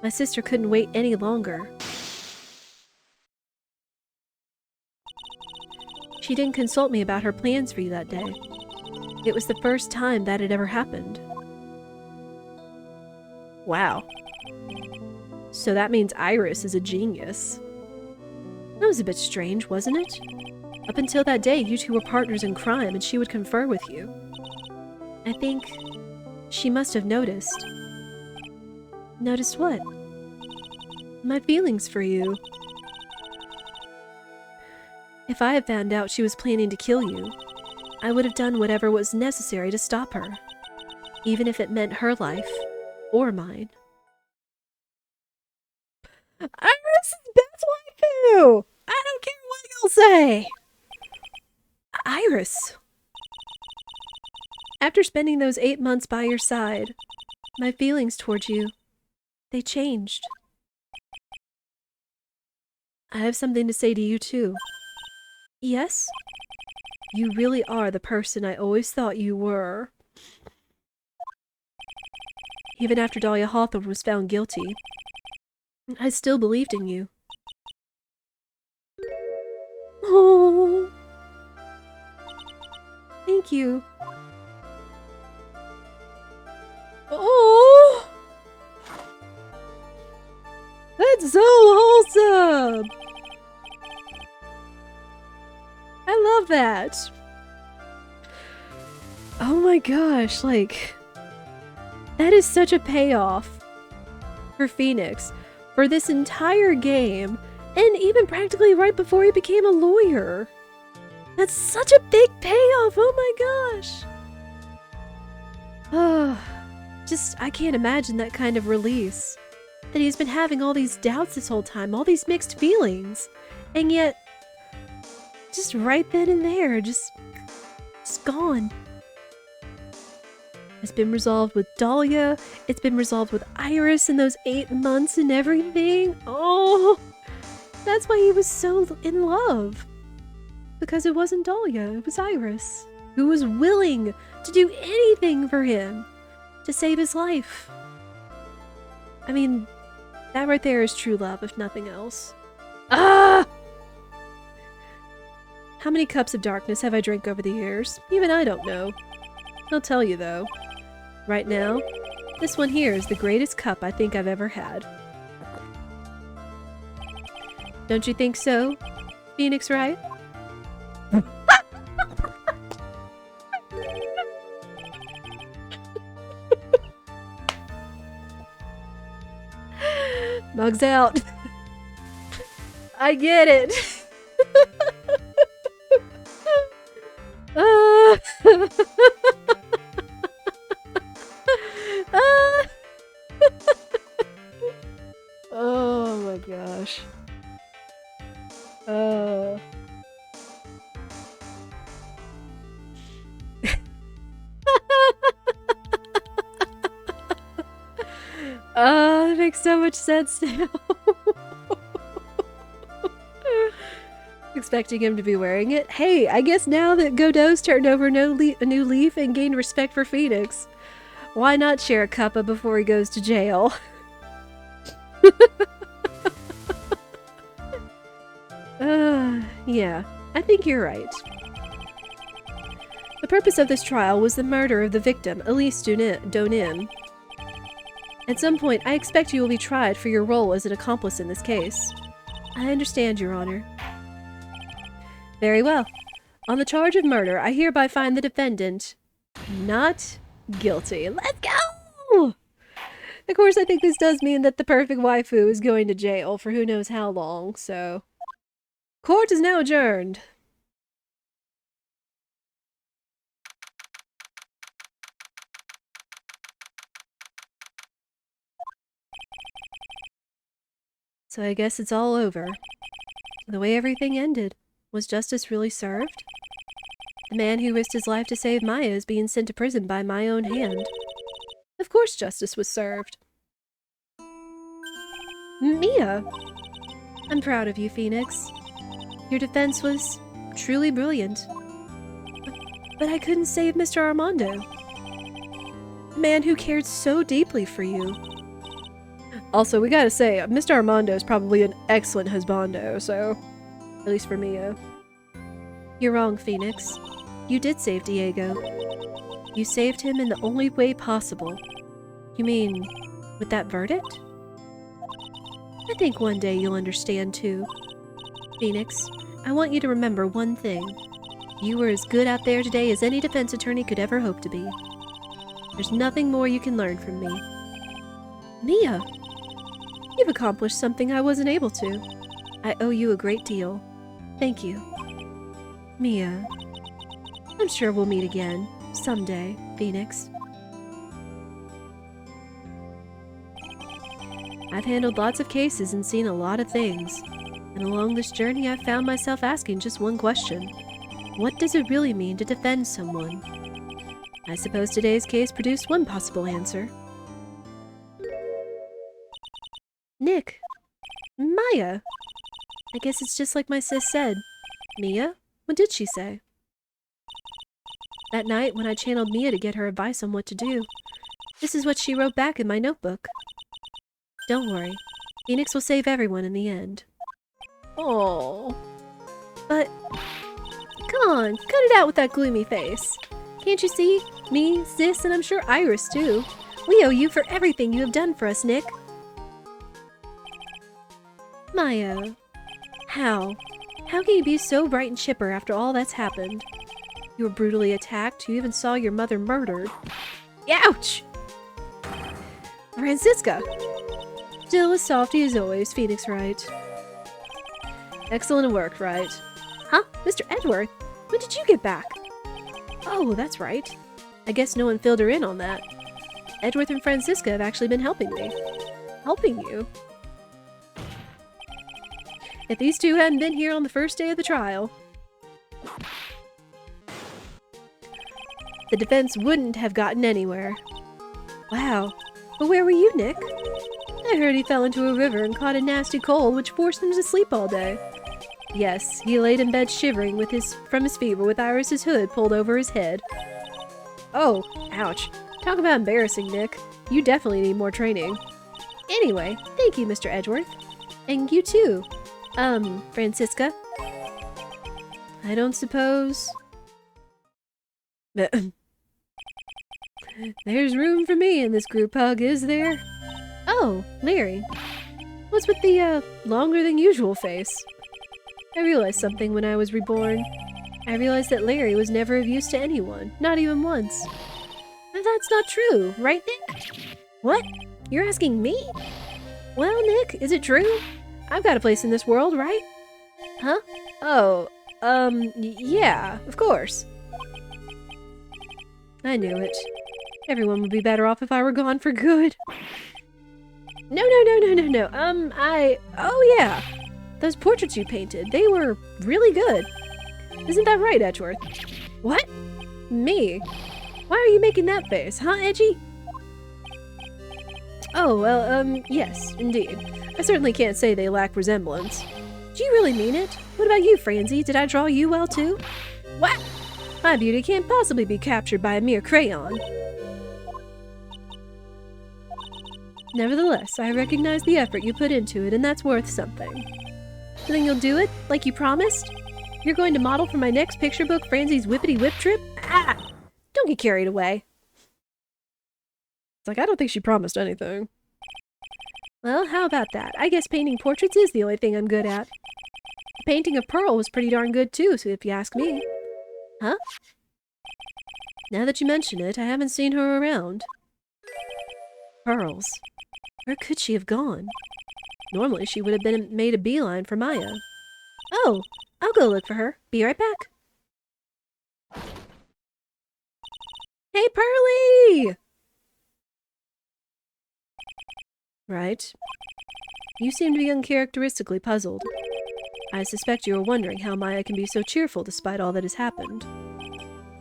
my sister couldn't wait any longer. She didn't consult me about her plans for you that day. It was the first time that had ever happened. Wow. So that means Iris is a genius. That was a bit strange, wasn't it? Up until that day, you two were partners in crime and she would confer with you. I think she must have noticed. Noticed what? My feelings for you. If I had found out she was planning to kill you, I would have done whatever was necessary to stop her, even if it meant her life or mine. Iris is best waifu! I don't care what you'll say! Iris! After spending those 8 months by your side, my feelings towards you, they changed. I have something to say to you too. Yes? You really are the person I always thought you were. Even after Dahlia Hawthorne was found guilty, I still believed in you. Oh, thank you. Oh, that's so wholesome. I love that. Oh my gosh, like, that is such a payoff for Phoenix for this entire game, and even practically right before he became a lawyer. That's such a big payoff, oh my gosh. I can't imagine that kind of release. That he's been having all these doubts this whole time, all these mixed feelings, and yet, just right then and there, just gone. It's been resolved with Dahlia, it's been resolved with Iris in those 8 months and everything. Oh, that's why he was so in love. Because it wasn't Dahlia, it was Iris, who was willing to do anything for him to save his life. I mean, that right there is true love, if nothing else. Ah! How many cups of darkness have I drank over the years? Even I don't know. I'll tell you though. Right now, this one here is the greatest cup I think I've ever had. Don't you think so, Phoenix Wright? Mugs out. I get it. Oh my gosh. That makes so much sense now. Expecting him to be wearing it. Hey, I guess now that Godot's turned over a new leaf and gained respect for Phoenix, why not share a cuppa before he goes to jail? Yeah, I think you're right. The purpose of this trial was the murder of the victim, Elise Donim. At some point, I expect you will be tried for your role as an accomplice in this case. I understand, Your Honor. Very well. On the charge of murder, I hereby find the defendant not guilty. Let's go! Of course, I think this does mean that the perfect waifu is going to jail for who knows how long, so... Court is now adjourned. So I guess it's all over. The way everything ended. Was justice really served? The man who risked his life to save Maya is being sent to prison by my own hand. Of of course justice was served. Mia! I'm proud of you, Phoenix. Your defense was truly brilliant. But I couldn't save Mr. Armando. A man who cared so deeply for you. Also, we gotta say, Mr. Armando is probably an excellent husbando, so... At least for Mia. You're wrong, Phoenix. You did save Diego. You saved him in the only way possible. You mean, with that verdict? I think one day you'll understand, too. Phoenix, I want you to remember one thing. You were as good out there today as any defense attorney could ever hope to be. There's nothing more you can learn from me. Mia! You've accomplished something I wasn't able to. I owe you a great deal. Thank you. Mia. I'm sure we'll meet again, someday, Phoenix. I've handled lots of cases and seen a lot of things. And along this journey, I've found myself asking just one question. What does it really mean to defend someone? I suppose today's case produced one possible answer. Nick. Maya. I guess it's just like my sis said. Mia? What did she say? That night, when I channeled Mia to get her advice on what to do, this is what she wrote back in my notebook. Don't worry. Phoenix will save everyone in the end. Oh. But... come on, cut it out with that gloomy face. Can't you see? Me, sis, and I'm sure Iris, too. We owe you for everything you have done for us, Nick. Maya. How? How can you be so bright and chipper after all that's happened? You were brutally attacked. You even saw your mother murdered. Ouch! Francisca! Still as softy as always, Phoenix, right? Excellent work, right? Huh? Mr. Edgeworth? When did you get back? Oh, that's right. I guess no one filled her in on that. Edgeworth and Francisca have actually been helping me. Helping you? If these two hadn't been here on the first day of the trial, the defense wouldn't have gotten anywhere. Wow. But where were you, Nick? I heard he fell into a river and caught a nasty cold which forced him to sleep all day. Yes, he laid in bed shivering from his fever with Iris's hood pulled over his head. Oh, ouch. Talk about embarrassing, Nick. You definitely need more training. Anyway, thank you, Mr. Edgeworth. And you too. Francisca? I don't suppose... There's room for me in this group hug, is there? Oh, Larry. What's with the, longer than usual face? I realized something when I was reborn. I realized that Larry was never of use to anyone, not even once. And that's not true, right, Nick? What? You're asking me? Well, Nick, is it true? I've got a place in this world, right? Huh? Oh, yeah, of course. I knew it. Everyone would be better off if I were gone for good. No. Oh yeah. Those portraits you painted, they were really good. Isn't that right, Edgeworth? What? Me? Why are you making that face, huh, Edgy? Oh, well, yes, indeed. I certainly can't say they lack resemblance. Do you really mean it? What about you, Francie? Did I draw you well, too? What? My beauty can't possibly be captured by a mere crayon. Nevertheless, I recognize the effort you put into it, and that's worth something. You think you'll do it, like you promised? You're going to model for my next picture book, Francie's Whippity Whip Trip? Ah! Don't get carried away. It's like, I don't think she promised anything. Well, how about that? I guess painting portraits is the only thing I'm good at. The painting of Pearl was pretty darn good too, so if you ask me. Huh? Now that you mention it, I haven't seen her around. Pearls. Where could she have gone? Normally she would have made a beeline for Maya. Oh, I'll go look for her. Be right back. Hey, Pearly! Right. You seem to be uncharacteristically puzzled. I suspect you are wondering how Maya can be so cheerful despite all that has happened.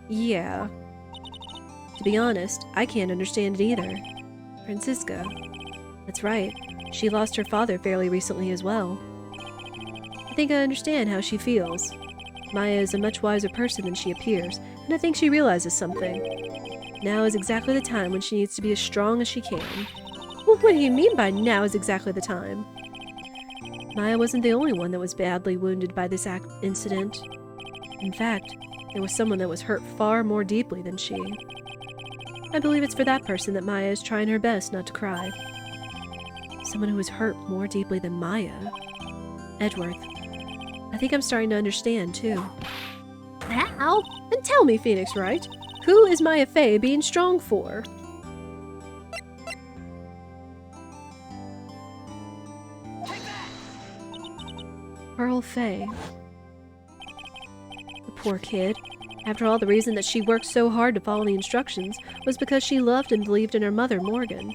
Yeah. To be honest, I can't understand it either. Francisca. That's right. She lost her father fairly recently as well. I think I understand how she feels. Maya is a much wiser person than she appears, and I think she realizes something. Now is exactly the time when she needs to be as strong as she can. Well, what do you mean by now is exactly the time? Maya wasn't the only one that was badly wounded by this incident. In fact, there was someone that was hurt far more deeply than she. I believe it's for that person that Maya is trying her best not to cry. Someone who was hurt more deeply than Maya. Edgeworth. I think I'm starting to understand, too. How? And tell me, Phoenix Wright, who is Maya Fey being strong for? Pearl Fey. The poor kid. After all, the reason that she worked so hard to follow the instructions was because she loved and believed in her mother, Morgan.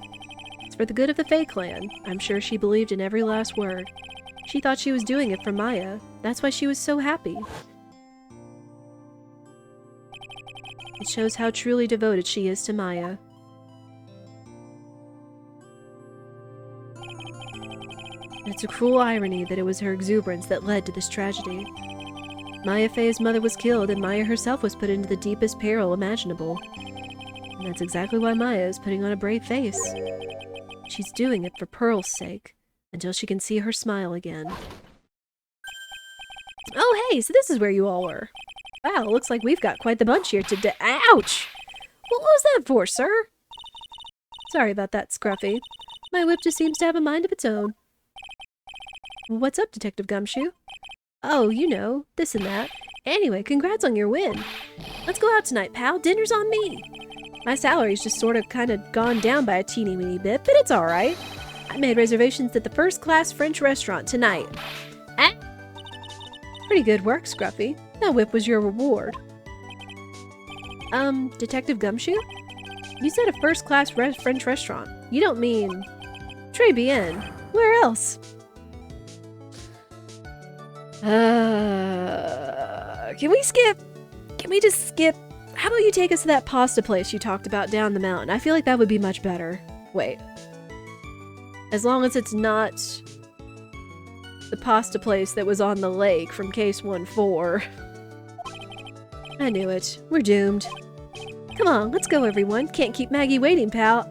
It's for the good of the Fey clan. I'm sure she believed in every last word. She thought she was doing it for Maya. That's why she was so happy. It shows how truly devoted she is to Maya. And it's a cruel irony that it was her exuberance that led to this tragedy. Maya Fey's mother was killed, and Maya herself was put into the deepest peril imaginable. And that's exactly why Maya is putting on a brave face. She's doing it for Pearl's sake, until she can see her smile again. Oh hey, so this is where you all were. Wow, looks like we've got quite the bunch here today. Ouch! What was that for, sir? Sorry about that, Scruffy. My whip just seems to have a mind of its own. What's up, Detective Gumshoe? Oh, you know, this and that. Anyway, congrats on your win. Let's go out tonight, pal. Dinner's on me. My salary's just sort of kind of gone down by a teeny weeny bit, but it's alright. I made reservations at the first-class French restaurant tonight. Pretty good work, Scruffy. That whip was your reward. Detective Gumshoe? You said a first-class French restaurant. You don't mean... Très bien. Where else? Can we skip? Can we just skip? How about you take us to that pasta place you talked about down the mountain? I feel like that would be much better. Wait. As long as it's not the pasta place that was on the lake from Case 1-4. I knew it. We're doomed. Come on, let's go, everyone. Can't keep Maggie waiting, pal.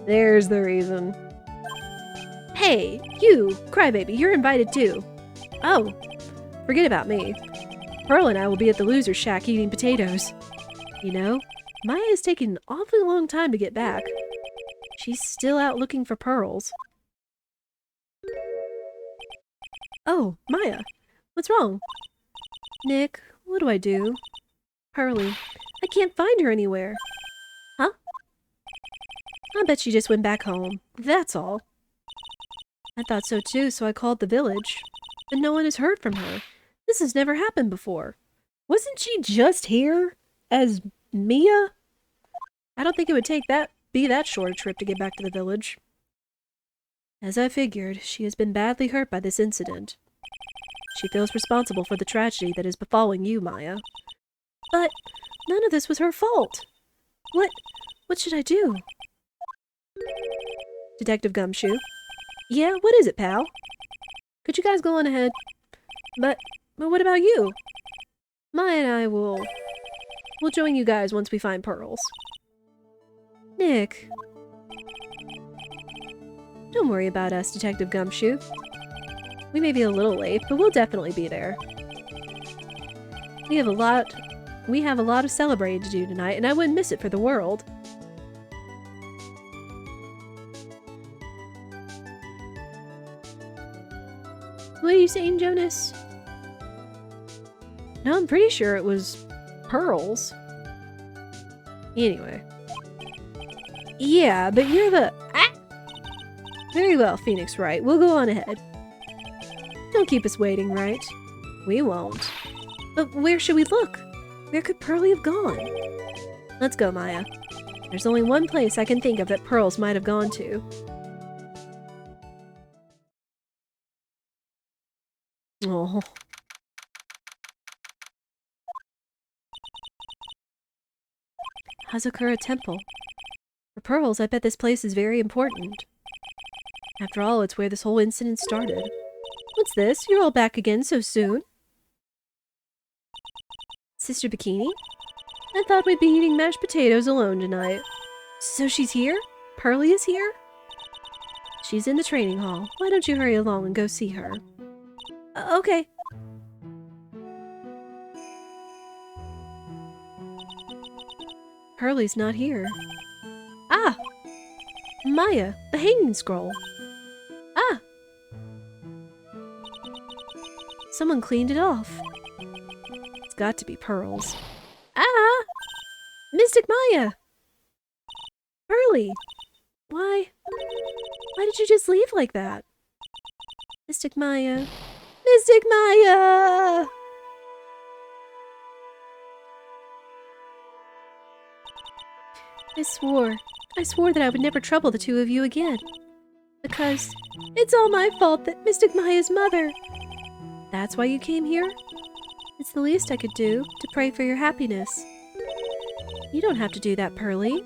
There's the reason. Hey, you, Crybaby, you're invited too. Oh, forget about me. Pearl and I will be at the loser shack eating potatoes. You know, Maya is taking an awfully long time to get back. She's still out looking for pearls. Oh, Maya, what's wrong? Nick, what do I do? Pearlie, I can't find her anywhere. Huh? I bet she just went back home. That's all. I thought so too, so I called the village. But no one has heard from her. This has never happened before. Wasn't she just here as Mia? I don't think it would be that short a trip to get back to the village. As I figured, she has been badly hurt by this incident. She feels responsible for the tragedy that is befalling you, Maya. But none of this was her fault. What should I do? Detective Gumshoe? Yeah, what is it, pal? Could you guys go on ahead? But what about you? Maya and I we'll join you guys once we find pearls. Nick. Don't worry about us, Detective Gumshoe. We may be a little late, but we'll definitely be there. We have a lot of celebrating to do tonight, and I wouldn't miss it for the world. What are you saying, Jonas? No, I'm pretty sure it was pearls. Anyway. Yeah, but you're the... Ah! Very well, Phoenix Wright. We'll go on ahead. Don't keep us waiting, right? We won't. But where should we look? Where could Pearlie have gone? Let's go, Maya. There's only one place I can think of that pearls might have gone to. Oh. Hazakura Temple. For pearls, I bet this place is very important. After all, it's where this whole incident started. What's this? You're all back again so soon. Sister Bikini? I thought we'd be eating mashed potatoes alone tonight. So she's here? Pearly is here? She's in the training hall. Why don't you hurry along and go see her? Okay. Pearly's not here. Ah! Maya, the hanging scroll. Ah! Someone cleaned it off. It's got to be pearls. Ah! Mystic Maya! Pearly! Why did you just leave like that? Mystic Maya. Mystic Maya! I swore that I would never trouble the two of you again. Because it's all my fault that Mystic Maya's mother. That's why you came here? It's the least I could do to pray for your happiness. You don't have to do that, Pearly.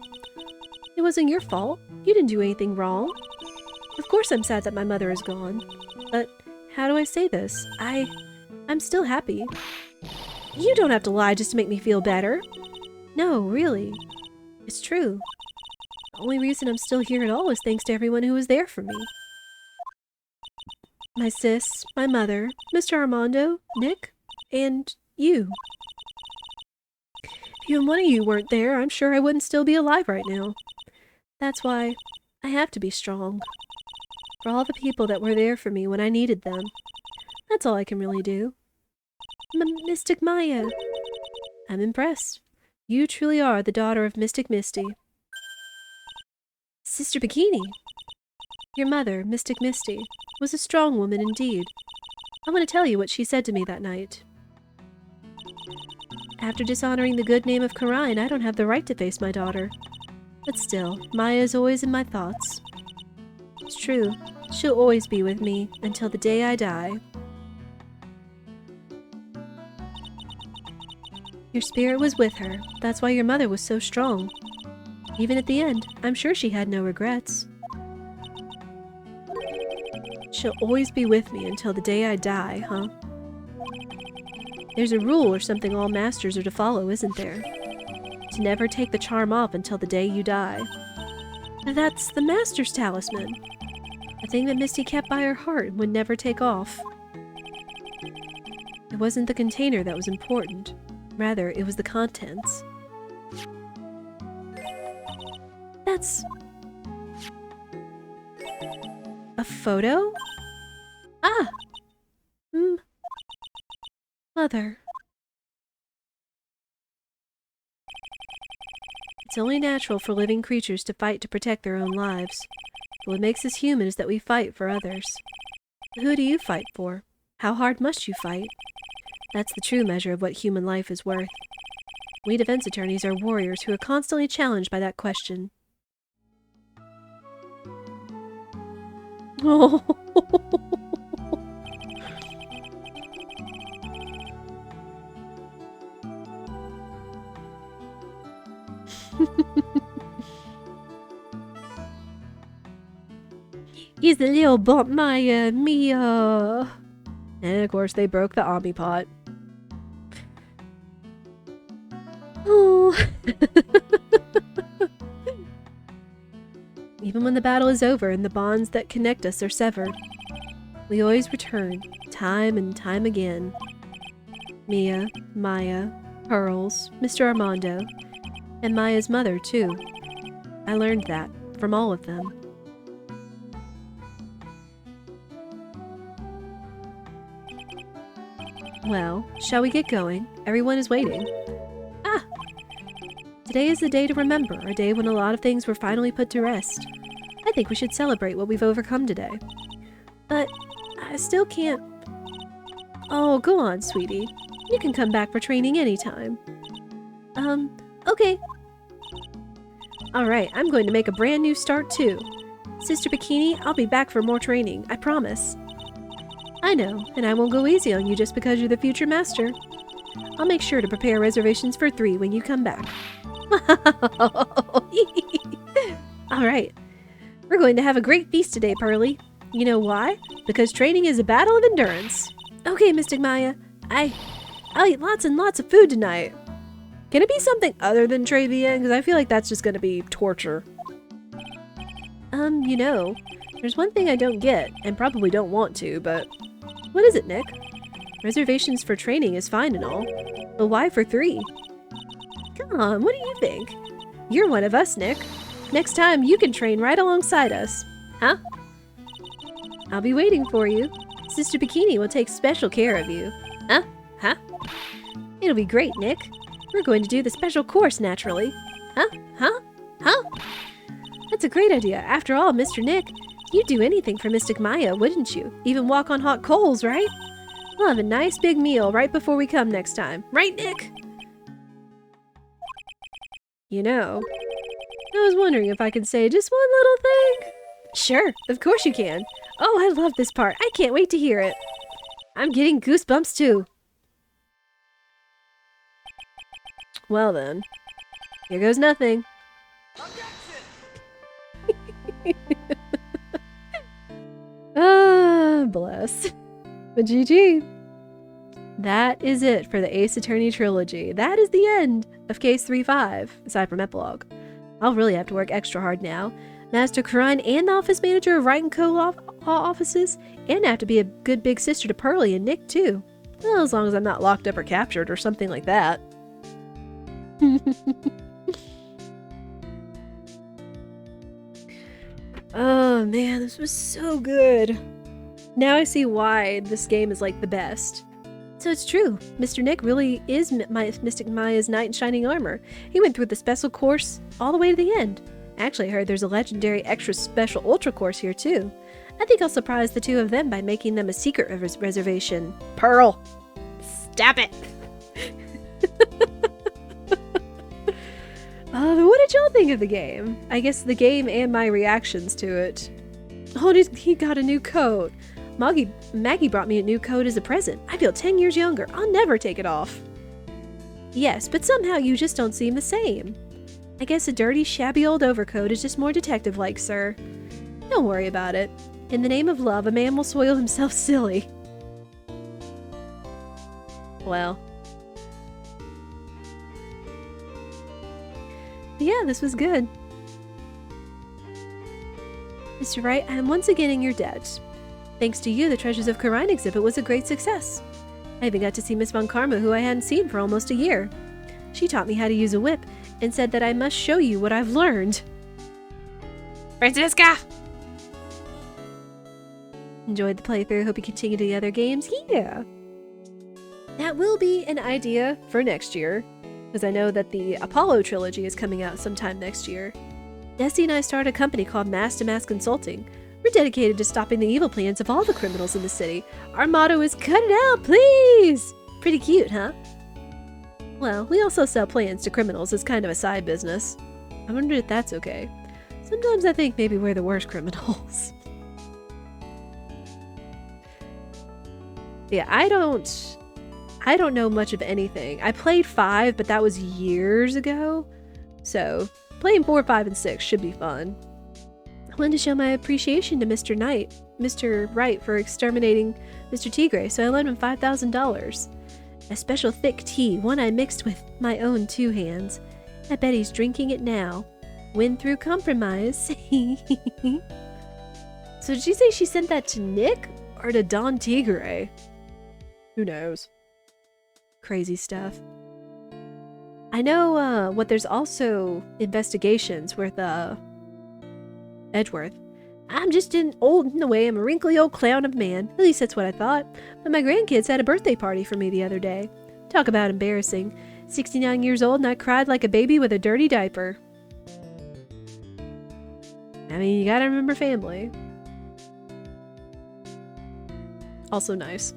It wasn't your fault. You didn't do anything wrong. Of course I'm sad that my mother is gone. But how do I say this? I'm still happy. You don't have to lie just to make me feel better. No, really. It's true. The only reason I'm still here at all is thanks to everyone who was there for me. My sis, my mother, Mr. Armando, Nick, and you. If you and one of you weren't there, I'm sure I wouldn't still be alive right now. That's why I have to be strong. For all the people that were there for me when I needed them. That's all I can really do. Mystic Maya. I'm impressed. You truly are the daughter of Mystic Misty. Sister Bikini. Your mother, Mystic Misty, was a strong woman indeed. I want to tell you what she said to me that night. After dishonoring the good name of Karine, I don't have the right to face my daughter. But still, Maya is always in my thoughts. It's true, she'll always be with me until the day I die. Your spirit was with her. That's why your mother was so strong. Even at the end, I'm sure she had no regrets. She'll always be with me until the day I die, huh? There's a rule or something all masters are to follow, isn't there? To never take the charm off until the day you die. That's the Master's Talisman. The thing that Misty kept by her heart and would never take off. It wasn't the container that was important. Rather, it was the contents. That's... a photo? Ah! Mother. It's only natural for living creatures to fight to protect their own lives. But what makes us human is that we fight for others. Who do you fight for? How hard must you fight? That's the true measure of what human life is worth. We defense attorneys are warriors who are constantly challenged by that question. Oh. He's the little bump Maya, Mia. And of course they broke the Omnipot. Oh. Even when the battle is over and the bonds that connect us are severed, we always return, time and time again. Mia, Maya, Pearls, Mr. Armando, and Maya's mother, too. I learned that from all of them. Well, shall we get going? Everyone is waiting. Ah! Today is the day to remember, a day when a lot of things were finally put to rest. I think we should celebrate what we've overcome today. But I still can't... Oh, go on, sweetie. You can come back for training anytime. Okay. Alright, I'm going to make a brand new start too. Sister Bikini, I'll be back for more training, I promise. I know, and I won't go easy on you just because you're the future master. I'll make sure to prepare reservations for 3 when you come back. Alright. We're going to have a great feast today, Pearly. You know why? Because training is a battle of endurance. Okay, Mystic Maya. I'll eat lots and lots of food tonight. Can it be something other than Travian? Because I feel like that's just gonna be torture. You know, there's one thing I don't get, and probably don't want to, but... What is it, Nick? Reservations for training is fine and all, but why for 3? Come on, what do you think? You're one of us, Nick. Next time, you can train right alongside us. Huh? I'll be waiting for you. Sister Bikini will take special care of you. Huh? Huh? It'll be great, Nick. We're going to do the special course, naturally. Huh? Huh? Huh? That's a great idea. After all, Mr. Nick, you'd do anything for Mystic Maya, wouldn't you? Even walk on hot coals, right? We'll have a nice big meal right before we come next time. Right, Nick? You know, I was wondering if I could say just one little thing. Sure, of course you can. Oh, I love this part. I can't wait to hear it. I'm getting goosebumps too. Well then, here goes nothing. Ah, bless. But GG. That is it for the Ace Attorney trilogy. That is the end of Case 3-5, aside from Epilogue. I'll really have to work extra hard now. Master Karine and the office manager of Wright & Co. law offices, and I have to be a good big sister to Pearly and Nick too. Well, as long as I'm not locked up or captured or something like that. Oh man, this was so good. Now I see why this game is like the best. So it's true, Mr. Nick really is Mystic Maya's knight in shining armor. He went through the special course all the way to the end. Actually, I heard there's a legendary extra special ultra course here too. I think I'll surprise the two of them by making them a secret reservation. Pearl! Stop it! What did y'all think of the game? I guess the game and my reactions to it. Oh, he got a new coat. Maggie brought me a new coat as a present. I feel 10 years younger. I'll never take it off. Yes, but somehow you just don't seem the same. I guess a dirty, shabby old overcoat is just more detective-like, sir. Don't worry about it. In the name of love, a man will soil himself silly. Well. Yeah, this was good. Mr. Wright, I am once again in your debt. Thanks to you, the Treasures of Karine exhibit was a great success. I even got to see Miss Von Karma, who I hadn't seen for almost a year. She taught me how to use a whip, and said that I must show you what I've learned. Francisca! Enjoyed the playthrough, hope you continue to the other games. Yeah! That will be an idea for next year, because I know that the Apollo trilogy is coming out sometime next year. Desi and I started a company called Mass to Mass Consulting. We're dedicated to stopping the evil plans of all the criminals in the city. Our motto is, cut it out, please! Pretty cute, huh? Well, we also sell plans to criminals as kind of a side business. I wonder if that's okay. Sometimes I think maybe we're the worst criminals. Yeah, I don't know much of anything. I played 5, but that was years ago. So, playing 4, 5, and 6 should be fun. I wanted to show my appreciation to Mr. Wright for exterminating Mr. Tigre, so I lent him $5,000. A special thick tea, one I mixed with my own 2 hands. I bet he's drinking it now. Win through compromise. So did she say she sent that to Nick or to Don Tigre? Who knows? Crazy stuff. I know what there's also investigations with Edgeworth. I'm just old in the way. I'm a wrinkly old clown of a man. At least that's what I thought. But my grandkids had a birthday party for me the other day. Talk about embarrassing. 69 years old and I cried like a baby with a dirty diaper. I mean, you gotta remember family. Also nice.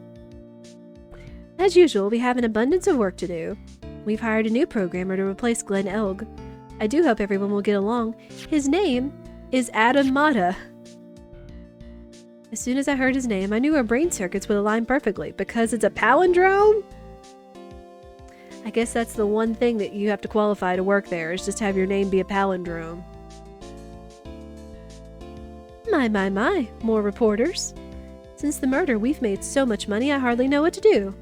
As usual, we have an abundance of work to do. We've hired a new programmer to replace Glenn Elg. I do hope everyone will get along. His name is Adam Mata. As soon as I heard his name, I knew our brain circuits would align perfectly, because it's a palindrome? I guess that's the one thing that you have to qualify to work there, is just have your name be a palindrome. My, more reporters. Since the murder, we've made so much money I hardly know what to do.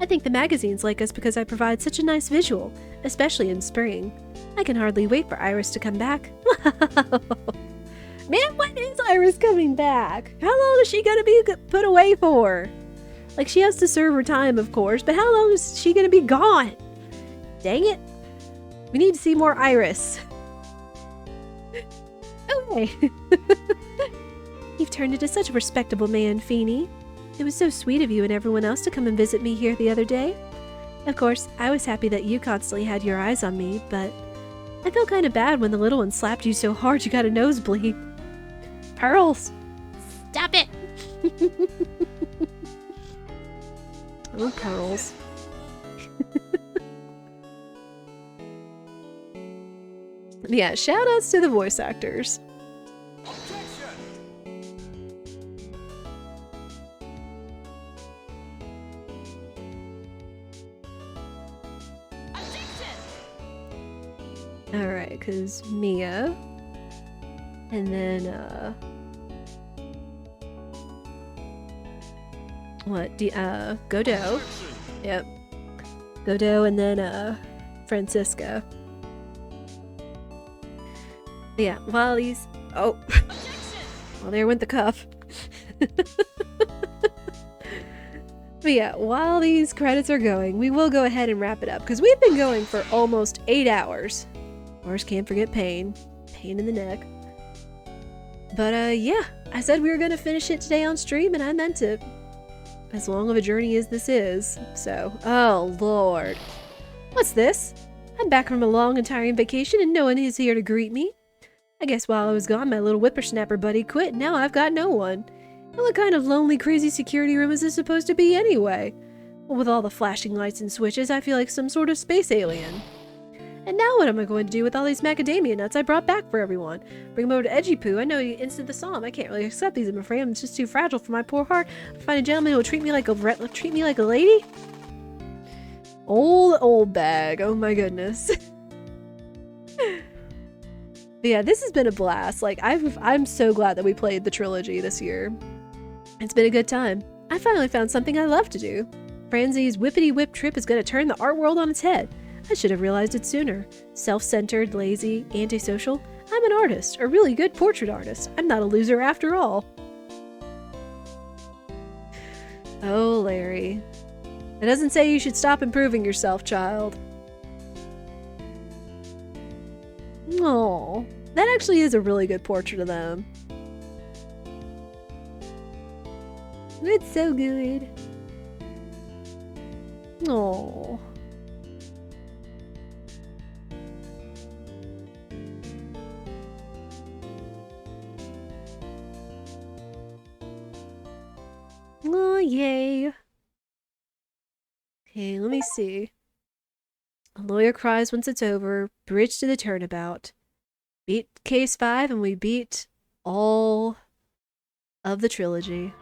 I think the magazines like us because I provide such a nice visual, especially in spring. I can hardly wait for Iris to come back. Man, when is Iris coming back? How long is she gonna be put away for? Like, she has to serve her time, of course, but how long is she gonna be gone? Dang it. We need to see more Iris. Okay. You've turned into such a respectable man, Feeny. It was so sweet of you and everyone else to come and visit me here the other day. Of course, I was happy that you constantly had your eyes on me, but I felt kind of bad when the little one slapped you so hard you got a nosebleed. Pearls. Stop it! Oh, Pearls. Yeah, shout outs to the voice actors. Alright, because Mia. And then, what? Godot. Yep. Godot and then, Francisca. Yeah, while these... Oh! Well, there went the cuff. But yeah, while these credits are going, we will go ahead and wrap it up, because we've been going for almost 8 hours. Of course, can't forget pain. Pain in the neck. But, yeah, I said we were going to finish it today on stream, and I meant it. As long of a journey as this is. So, oh, Lord. What's this? I'm back from a long and tiring vacation, and no one is here to greet me. I guess while I was gone, my little whippersnapper buddy quit, and now I've got no one. And what kind of lonely, crazy security room is this supposed to be anyway? Well, with all the flashing lights and switches, I feel like some sort of space alien. And now what am I going to do with all these macadamia nuts I brought back for everyone? Bring them over to Edgy Poo. I know you instant saw them. I can't really accept these, I'm afraid. I'm just too fragile for my poor heart. Find a gentleman who will treat me like a lady? Old bag. Oh my goodness. But yeah, this has been a blast. Like, I'm so glad that we played the trilogy this year. It's been a good time. I finally found something I love to do. Franzi's whippity whip trip is going to turn the art world on its head. I should have realized it sooner. Self-centered, lazy, antisocial. I'm an artist, a really good portrait artist. I'm not a loser after all. Oh, Larry. It doesn't say you should stop improving yourself, child. Oh, that actually is a really good portrait of them. It's so good. Oh. Oh, yay. Okay, let me see. A lawyer cries once it's over. Bridge to the turnabout. Beat case 5 and we beat all of the trilogy.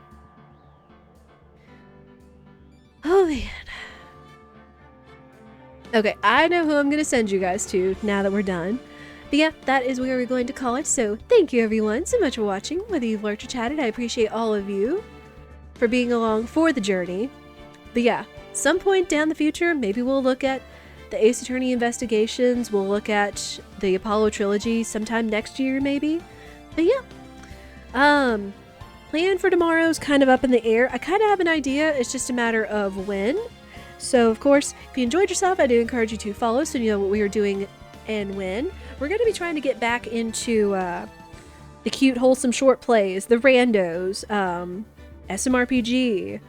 Oh, man. Okay, I know who I'm going to send you guys to now that we're done. But yeah, that is where we're going to call it. So thank you everyone so much for watching. Whether you've lurked or chatted, I appreciate all of you for being along for the journey. But yeah, some point down the future, maybe we'll look at the Ace Attorney investigations. We'll look at the Apollo trilogy sometime next year, maybe. But yeah, plan for tomorrow's kind of up in the air. I kind of have an idea. It's just a matter of when. So of course, if you enjoyed yourself, I do encourage you to follow so you know what we are doing and when. We're going to be trying to get back into the cute, wholesome short plays, the randos, SMRPG,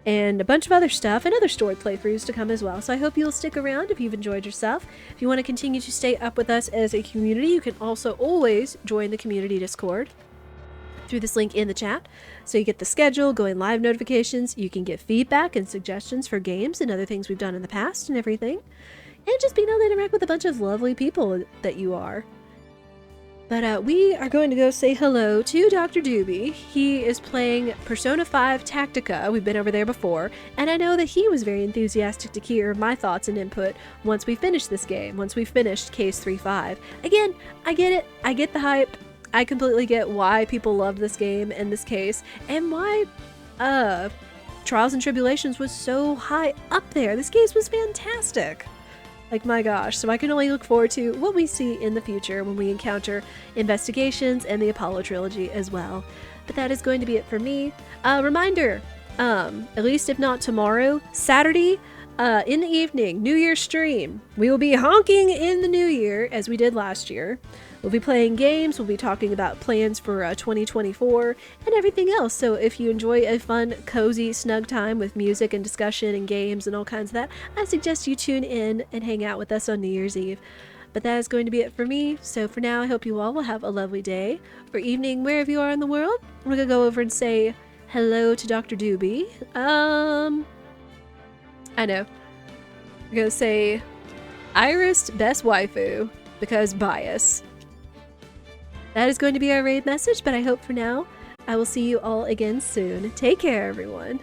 and a bunch of other stuff, and other story playthroughs to come as well. So I hope you'll stick around if you've enjoyed yourself. If you want to continue to stay up with us as a community, you can also always join the community Discord through this link in the chat. So you get the schedule, going live notifications, you can get feedback and suggestions for games and other things we've done in the past and everything. And just being able to interact with a bunch of lovely people that you are. But we are going to go say hello to Dr. Doobie. He is playing Persona 5 Tactica. We've been over there before, and I know that he was very enthusiastic to hear my thoughts and input once we finish this game, once we finished Case 3-5. Again, I get it. I get the hype. I completely get why people love this game and this case, and why Trials and Tribulations was so high up there. This case was fantastic. Like, my gosh. So I can only look forward to what we see in the future when we encounter Investigations and the Apollo trilogy as well. But that is going to be it for me. Reminder, at least if not tomorrow, Saturday, in the evening, New Year stream. We will be honking in the new year as we did last year. We'll be playing games, we'll be talking about plans for 2024 and everything else. So if you enjoy a fun, cozy, snug time with music and discussion and games and all kinds of that, I suggest you tune in and hang out with us on New Year's Eve. But that is going to be it for me. So for now, I hope you all will have a lovely day or evening wherever you are in the world. We're going to go over and say hello to Dr. Doobie. I know. We're going to say Iris best waifu because bias. That is going to be our raid message, but I hope for now I will see you all again soon. Take care, everyone.